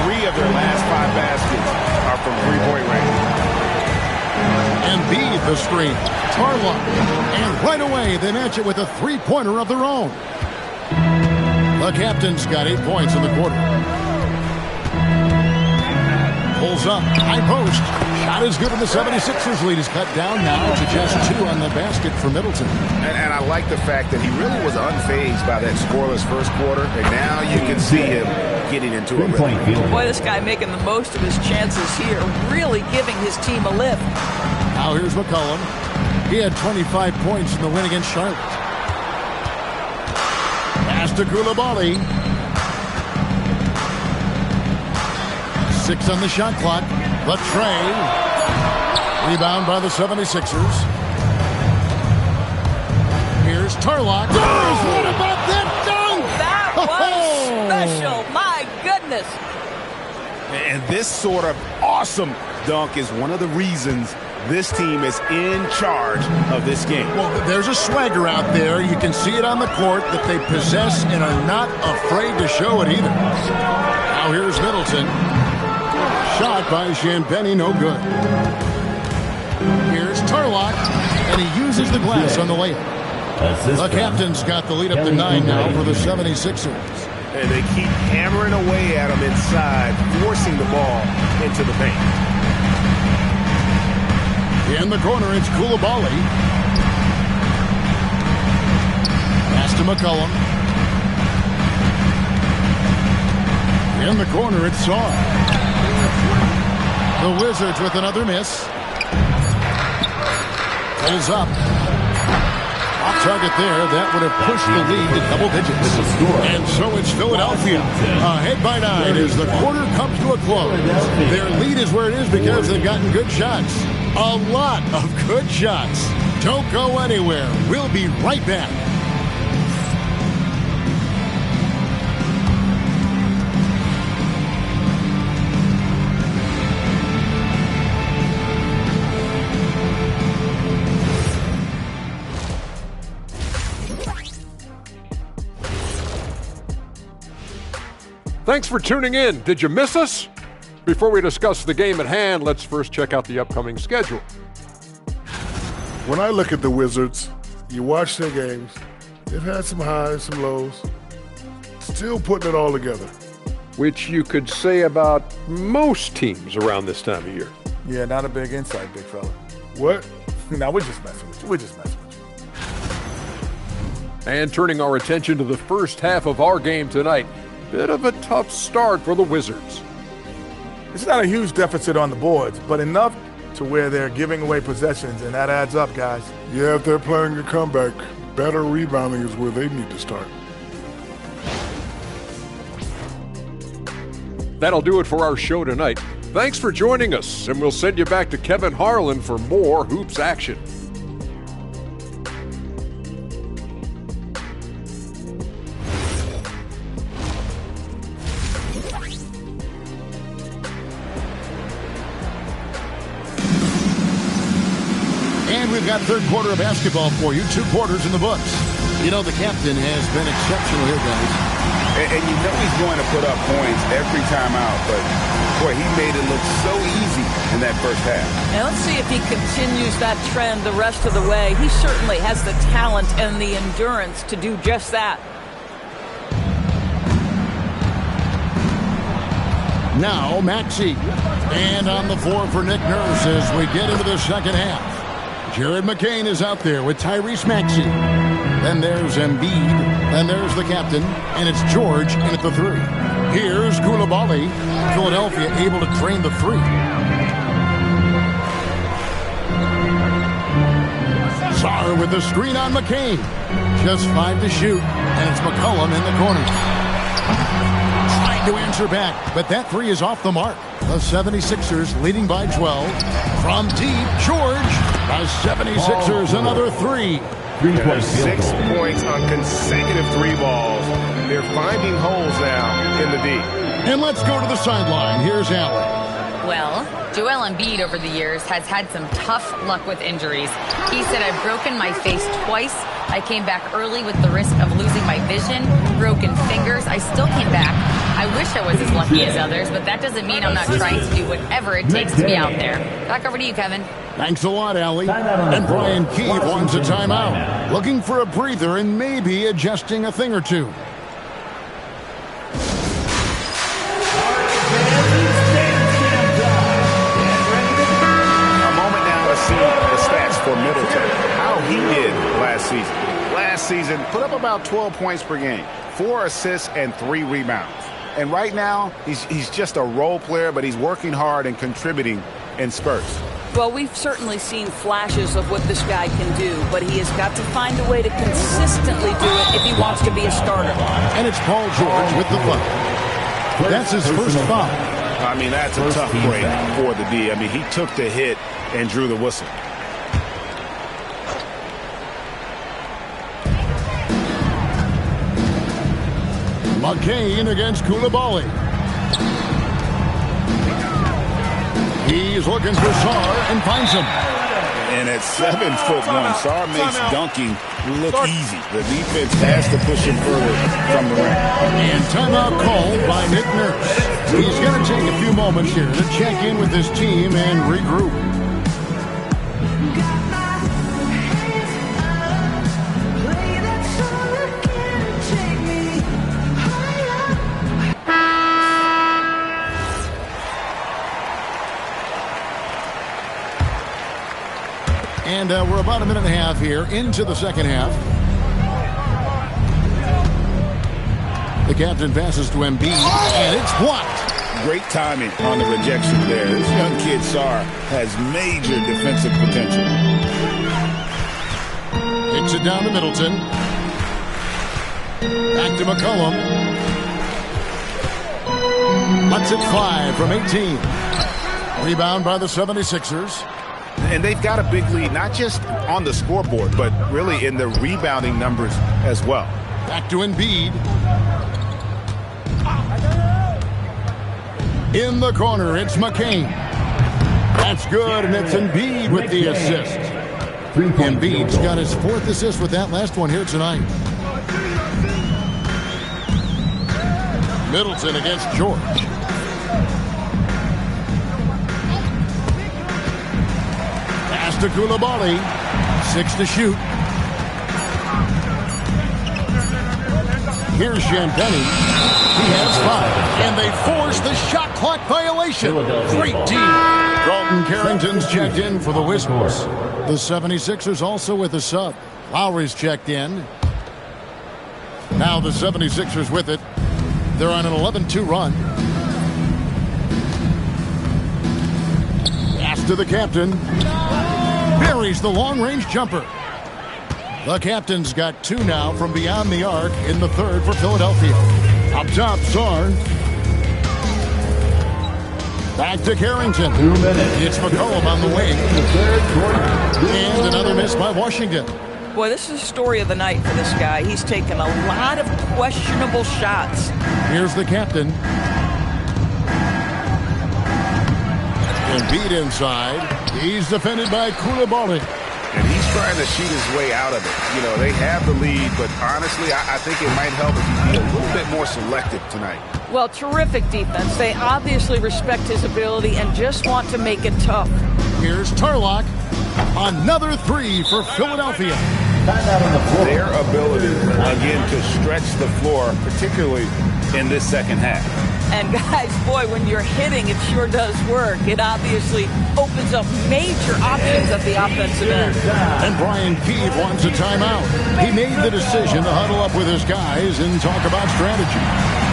S14: 3 of their last 5 baskets are from three-point range.
S13: Embiid the screen. Tarlock. And right away they match it with a three-pointer of their own. The captain's got 8 points in the quarter. Pulls up. High post. Shot is good, and the 76ers lead is cut down now to just 2 on the basket for Middleton.
S16: And I like the fact that he really was unfazed by that scoreless first quarter. And now you can see him getting into a rhythm.
S19: Boy, this guy making the most of his chances here. Really giving his team a lift.
S13: Now here's McCollum. He had 25 points in the win against Charlotte. Pass to Koulibaly. 6 on the shot clock. The tray. Rebound by the 76ers. Here's Tarlock. Oh, what about that dunk?
S19: That was special. My goodness.
S16: And this sort of awesome dunk is one of the reasons this team is in charge of this game.
S13: Well, there's a swagger out there. You can see it on the court that they possess and are not afraid to show it either. Now here's Middleton. Shot by Champagny, no good. Here's Tarlock, and he uses the glass on the layup. The captain's got the lead up to 9 now for the 76ers.
S16: And they keep hammering away at him inside, forcing the ball into the paint.
S13: In the corner, it's Koulibaly. Pass to McCollum. In the corner, it's Saw. The Wizards with another miss. Pulls up. Off target there, that would have pushed the lead to double digits. And so it's Philadelphia. Ahead by 9 as the quarter comes to a close. Their lead is where it is because they've gotten good shots. A lot of good shots. Don't go anywhere. We'll be right back.
S8: Thanks for tuning in. Did you miss us? Before we discuss the game at hand, let's first check out the upcoming schedule.
S10: When I look at the Wizards, you watch their games, they've had some highs, some lows, still putting it all together.
S8: Which you could say about most teams around this time of year.
S18: Yeah, not a big insight, big fella.
S10: What?
S18: No, we're just messing with you. We're just messing with you.
S8: And turning our attention to the first half of our game tonight, bit of a tough start for the Wizards.
S18: It's not a huge deficit on the boards, but enough to where they're giving away possessions, and that adds up, guys.
S10: Yeah, if they're playing a comeback, better rebounding is where they need to start.
S8: That'll do it for our show tonight. Thanks for joining us, and we'll send you back to Kevin Harlan for more hoops action.
S13: We've got third quarter of basketball for you. 2 quarters in the books. You know, the captain has been exceptional here, guys.
S16: And you know he's going to put up points every time out, but boy, he made it look so easy in that first half.
S19: And let's see if he continues that trend the rest of the way. He certainly has the talent and the endurance to do just that.
S13: Now, Maxey. And on the floor for Nick Nurse as we get into the second half. Jared McCain is out there with Tyrese Maxey. Then there's Embiid. Then there's the captain. And it's George in at the 3. Here's Koulibaly. Philadelphia able to drain the 3. Sarr with the screen on McCain. Just 5 to shoot. And it's McCollum in the corner. Trying to answer back, but that 3 is off the mark. The 76ers leading by 12. From deep, George. The 76ers another 3.
S9: 6 points on consecutive 3 balls. They're finding holes now in the D.
S13: And let's go to the sideline. Here's Allen.
S5: Well, Joel Embiid over the years has had some tough luck with injuries. He said, I've broken my face twice. I came back early with the risk of losing my vision, broken fingers. I still came back. I wish I was as lucky as others, but that doesn't mean I'm not trying to do whatever it takes to be out there. Back over to you, Kevin.
S13: Thanks a lot, Allie. And Brian Keefe wants a timeout. Looking for a breather and maybe adjusting a thing or two.
S16: A moment now to see the stats for Middleton. How he did last season. Last season, put up about 12 points per game, 4 assists and 3 rebounds. And right now, he's just a role player, but he's working hard and contributing in spurts.
S19: Well, we've certainly seen flashes of what this guy can do, but he has got to find a way to consistently do it if he wants to be a starter.
S13: And it's Paul George with the foul. That's his first foul.
S16: I mean, that's a tough break for the D. I mean, he took the hit and drew the whistle.
S13: McCain against Koulibaly. He's looking for Sarr and finds him.
S16: And at 7'1", Sarr makes dunking look easy. The defense has to push him further from the rim.
S13: And timeout called by Nick Nurse. He's going to take a few moments here to check in with his team and regroup. And we're about a minute and a half here into the second half. The captain passes to Embiid, and it's blocked.
S16: Great timing on the rejection there. This young kid, Sarr, has major defensive potential.
S13: It Gets it down to Middleton. Back to McCollum. Lets it fly from 18. Rebound by the 76ers.
S16: And they've got a big lead, not just on the scoreboard, but really in the rebounding numbers as well.
S13: Back to Embiid. In the corner, it's McCain. That's good, and it's Embiid with the assist. Embiid's got his 4th assist with that last one here tonight. Middleton against George. Pass to Koulibaly. 6 to shoot. Here's Champagny. He has 5. And they force the shot clock violation. Great team. Dalton Carrington's checked in for the Wizards. The 76ers also with a sub. Lowry's checked in. Now the 76ers with it. They're on an 11-2 run. Pass to the captain. Buries the long-range jumper. The captain's got 2 now from beyond the arc in the 3rd for Philadelphia. Up top, Sarr. Back to Carrington.
S3: 2 minutes.
S13: It's McCollum on the wing. And another miss by Washington.
S19: Boy, this is the story of the night for this guy. He's taken a lot of questionable shots.
S13: Here's the captain. Embiid inside. He's defended by Koulibaly.
S16: And he's trying to shoot his way out of it. You know, they have the lead, but honestly, I think it might help if he be a little bit more selective tonight.
S19: Well, terrific defense. They obviously respect his ability and just want to make it tough.
S13: Here's Tarlock. Another 3 for Philadelphia.
S16: Their ability, again, to stretch the floor, particularly in this second half.
S19: And guys, boy, when you're hitting, it sure does work. It obviously opens up major options at the offensive end.
S13: And Brian Keefe wants a timeout. He made the decision to huddle up with his guys and talk about strategy.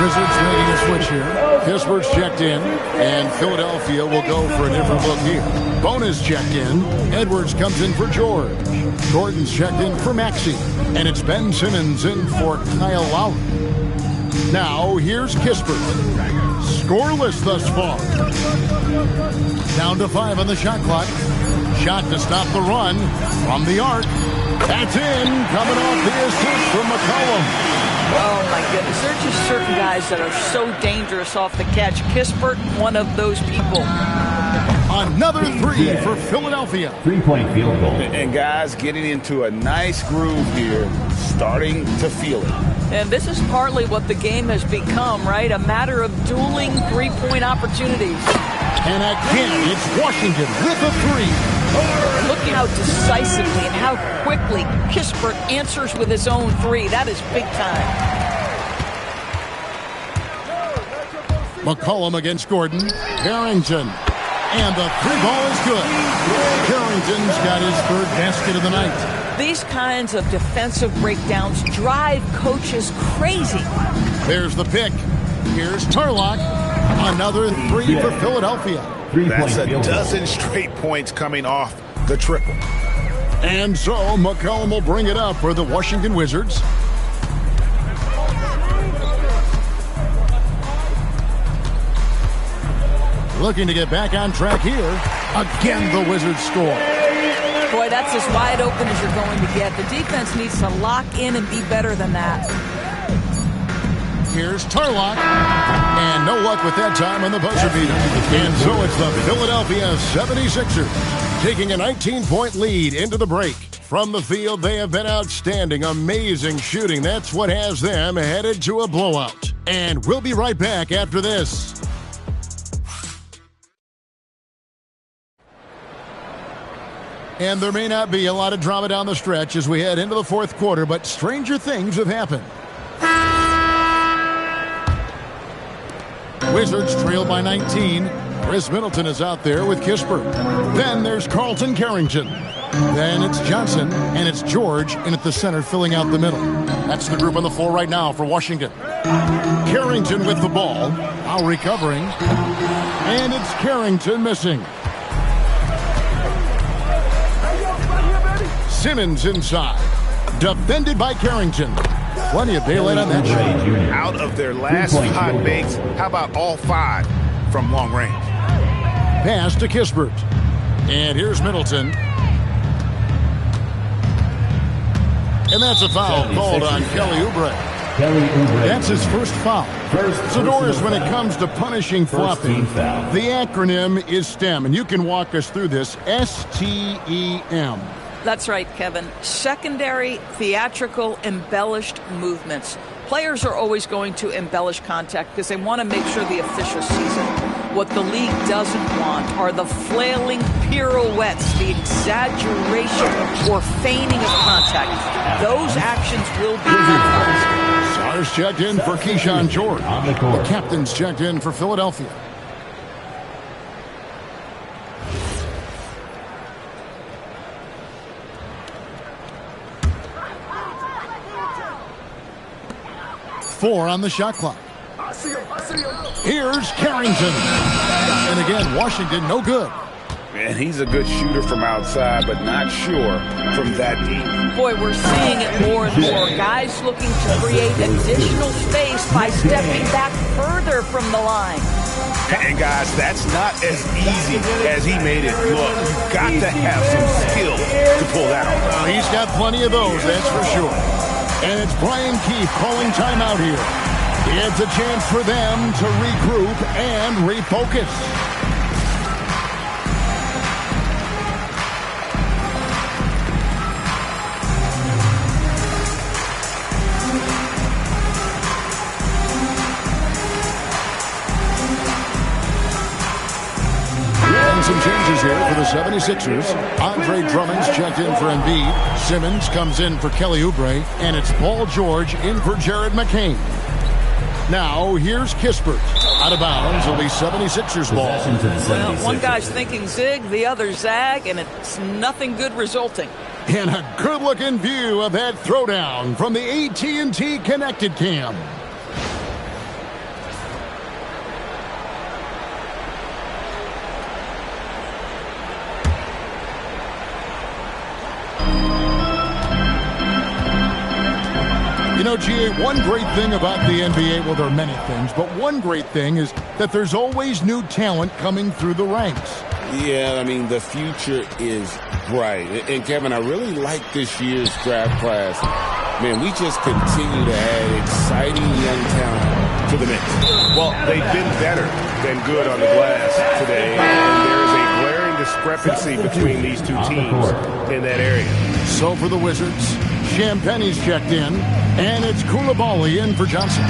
S13: Wizards making a switch here. Pittsburgh's checked in, and Philadelphia will go for a different look here. Bonus checked in. Edwards comes in for George. Gordon's checked in for Maxey. And it's Ben Simmons in for Kyle Lowry. Now, here's Kispert. Scoreless thus far. Down to 5 on the shot clock. Shot to stop the run from the arc. That's in. Coming off the assist from McCollum.
S19: Oh, my goodness. There are just certain guys that are so dangerous off the catch. Kispert, one of those people.
S13: Another 3 for Philadelphia.
S3: 3-point field goal.
S16: And guys getting into a nice groove here, starting to feel it.
S19: And this is partly what the game has become, right? A matter of dueling 3-point opportunities.
S13: And again, it's Washington with a 3.
S19: Look how decisively and how quickly Kispert answers with his own 3. That is big time.
S13: McCollum against Gordon. Carrington. And the 3-ball is good. Carrington's got his 3rd basket of the night.
S19: These kinds of defensive breakdowns drive coaches crazy.
S13: There's the pick. Here's Tarlock. Another 3 for Philadelphia.
S16: That's a dozen straight points coming off the triple.
S13: And so McCollum will bring it up for the Washington Wizards. Looking to get back on track here. Again, the Wizards score.
S19: Boy, that's as wide open as you're going to get. The defense needs to lock in and be better than that.
S13: Here's Tarlock. And no luck with that time on the buzzer beater. And so it's the Philadelphia 76ers taking a 19-point lead into the break. From the field, they have been outstanding, amazing shooting. That's what has them headed to a blowout. And we'll be right back after this. And there may not be a lot of drama down the stretch as we head into the fourth quarter, but stranger things have happened. Wizards trail by 19. Chris Middleton is out there with Kispert. Then there's Carlton Carrington. Then it's Johnson, and it's George in at the center filling out the middle. That's the group on the floor right now for Washington. Carrington with the ball, now recovering. And it's Carrington missing. Simmons inside. Defended by Carrington. Plenty of daylight on that shot.
S16: Out of their last 5 makes, how about all 5 from long range?
S13: Pass to Kispert. And here's Middleton. And that's a foul called on Kelly Oubre. That's his first foul. Zador's, when it comes to punishing flopping, the acronym is STEM. And you can walk us through this. STEM.
S19: That's right, Kevin. Secondary, theatrical, embellished movements. Players are always going to embellish contact because they want to make sure the official sees it. What the league doesn't want are the flailing pirouettes, the exaggeration or feigning of contact. Those actions will be penalized.
S13: Sars checked in for Keyshawn George. The captain's checked in for Philadelphia. Four on the shot clock. Here's Carrington. And again, Washington, no good.
S16: Man, he's a good shooter from outside, but not sure from that deep.
S19: Boy, we're seeing it more and more. Guys looking to create additional space by stepping back further from the line.
S16: And guys, that's not as easy as he made it look. You've got to have some skill to pull that off.
S13: Well, he's got plenty of those, that's for sure. And it's Brian Keefe calling timeout here. It's a chance for them to regroup and refocus. And some changes here for the 76ers. Andre Drummond's checked in for Embiid. Simmons comes in for Kelly Oubre. And it's Paul George in for Jared McCain. Now, here's Kispert. Out of bounds, it'll be 76ers ball.
S19: Well, one guy's thinking zig, the other zag, and it's nothing good resulting.
S13: And a good-looking view of that throwdown from the AT&T Connected Cam. You know, GA, one great thing about the NBA, well, there are many things, but one great thing is that there's always new talent coming through the ranks.
S14: Yeah, I mean, the future is bright. And, Kevin, I really like this year's draft class. Man, we just continue to add exciting young talent to the mix.
S9: Well, they've been better than good on the glass today, and there is a glaring discrepancy between these two teams in that area.
S13: So for the Wizards, Champagne's checked in, and it's Koulibaly in for Johnson.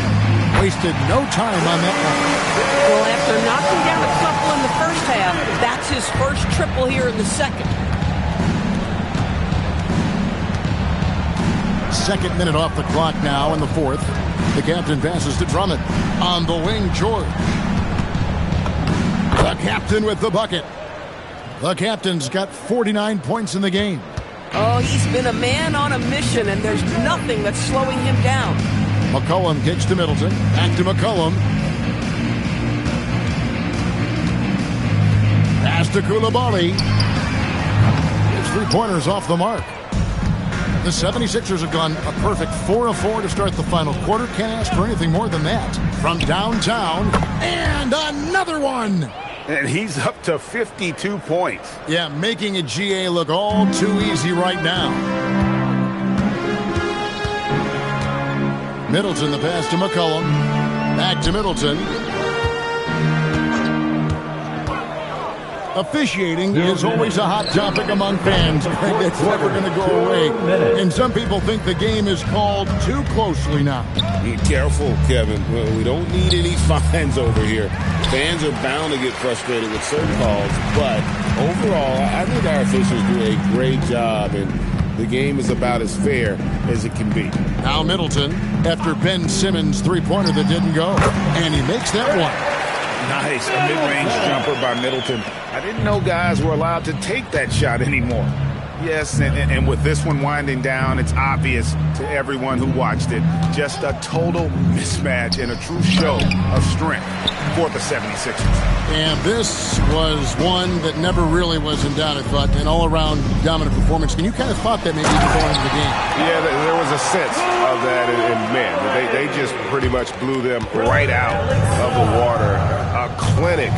S13: Wasted no time on that one.
S19: Well, after knocking down a couple in the first half, that's his first triple here in the second.
S13: Second minute off the clock now in the fourth. The captain passes to Drummond. On the wing, George. The captain with the bucket. The captain's got 49 points in the game.
S19: Oh, he's been a man on a mission, and there's nothing that's slowing him down.
S13: McCollum kicks to Middleton. Back to McCollum. Pass to Koulibaly. His three-pointers off the mark. The 76ers have gone a perfect 4 of 4 to start the final quarter. Can't ask for anything more than that. From downtown, and another one!
S16: And he's up to 52 points.
S13: Yeah, making a GA look all too easy right now. Middleton, the pass to McCollum. Back to Middleton. Officiating is always a hot topic among fans. It's never going to go away. And some people think the game is called too closely now.
S14: Be careful, Kevin. We don't need any fines over here. Fans are bound to get frustrated with certain calls, but overall, I think our officials do a great job, and the game is about as fair as it can be.
S13: Now Middleton, after Ben Simmons' three-pointer that didn't go, and he makes that one.
S16: Nice, a mid-range jumper by Middleton. I didn't know guys were allowed to take that shot anymore. Yes, and with this one winding down, it's obvious to everyone who watched it. Just a total mismatch and a true show of strength for the 76ers.
S13: And this was one that never really was in doubt, I thought, an all-around dominant performance. And you kind of thought that maybe even going into the game.
S9: Yeah, there was a sense of that, and man, they just pretty much blew them right out of the water. A clinic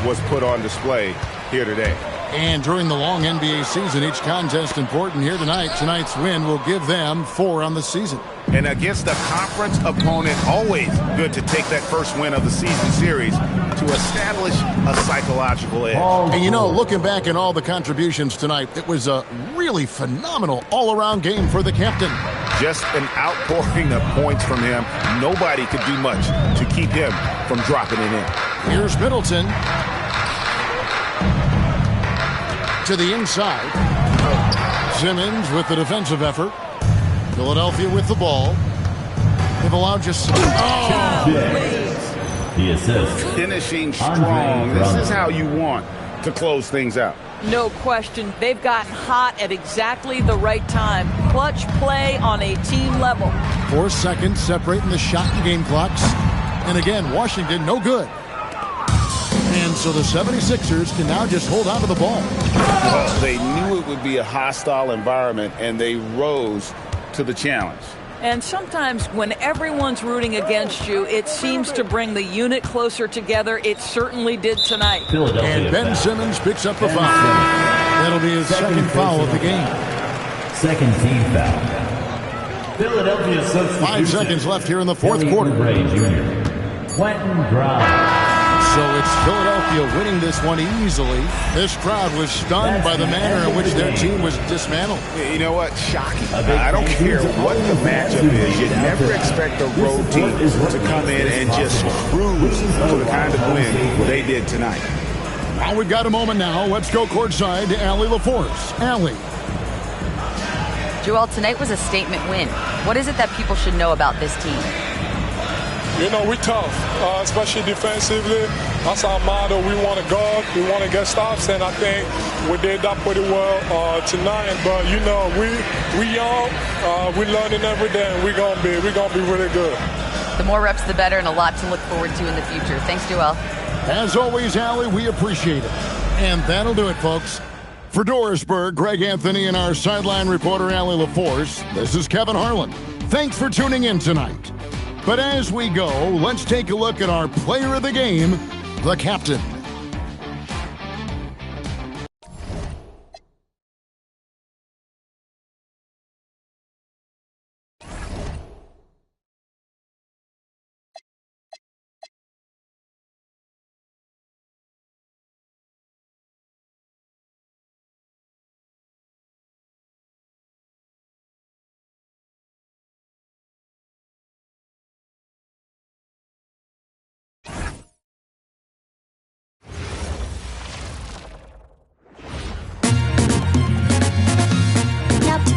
S9: was put on display here today.
S13: And during the long NBA season, each contest important here tonight. Tonight's win will give them 4 on the season.
S16: And against a conference opponent, always good to take that first win of the season series to establish a psychological edge.
S13: And you know, looking back at all the contributions tonight, it was a really phenomenal all-around game for the captain.
S16: Just an outpouring of points from him. Nobody could do much to keep him from dropping it in.
S13: Here's Middleton. To the inside. Simmons with the defensive effort. Philadelphia with the ball. They've allowed just...
S3: The assist.
S16: Finishing strong. This is how you want to close things out.
S19: No question. They've gotten hot at exactly the right time. Clutch play on a team level.
S13: 4 seconds separating the shot and game clocks. And again, Washington, no good. And so the 76ers can now just hold on to the ball.
S16: Well, they knew it would be a hostile environment, and they rose to the challenge.
S19: And sometimes when everyone's rooting against you, it seems to bring the unit closer together. It certainly did tonight.
S13: And Ben Simmons picks up the foul. That'll be his second foul of the game.
S3: Second team foul. Philadelphia substitution.
S13: 5 seconds left here in the fourth quarter.
S3: Quentin Grimes.
S13: So it's Philadelphia winning this one easily. This crowd was stunned by the manner in which their team was dismantled.
S16: You know what? Shocking. I don't care what the matchup is. You never expect a road team to come in and just cruise to the kind of win they did tonight.
S13: Well, we've got a moment now. Let's go courtside to Allie LaForce. Allie.
S5: Joel, tonight was a statement win. What is it that people should know about this team?
S7: You know, we tough, especially defensively. That's our motto. We want to guard, we want to get stops, and I think we did that pretty well tonight. But you know, we young, we learning every day, and we're gonna be really good.
S5: The more reps, the better, and a lot to look forward to in the future. Thanks, Joel.
S13: As always, Allie, we appreciate it. And that'll do it, folks. For Dorisburg, Greg Anthony, and our sideline reporter, Allie LaForce, this is Kevin Harlan. Thanks for tuning in tonight. But as we go, let's take a look at our player of the game, the captain.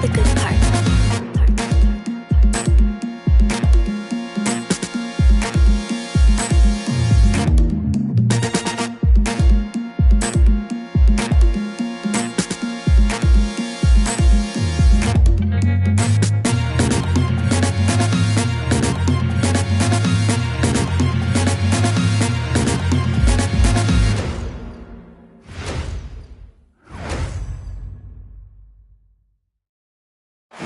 S20: The good part.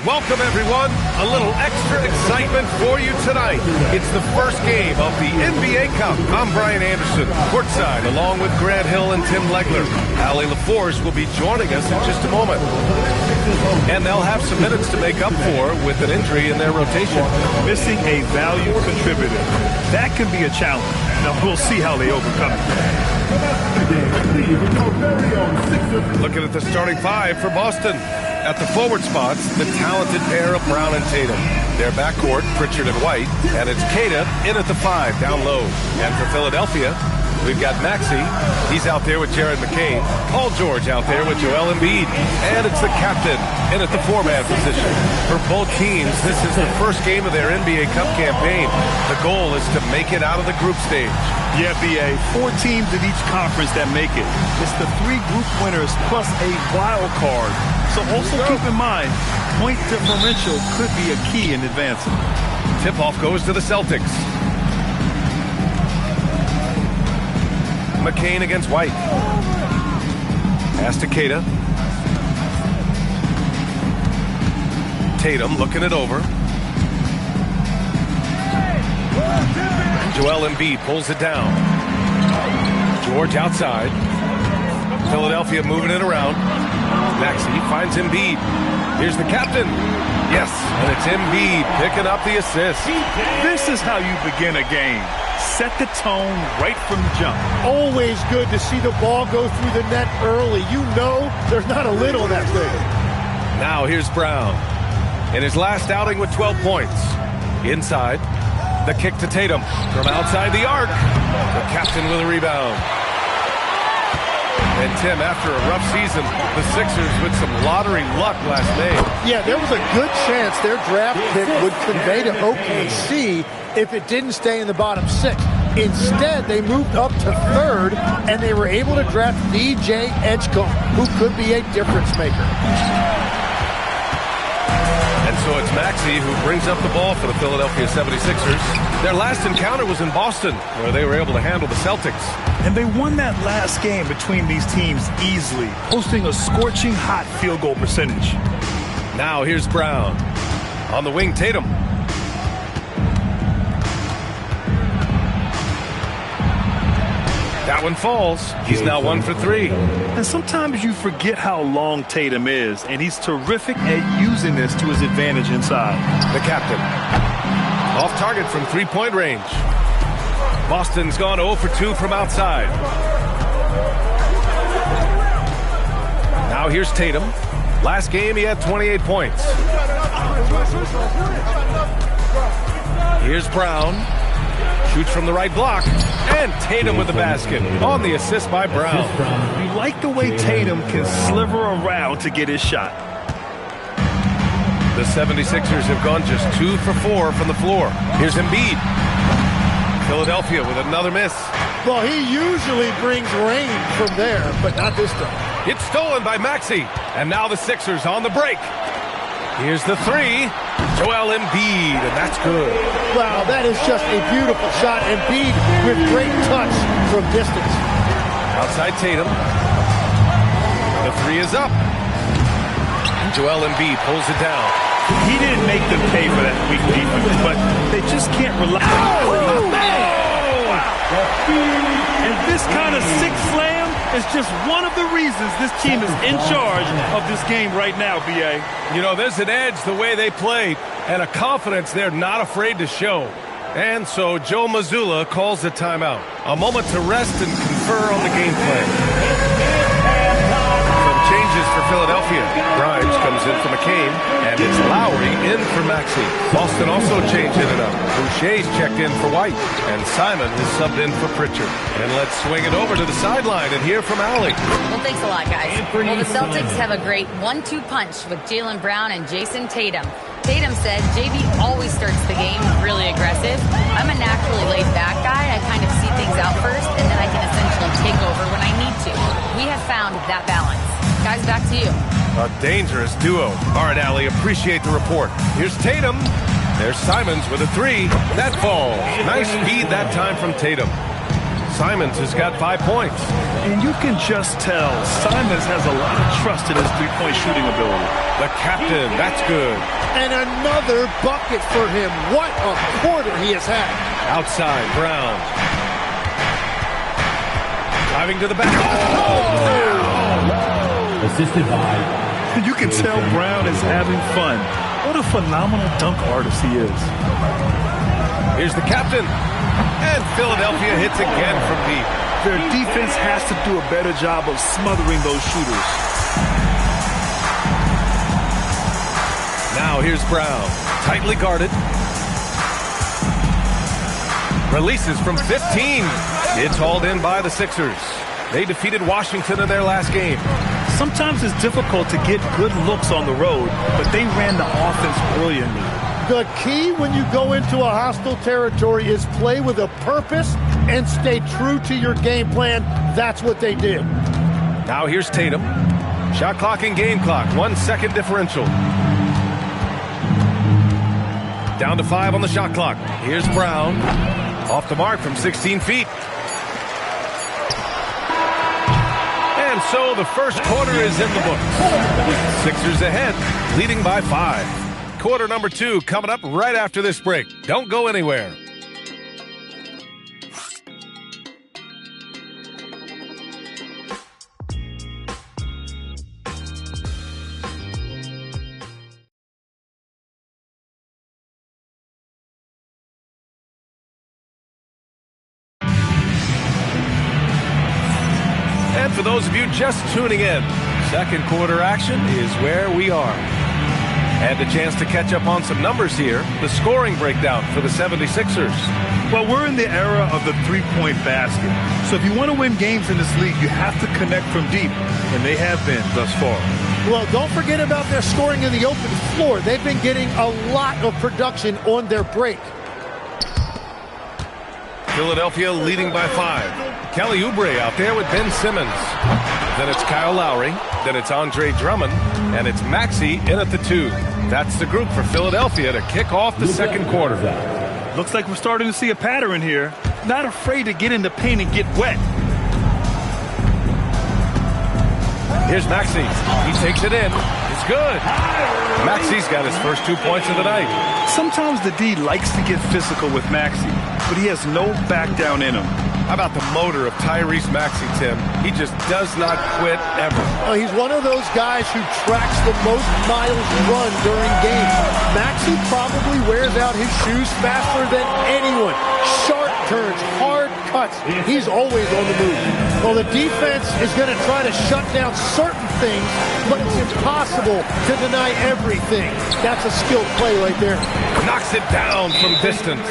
S1: Welcome, everyone. A little extra excitement for you tonight. It's the first game of the NBA Cup. I'm Brian Anderson, courtside, along with Grant Hill and Tim Legler. Allie LaForce will be joining us in just a moment. And they'll have some minutes to make up for with an injury in their rotation.
S2: Missing a value contributor. That can be a challenge. Now, we'll see how they overcome it.
S1: Looking at the starting five for Boston. At the forward spots, the talented pair of Brown and Tatum. Their backcourt, Pritchard and White, and it's Queta in at the 5, down low. And for Philadelphia, we've got Maxey. He's out there with Jared McCain. Paul George out there with Joel Embiid. And it's the captain in at the 4-man position. For both teams, this is the first game of their NBA Cup campaign. The goal is to make it out of the group stage.
S2: Yeah, BA, 4 teams in each conference that make it. It's the 3 group winners plus a wild card. So also keep in mind, point differential could be a key in advancing.
S1: Tip-off goes to the Celtics. McCain against White. Pass to Queta. Tatum looking it over. Joel Embiid pulls it down. George outside. Philadelphia moving it around. Maxey finds Embiid. Here's the captain. Yes, and it's Embiid picking up the assist.
S2: This is how you begin a game. Set the tone right from the jump.
S17: Always good to see the ball go through the net early. You know there's not a lid on that thing.
S1: Now here's Brown. In his last outing with 12 points. Inside. The kick to Tatum from outside the arc. The captain with a rebound. And Tim, after a rough season, the Sixers with some lottery luck last May.
S17: Yeah, there was a good chance their draft pick would convey to OKC if it didn't stay in the bottom 6. Instead, they moved up to 3rd, and they were able to draft DJ Edgecombe, who could be a difference maker.
S1: And so it's Maxey who brings up the ball for the Philadelphia 76ers. Their last encounter was in Boston, where they were able to handle the Celtics.
S2: And they won that last game between these teams easily, posting a scorching hot field goal percentage.
S1: Now here's Brown. On the wing, Tatum. That one falls. He's now 1 for 3.
S2: And sometimes you forget how long Tatum is, and he's terrific at using this to his advantage inside.
S1: The captain. Off target from 3-point range. Boston's gone 0 for 2 from outside. Now here's Tatum. Last game he had 28 points. Here's Brown. Shoots from the right block. And Tatum with the basket on the assist by Brown.
S2: You like the way Tatum can sliver around to get his shot.
S1: The 76ers have gone just 2 for 4 from the floor. Here's Embiid. Philadelphia with another miss.
S17: Well, he usually brings rain from there, but not this time.
S1: It's stolen by Maxey. And now the Sixers on the break. Here's the 3. Joel Embiid, and that's good.
S17: Wow, that is just a beautiful shot. Embiid with great touch from distance.
S1: Outside Tatum. The 3 is up. And Joel Embiid pulls it down.
S2: He didn't make them pay for that weak defense, but they just can't rely on it. And this kind of sick slam is just one of the reasons this team is in charge of this game right now, B.A.
S1: You know, there's an edge the way they play and a confidence they're not afraid to show. And so Joe Mazzulla calls the timeout. A moment to rest and confer on the game plan. Some changes for Philadelphia. Grimes comes in for McCain, and it's Lowry in for Maxey. Boston also changing it up. Boucher's checked in for White, and Simon is subbed in for Pritchard. And let's swing it over to the sideline and hear from Allie.
S5: Well, thanks a lot, guys. Well, the Celtics have a great 1-2 punch with Jaylen Brown and Jason Tatum. Tatum said, JV always starts the game really aggressive. I'm a naturally laid-back guy. I kind of see things out first, and then I can essentially take over when I need to. We have found that balance. Guys, back to you.
S1: A dangerous duo. All right, Allie, appreciate the report. Here's Tatum. There's Simons with a 3. That falls. Nice feed that time from Tatum. Simons has got 5 points.
S2: And you can just tell Simons has a lot of trust in his three-point shooting ability.
S1: The captain, that's good.
S17: And another bucket for him. What a quarter he has had.
S1: Outside, Brown. Driving to the back.
S3: Assisted by.
S2: You can tell Brown is having fun. What a phenomenal dunk artist he is.
S1: Here's the captain. And Philadelphia hits again from deep.
S2: Their defense defense has to do a better job of smothering those shooters.
S1: Now here's Brown, tightly guarded. Releases from 15. It's hauled in by the Sixers. They defeated Washington in their last game.
S2: Sometimes it's difficult to get good looks on the road, but they ran the offense brilliantly.
S17: The key when you go into a hostile territory is play with a purpose and stay true to your game plan. That's what they did.
S1: Now here's Tatum. Shot clock and game clock, 1 second differential. Down to 5 on the shot clock. Here's Brown. Off the mark from 16 feet. And so the first quarter is in the books. Sixers ahead, leading by 5. Quarter number 2 coming up right after this break. Don't go anywhere. And for those of you just tuning in, second quarter action is where we are. And a chance to catch up on some numbers here. The scoring breakdown for the 76ers.
S2: Well, we're in the era of the three-point basket. So if you want to win games in this league, you have to connect from deep. And they have been thus far.
S17: Well, don't forget about their scoring in the open floor. They've been getting a lot of production on their break.
S1: Philadelphia leading by 5. Kelly Oubre out there with Ben Simmons. Then it's Kyle Lowry. Then it's Andre Drummond. And it's Maxey in at the 2. That's the group for Philadelphia to kick off the second quarter.
S2: Looks like we're starting to see a pattern here. Not afraid to get in the paint and get wet.
S1: Here's Maxey. He takes it in. It's good. Maxey's got his first 2 points of the night.
S2: Sometimes the D likes to get physical with Maxey, but he has no back down in him.
S1: How about the motor of Tyrese Maxey, Tim? He just does not quit ever.
S17: He's one of those guys who tracks the most miles run during games. Maxey probably wears out his shoes faster than anyone. Sharp turns, hard cuts. He's always on the move. Well, the defense is going to try to shut down certain things, but it's impossible to deny everything. That's a skilled play right there.
S1: Knocks it down from distance.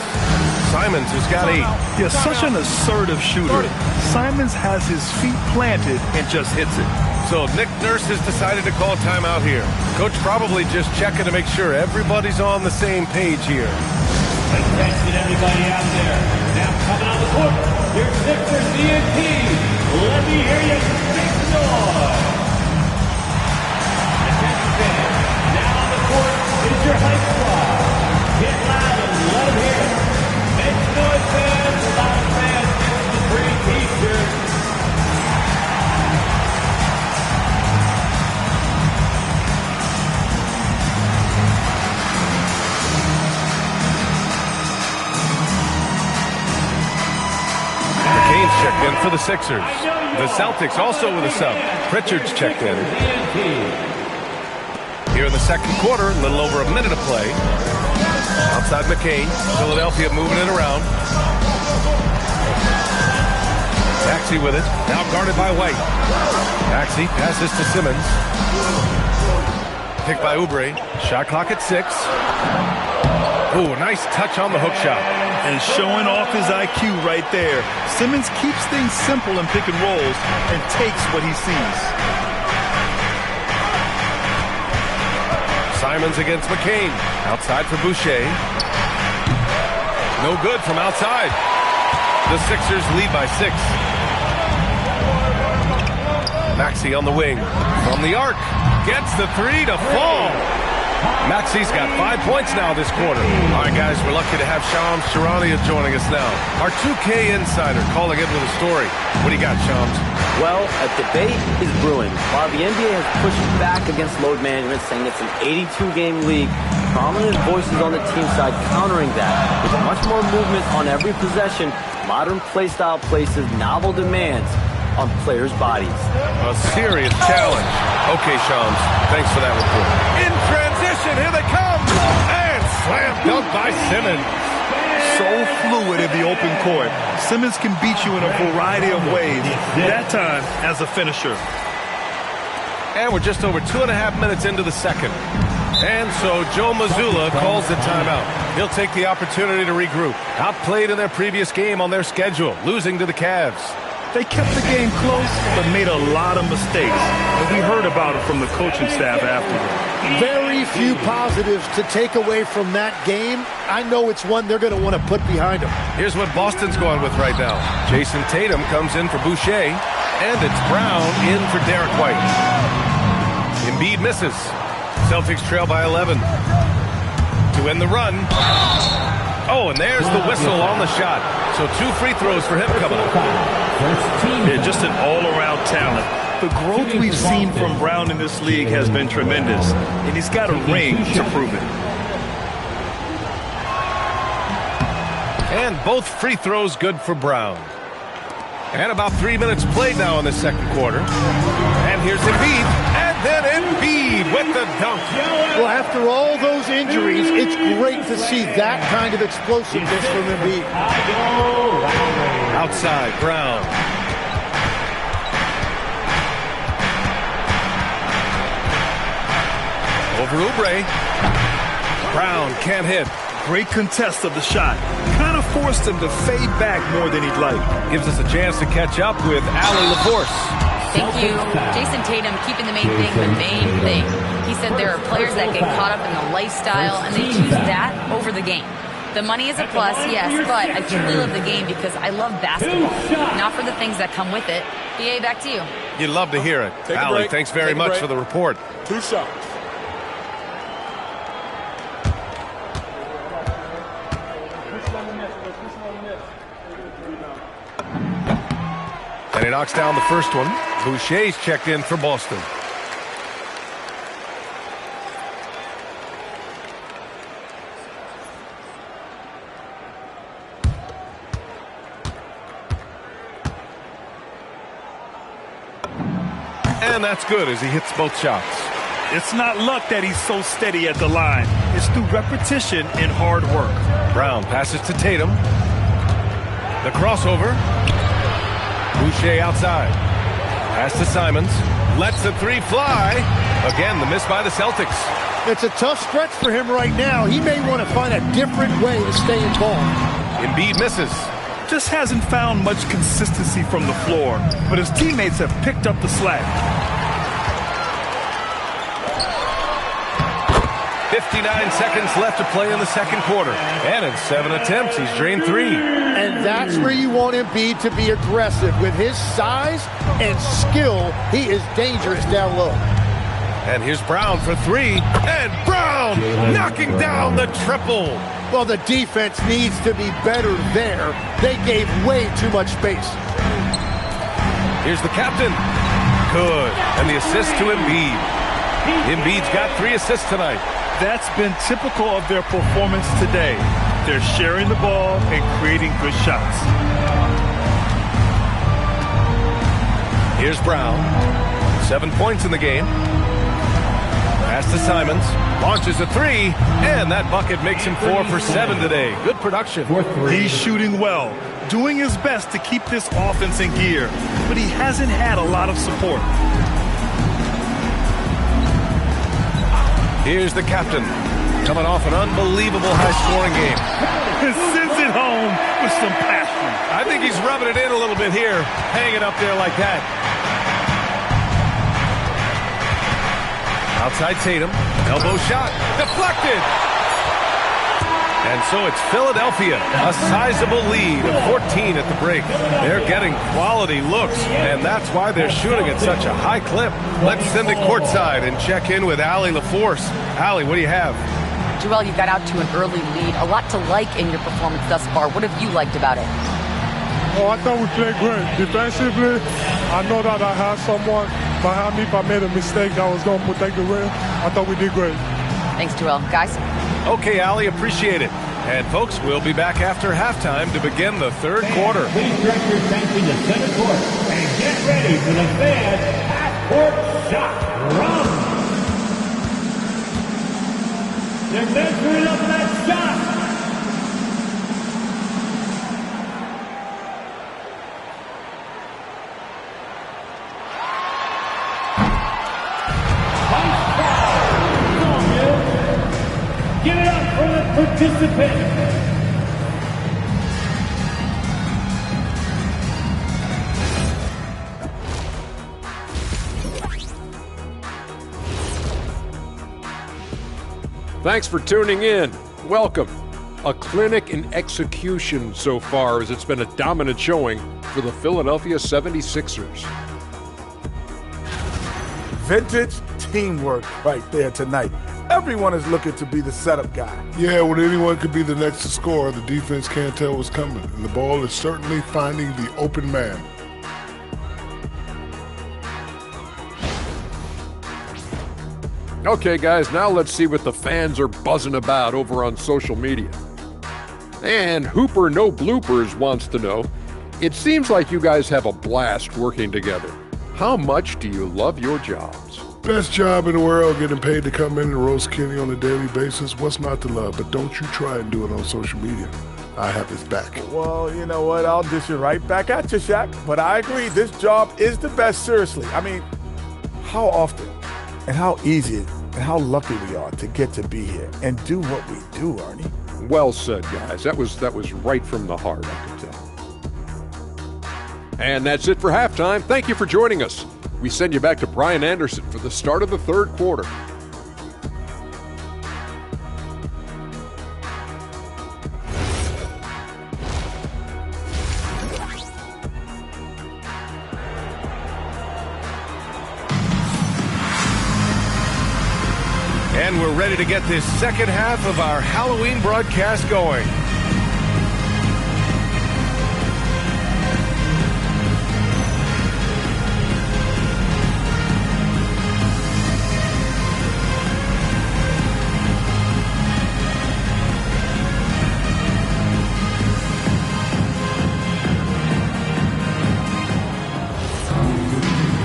S1: Simons has got 8.
S2: Yeah, such an assertive shooter. Simons has his feet planted and just hits it.
S1: So Nick Nurse has decided to call timeout here. Coach probably just checking to make sure everybody's on the same page here.
S3: Attention, everybody out there. Now coming on the court, your Sixers DNP. Let me hear you make noise. Attention, fans. Now on the court is your hype squad. Get loud and let them hear it. Make noise, fans. A lot of fans get the green t-shirt.
S1: McCain's checked in for the Sixers. The Celtics also with a sub. Pritchard's checked in. Here in the second quarter, a little over a minute of play. Outside McCain, Philadelphia moving it around. Maxey with it, now guarded by White. Maxey passes to Simmons. Picked by Oubre. Shot clock at 6. Oh, nice touch on the hook shot.
S2: And showing off his IQ right there. Simmons keeps things simple in pick and rolls and takes what he sees.
S1: Simons against McCain. Outside for Boucher. No good from outside. The Sixers lead by 6. Maxey on the wing. From the arc. Gets the 3 to fall. Maxey's got 5 points now this quarter. All right, guys, we're lucky to have Shams Charania joining us now. Our 2K insider calling in with a story. What do you got, Shams?
S6: Well, a debate is brewing. While the NBA has pushed back against load management, saying it's an 82-game league, prominent voices on the team side countering that. With much more movement on every possession, modern play style places novel demands on players' bodies.
S1: A serious challenge. Okay, Shams, thanks for that report. In transition, here they come! And slam dunk by Simmons.
S2: so fluid in the open court. Simmons can beat you in a variety of ways, that time as a finisher.
S1: And we're just over 2.5 minutes into the second. And so Joe Mazzulla calls the timeout. He'll take the opportunity to regroup. Outplayed in their previous game on their schedule, losing to the Cavs.
S2: They kept the game close, but made a lot of mistakes. And we heard about it from the coaching staff afterward.
S17: Very few positives to take away from that game. I know it's one they're going to want to put behind them.
S1: Here's what Boston's going with right now. Jason Tatum comes in for Boucher, and it's Brown in for Derek White. Embiid misses. Celtics trail by 11. To end the run. Oh, and there's the whistle on the shot. So 2 free throws for him coming up.
S2: Yeah, just an all-around talent. The growth we've seen from Brown in this league has been tremendous, and he's got a ring to prove it.
S1: And both free throws good for Brown. And about 3 minutes played now in the second quarter. And here's Embiid. And then Embiid with the dunk.
S17: Well, after all those injuries, it's great to see that kind of explosiveness from Embiid.
S1: Outside, Brown. Over Oubre. Brown can't hit.
S2: Great contest of the shot. Kind of forced him to fade back more than he'd like.
S1: Gives us a chance to catch up with Allie LaForce.
S5: Thank you. Jason Tatum keeping the main thing. He said there are players that get caught up in the lifestyle, and they choose that over the game. The money is a plus, yes, but I truly love the game because I love basketball, not for the things that come with it. BA, back to you.
S1: You'd love to hear it. Allie, thanks very much for the report.
S13: 2 shots.
S1: And he knocks down the first one. Boucher's checked in for Boston. And that's good as he hits both shots.
S2: It's not luck that he's so steady at the line. It's through repetition and hard work.
S1: Brown passes to Tatum. The crossover. Boucher outside. Pass to Simons. Lets the 3 fly. Again, the miss by the Celtics.
S17: It's a tough stretch for him right now. He may want to find a different way to stay involved.
S1: Embiid misses.
S2: Just hasn't found much consistency from the floor, but his teammates have picked up the slack.
S1: 59 seconds left to play in the second quarter. And in 7 attempts, he's drained 3.
S17: And that's where you want Embiid to be aggressive. With his size and skill, he is dangerous down low.
S1: And here's Brown for 3. And Brown knocking down the triple.
S17: Well, the defense needs to be better there. They gave way too much space.
S1: Here's the captain. Good. And the assist to Embiid. Embiid's got 3 assists tonight.
S2: That's been typical of their performance today. They're sharing the ball and creating good shots.
S1: Here's Brown. 7 points in the game. Pass to Simons. Launches a 3. And that bucket makes him 4 for 7 today. Good production.
S2: He's shooting well, doing his best to keep this offense in gear, but he hasn't had a lot of support.
S1: Here's the captain, coming off an unbelievable high-scoring game.
S2: And sends it home with some passion.
S1: I think he's rubbing it in a little bit here, hanging up there like that. Outside Tatum, elbow shot, deflected. And so it's Philadelphia, a sizable lead of 14 at the break. They're getting quality looks, and that's why they're shooting at such a high clip. Let's send it courtside and check in with Allie LaForce. Allie, what do you have?
S5: Joel, you got out to an early lead. A lot to like in your performance thus far. What have you liked about it?
S7: Oh, I thought we played great. Defensively, I know that I had someone behind me. If I made a mistake, I was going to protect the rim. I thought we did great.
S5: Thanks, Joel. Guys?
S1: Okay, Allie, appreciate it. And, folks, we'll be back after halftime to begin the third quarter.
S3: Please direct your attention to center court and get ready for the fans half-court shot run. They're measuring up that shot. F1 participants.
S8: Thanks for tuning in. Welcome. A clinic in execution so far, as it's been a dominant showing for the Philadelphia 76ers.
S18: Vintage teamwork right there tonight. Everyone is looking to be the setup guy.
S10: Yeah, when anyone could be the next to score, the defense can't tell what's coming. And the ball is certainly finding the open man.
S8: Okay, guys, now let's see what the fans are buzzing about over on social media. And Hooper No Bloopers wants to know, it seems like you guys have a blast working together. How much do you love your jobs?
S10: Best job in the world, getting paid to come in and roast Kenny on a daily basis. What's not to love? But don't you try and do it on social media. I have his back.
S18: Well, you know what? I'll dish it right back at you, Shaq. But I agree, this job is the best, seriously. I mean, how often and how easy and how lucky we are to get to be here and do what we do, Ernie.
S8: Well said, guys. That was right from the heart, I can tell. And that's it for halftime. Thank you for joining us. We send you back to Brian Anderson for the start of the third quarter.
S1: And we're ready to get this second half of our Halloween broadcast going.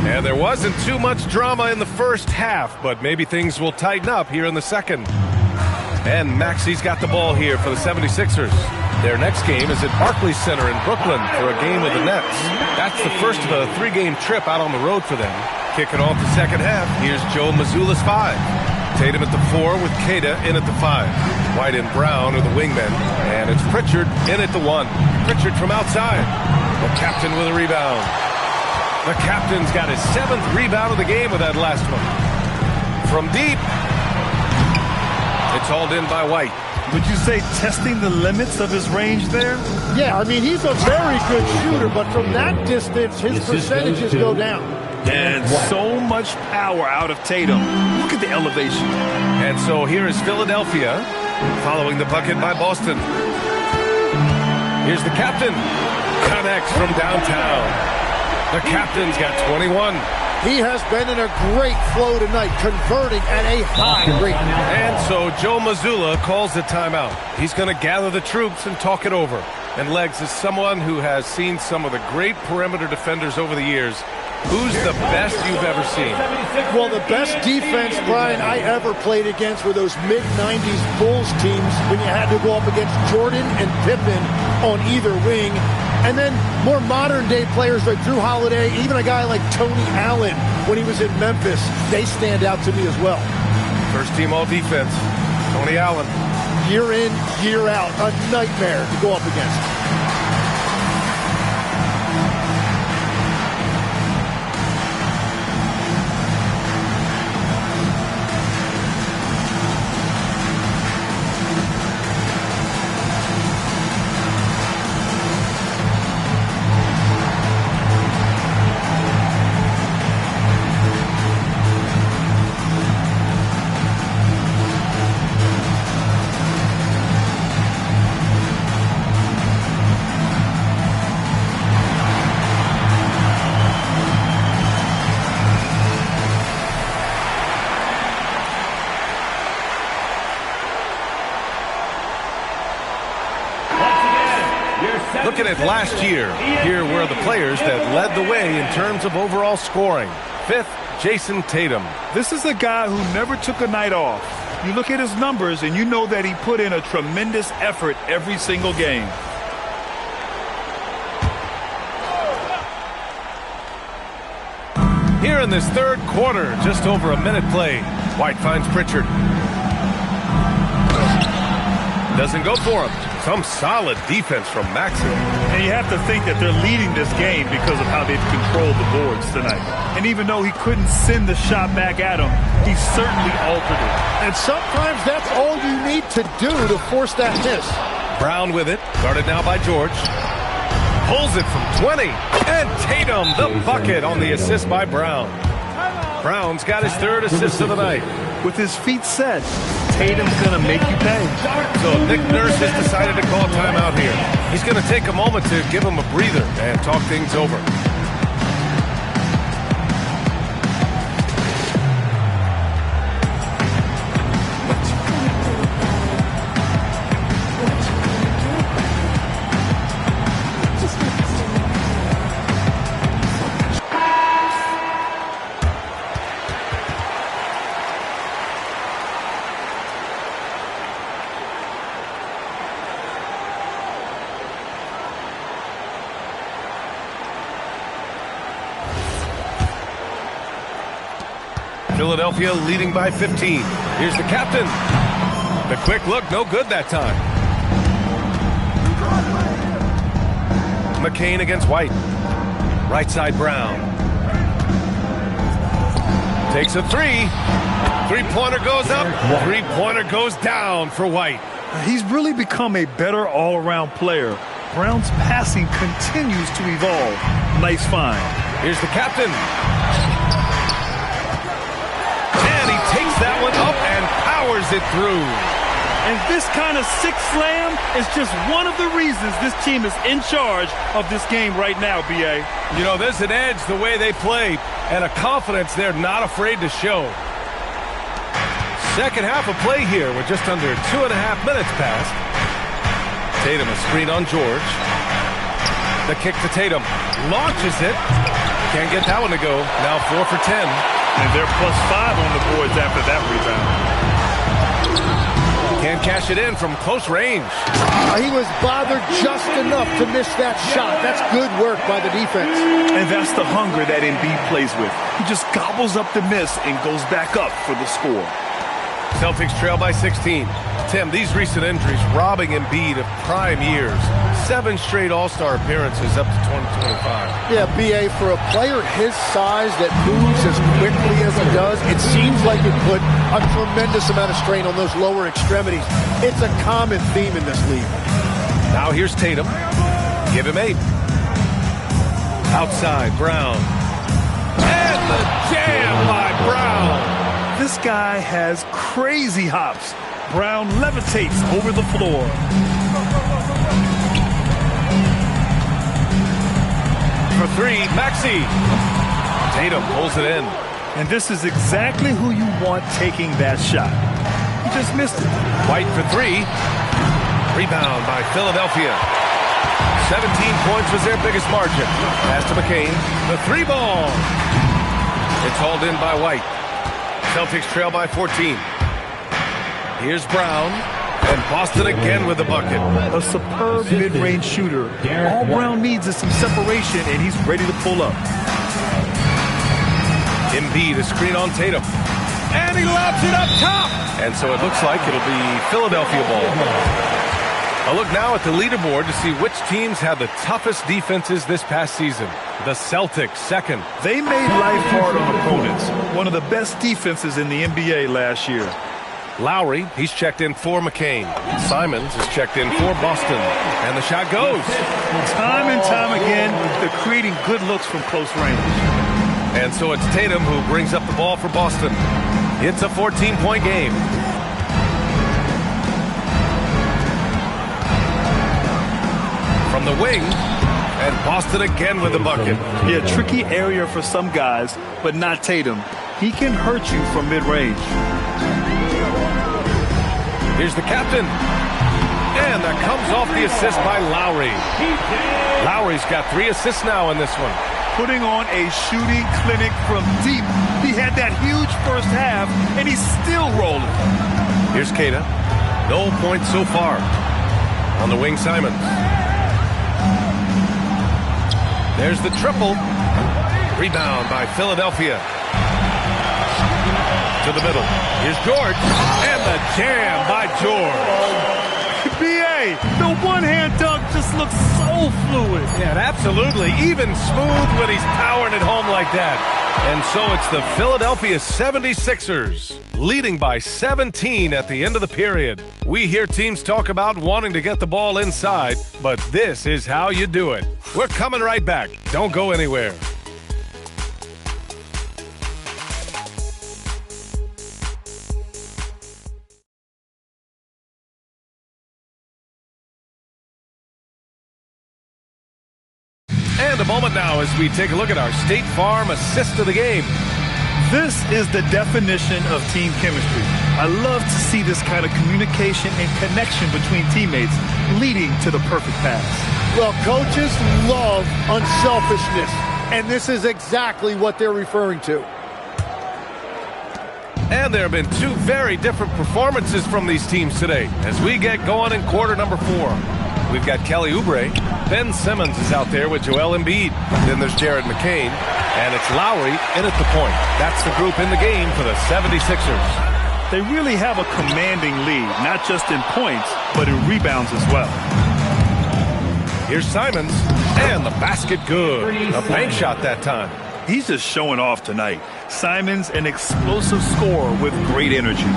S1: And there wasn't too much drama in the first half, but maybe things will tighten up here in the second. And Maxi's got the ball here for the 76ers. Their next game is at Barclays Center in Brooklyn for a game with the Nets. That's the first of a three-game trip out on the road for them. Kicking off the second half, here's Joe Mazzulla's 5. Tatum at the 4 with Queta in at the 5. White and Brown are the wingmen. And it's Pritchard in at the 1. Pritchard from outside. The captain with a rebound. The captain's got his 7th rebound of the game with that last one. From deep. It's hauled in by White.
S2: Would you say testing the limits of his range there?
S17: Yeah, I mean, he's a very good shooter, but from that distance, his percentages go down.
S2: And so much power out of Tatum. Look at the elevation.
S1: And so here is Philadelphia following the bucket by Boston. Here's the captain. Connects from downtown. The captain's got 21.
S17: He has been in a great flow tonight, converting at a high rate.
S1: And so Joe Mazzulla calls the timeout. He's going to gather the troops and talk it over. And Legs, is someone who has seen some of the great perimeter defenders over the years. Who's the best you've ever seen?
S17: Well, the best defense, Brian, I ever played against were those mid-90s Bulls teams when you had to go up against Jordan and Pippen on either wing. And then more modern-day players like Drew Holiday, even a guy like Tony Allen when he was in Memphis, they stand out to me as well.
S1: First team all-defense, Tony Allen.
S17: Year in, year out, a nightmare to go up against.
S1: Looking at last year, here were the players that led the way in terms of overall scoring. 5th, Jason Tatum.
S2: This is a guy who never took a night off. You look at his numbers and you know that he put in a tremendous effort every single game.
S1: Here in this third quarter, just over a minute played. White finds Pritchard. Doesn't go for him. Some solid defense from Maxey.
S2: And you have to think that they're leading this game because of how they've controlled the boards tonight. And even though he couldn't send the shot back at him, he certainly altered it.
S17: And sometimes that's all you need to do to force that miss.
S1: Brown with it. Guarded now by George. Pulls it from 20. And Tatum, the bucket on the assist by Brown. Brown's got his third assist of the night.
S2: With his feet set, Tatum's going to make you pay.
S1: So Nick Nurse has decided to call timeout here. He's going to take a moment to give him a breather and talk things over. Philadelphia leading by 15. Here's the captain. The quick look, no good that time. McCain against White. Right side Brown. Takes a three. Three-pointer goes up. Three-pointer goes down for White.
S2: He's really become a better all-around player. Brown's passing continues to evolve. Nice find.
S1: Here's the captain. Takes that one up and powers it through.
S2: And this kind of six slam is just one of the reasons this team is in charge of this game right now, B.A.
S1: You know, there's an edge the way they play and a confidence they're not afraid to show. Second half of play here. We're just under 2.5 minutes past. Tatum a screen on George. The kick to Tatum. Launches it. Can't get that one to go. Now 4 for 10.
S2: And they're +5 on the boards after that rebound.
S1: Can't cash it in from close range.
S17: He was bothered just enough to miss that shot. That's good work by the defense.
S2: And that's the hunger that Embiid plays with. He just gobbles up the miss and goes back up for the score.
S1: Celtics trail by 16. Tim, these recent injuries robbing Embiid of prime years. 7 straight All-Star appearances up to 2025.
S17: Yeah, B.A., for a player his size that moves as quickly as he does, it seems like it put a tremendous amount of strain on those lower extremities. It's a common theme in this league.
S1: Now here's Tatum. Give him 8. Outside, Brown. And the jam by Brown.
S2: This guy has crazy hops. Brown levitates over the floor.
S1: For 3, Maxey. Tatum pulls it in.
S2: And this is exactly who you want taking that shot. He just missed it.
S1: White for 3. Rebound by Philadelphia. 17 points was their biggest margin. Pass to McCain. The 3 ball. It's hauled in by White. Celtics trail by 14. Here's Brown. And Boston again with the bucket.
S2: A superb mid-range shooter. All Brown needs is some separation, and he's ready to pull up.
S1: Embiid, a screen on Tatum. And he lobs it up top. And so it looks like it'll be Philadelphia ball. A look now at the leaderboard to see which teams had the toughest defenses this past season. The Celtics second.
S2: They made life hard on opponents. One of the best defenses in the NBA last year.
S1: Lowry, he's checked in for McCain. Simons is checked in for Boston. And the shot goes.
S2: Time and time again, they're creating good looks from close range.
S1: And so it's Tatum who brings up the ball for Boston. It's a 14-point game. From the wing, and Boston again with the bucket.
S2: Yeah, tricky area for some guys, but not Tatum. He can hurt you from mid-range.
S1: Here's the captain. And that comes off the assist by Lowry. Lowry's got 3 assists now in this one.
S2: Putting on a shooting clinic from deep. He had that huge first half, and he's still rolling.
S1: Here's Keita. No points so far. On the wing, Simons. There's the triple. Rebound by Philadelphia. To the middle. Here's George. And the jam by George.
S2: B.A., the one-hand dunk just looks so fluid.
S1: Yeah, absolutely. Even smooth when he's powering it home like that. And so it's the Philadelphia 76ers leading by 17 at the end of the period. We hear teams talk about wanting to get the ball inside, but this is how you do it. We're coming right back. Don't go anywhere. And a moment now as we take a look at our State Farm assist of the game.
S2: This is the definition of team chemistry. I love to see this kind of communication and connection between teammates leading to the perfect pass.
S17: Well, coaches love unselfishness, and this is exactly what they're referring to.
S1: And there have been two very different performances from these teams today as we get going in quarter number 4. We've got Kelly Oubre. Ben Simmons is out there with Joel Embiid. Then there's Jared McCain. And it's Lowry in at the point. That's the group in the game for the 76ers.
S2: They really have a commanding lead, not just in points, but in rebounds as well.
S1: Here's Simons. And the basket good. A bank shot that time.
S2: He's just showing off tonight. Simons, an explosive scorer with great energy.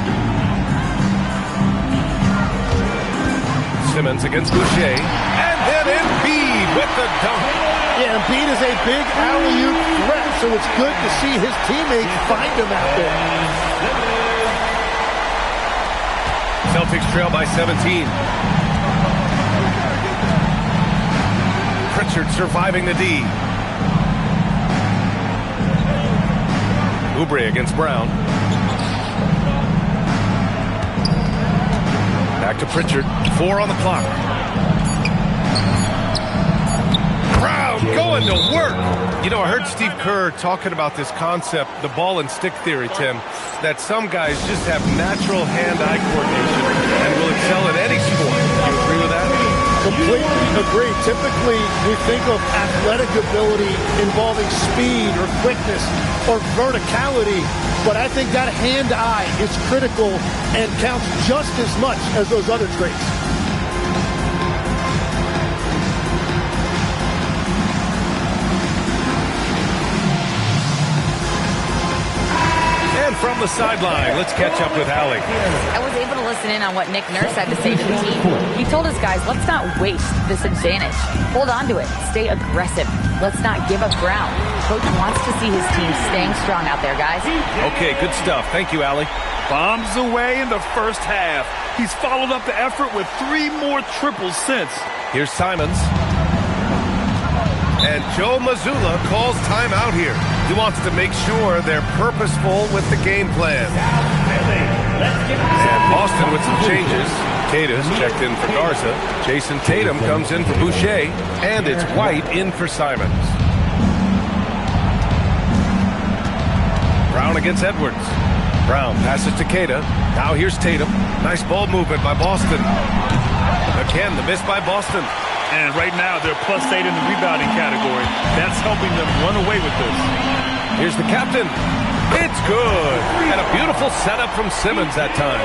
S1: Simmons against Boucher. And then Embiid with the dunk.
S17: Yeah, Embiid is a big alley-oop threat, so it's good to see his teammates find him out there.
S1: Celtics trail by 17. Pritchard surviving the D. Oubre against Brown. Back to Pritchard. 4 on the clock. Brown going to work. You know, I heard Steve Kerr talking about this concept, the ball and stick theory, Tim, that some guys just have natural hand-eye coordination and will excel at any sport. You agree with that?
S17: Completely agree. Typically, we think of athletic ability involving speed or quickness or verticality, but I think that hand-eye is critical and counts just as much as those other traits.
S1: And from the sideline, let's catch up with Allie.
S5: I was able to listen in on what Nick Nurse had to say to the team. He told his guys, let's not waste this advantage. Hold on to it. Stay aggressive. Let's not give up ground. Coach wants to see his team staying strong out there, guys.
S1: Okay, good stuff. Thank you, Allie.
S2: Bombs away in the first half. He's followed up the effort with 3 more triples since.
S1: Here's Simons. And Joe Mazzulla calls timeout here. He wants to make sure they're purposeful with the game plan. And Boston with some changes. Cata's checked in for Garza. Jason Tatum comes in for Boucher. And it's White in for Simons. Brown against Edwards. Brown passes to Cata. Now here's Tatum. Nice ball movement by Boston. Again, the miss by Boston.
S2: And right now, they're +8 in the rebounding category. That's helping them run away with this.
S1: Here's the captain. It's good. And a beautiful setup from Simmons that time.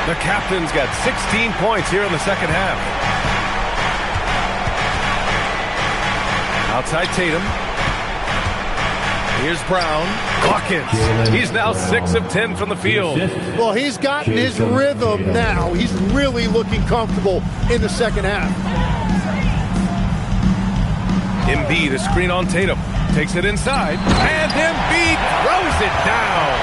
S1: The captain's got 16 points here in the second half. Outside Tatum. Here's Brown. Buckets. He's now 6 of 10 from the field.
S17: Well, he's gotten his rhythm now. He's really looking comfortable in the second half.
S1: Embiid, a screen on Tatum. Takes it inside. And Embiid throws it down.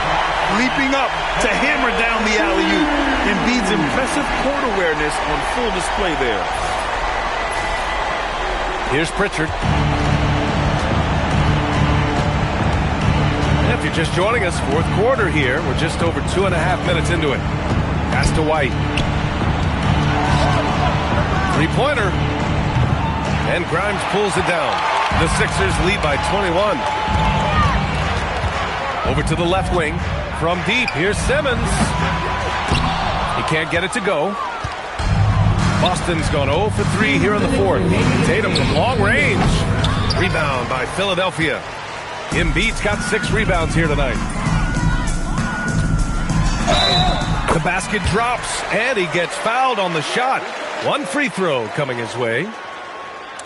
S2: Leaping up to hammer down the alley-oop. Embiid's impressive court awareness on full display there.
S1: Here's Pritchard. If you're just joining us, fourth quarter here. We're just over 2.5 minutes into it. Pass to White. 3-pointer. And Grimes pulls it down. The Sixers lead by 21. Over to the left wing. From deep, here's Simmons. He can't get it to go. Boston's gone 0 for 3 here in the fourth. Tatum from long range. Rebound by Philadelphia. Embiid's got 6 rebounds here tonight. The basket drops, and he gets fouled on the shot. One free throw coming his way.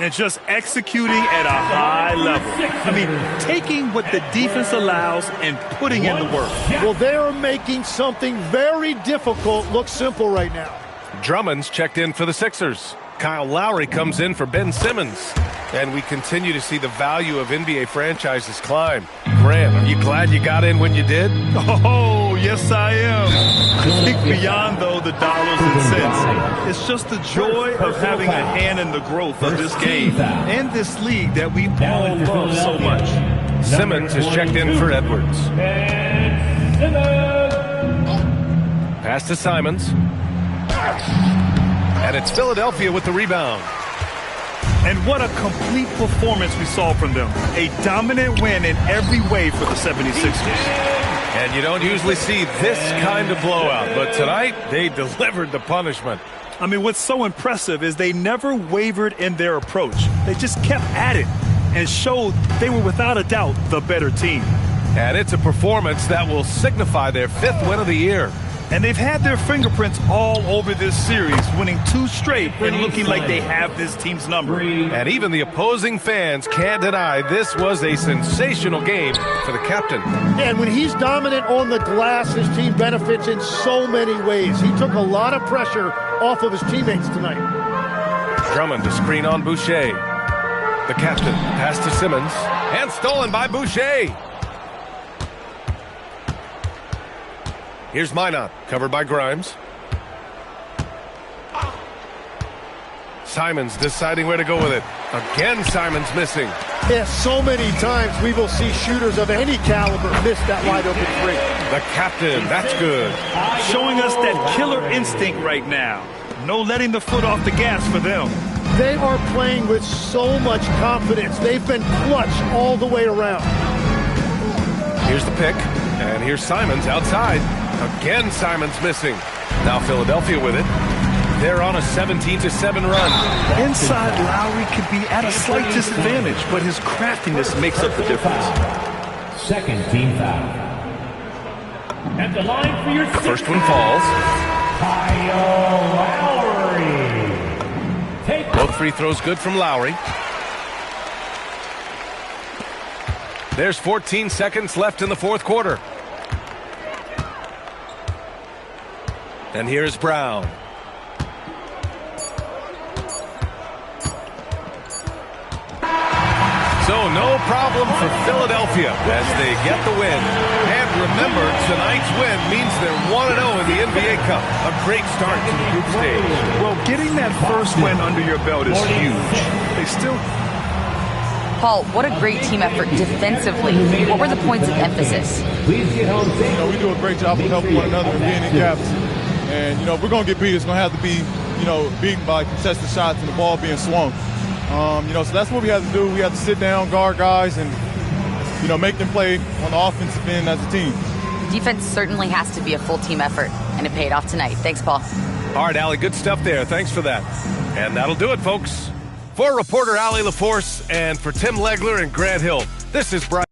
S2: And just executing at a high level. I mean, taking what the defense allows and putting in the work.
S17: Well, they are making something very difficult look simple right now.
S1: Drummond's checked in for the Sixers. Kyle Lowry comes in for Ben Simmons. And we continue to see the value of NBA franchises climb. Grant, are you glad you got in when you did?
S2: Oh, yes, I am. I think beyond, though, the dollars and cents, it's just the joy of having a hand in the growth of this game and this league that we all love so much.
S1: Simmons has checked in for Edwards. Pass to Simons. And it's Philadelphia with the rebound.
S2: And what a complete performance we saw from them. A dominant win in every way for the 76ers.
S1: And you don't usually see this kind of blowout, but tonight they delivered the punishment.
S2: I mean, what's so impressive is they never wavered in their approach. They just kept at it and showed they were without a doubt the better team.
S1: And it's a performance that will signify their 5th win of the year.
S2: And they've had their fingerprints all over this series, winning 2 straight and looking like they have this team's number.
S1: And even the opposing fans can't deny this was a sensational game for the captain.
S17: And when he's dominant on the glass, his team benefits in so many ways. He took a lot of pressure off of his teammates tonight.
S1: Drummond to screen on Boucher. The captain pass to Simmons. And stolen by Boucher. Here's Minot, covered by Grimes. Simons deciding where to go with it. Again, Simons missing.
S17: Yeah, so many times we will see shooters of any caliber miss that wide open three.
S1: The captain, that's good.
S2: Showing us that killer instinct right now. No letting the foot off the gas for them.
S17: They are playing with so much confidence. They've been clutch all the way around.
S1: Here's the pick, and here's Simons outside. Again, Simons missing. Now Philadelphia with it. They're on a 17-7 run.
S2: Inside, Lowry could be at a slight disadvantage, but his craftiness makes up the difference.
S3: Second team foul. At the line for your
S1: The first one falls.
S3: Kyle Lowry.
S1: Both free throws good from Lowry. There's 14 seconds left in the 4th quarter. And here's Brown. So no problem for Philadelphia as they get the win. And remember, tonight's win means they're 1-0 in the NBA Cup. A great start to the group stage.
S2: Well, getting that first win under your belt is huge. They still...
S5: Paul, what a great team effort defensively. What were the points of emphasis?
S11: We do a great job of helping one another and being in gaps. And, if we're going to get beat, it's going to have to be, beaten by contested shots and the ball being swung. So that's what we have to do. We have to sit down, guard guys, and, make them play on the offensive end as a team.
S5: Defense certainly has to be a full team effort, and it paid off tonight. Thanks, Paul.
S1: All right, Allie, good stuff there. Thanks for that. And that'll do it, folks. For reporter Allie LaForce and for Tim Legler and Grant Hill, this is Brian.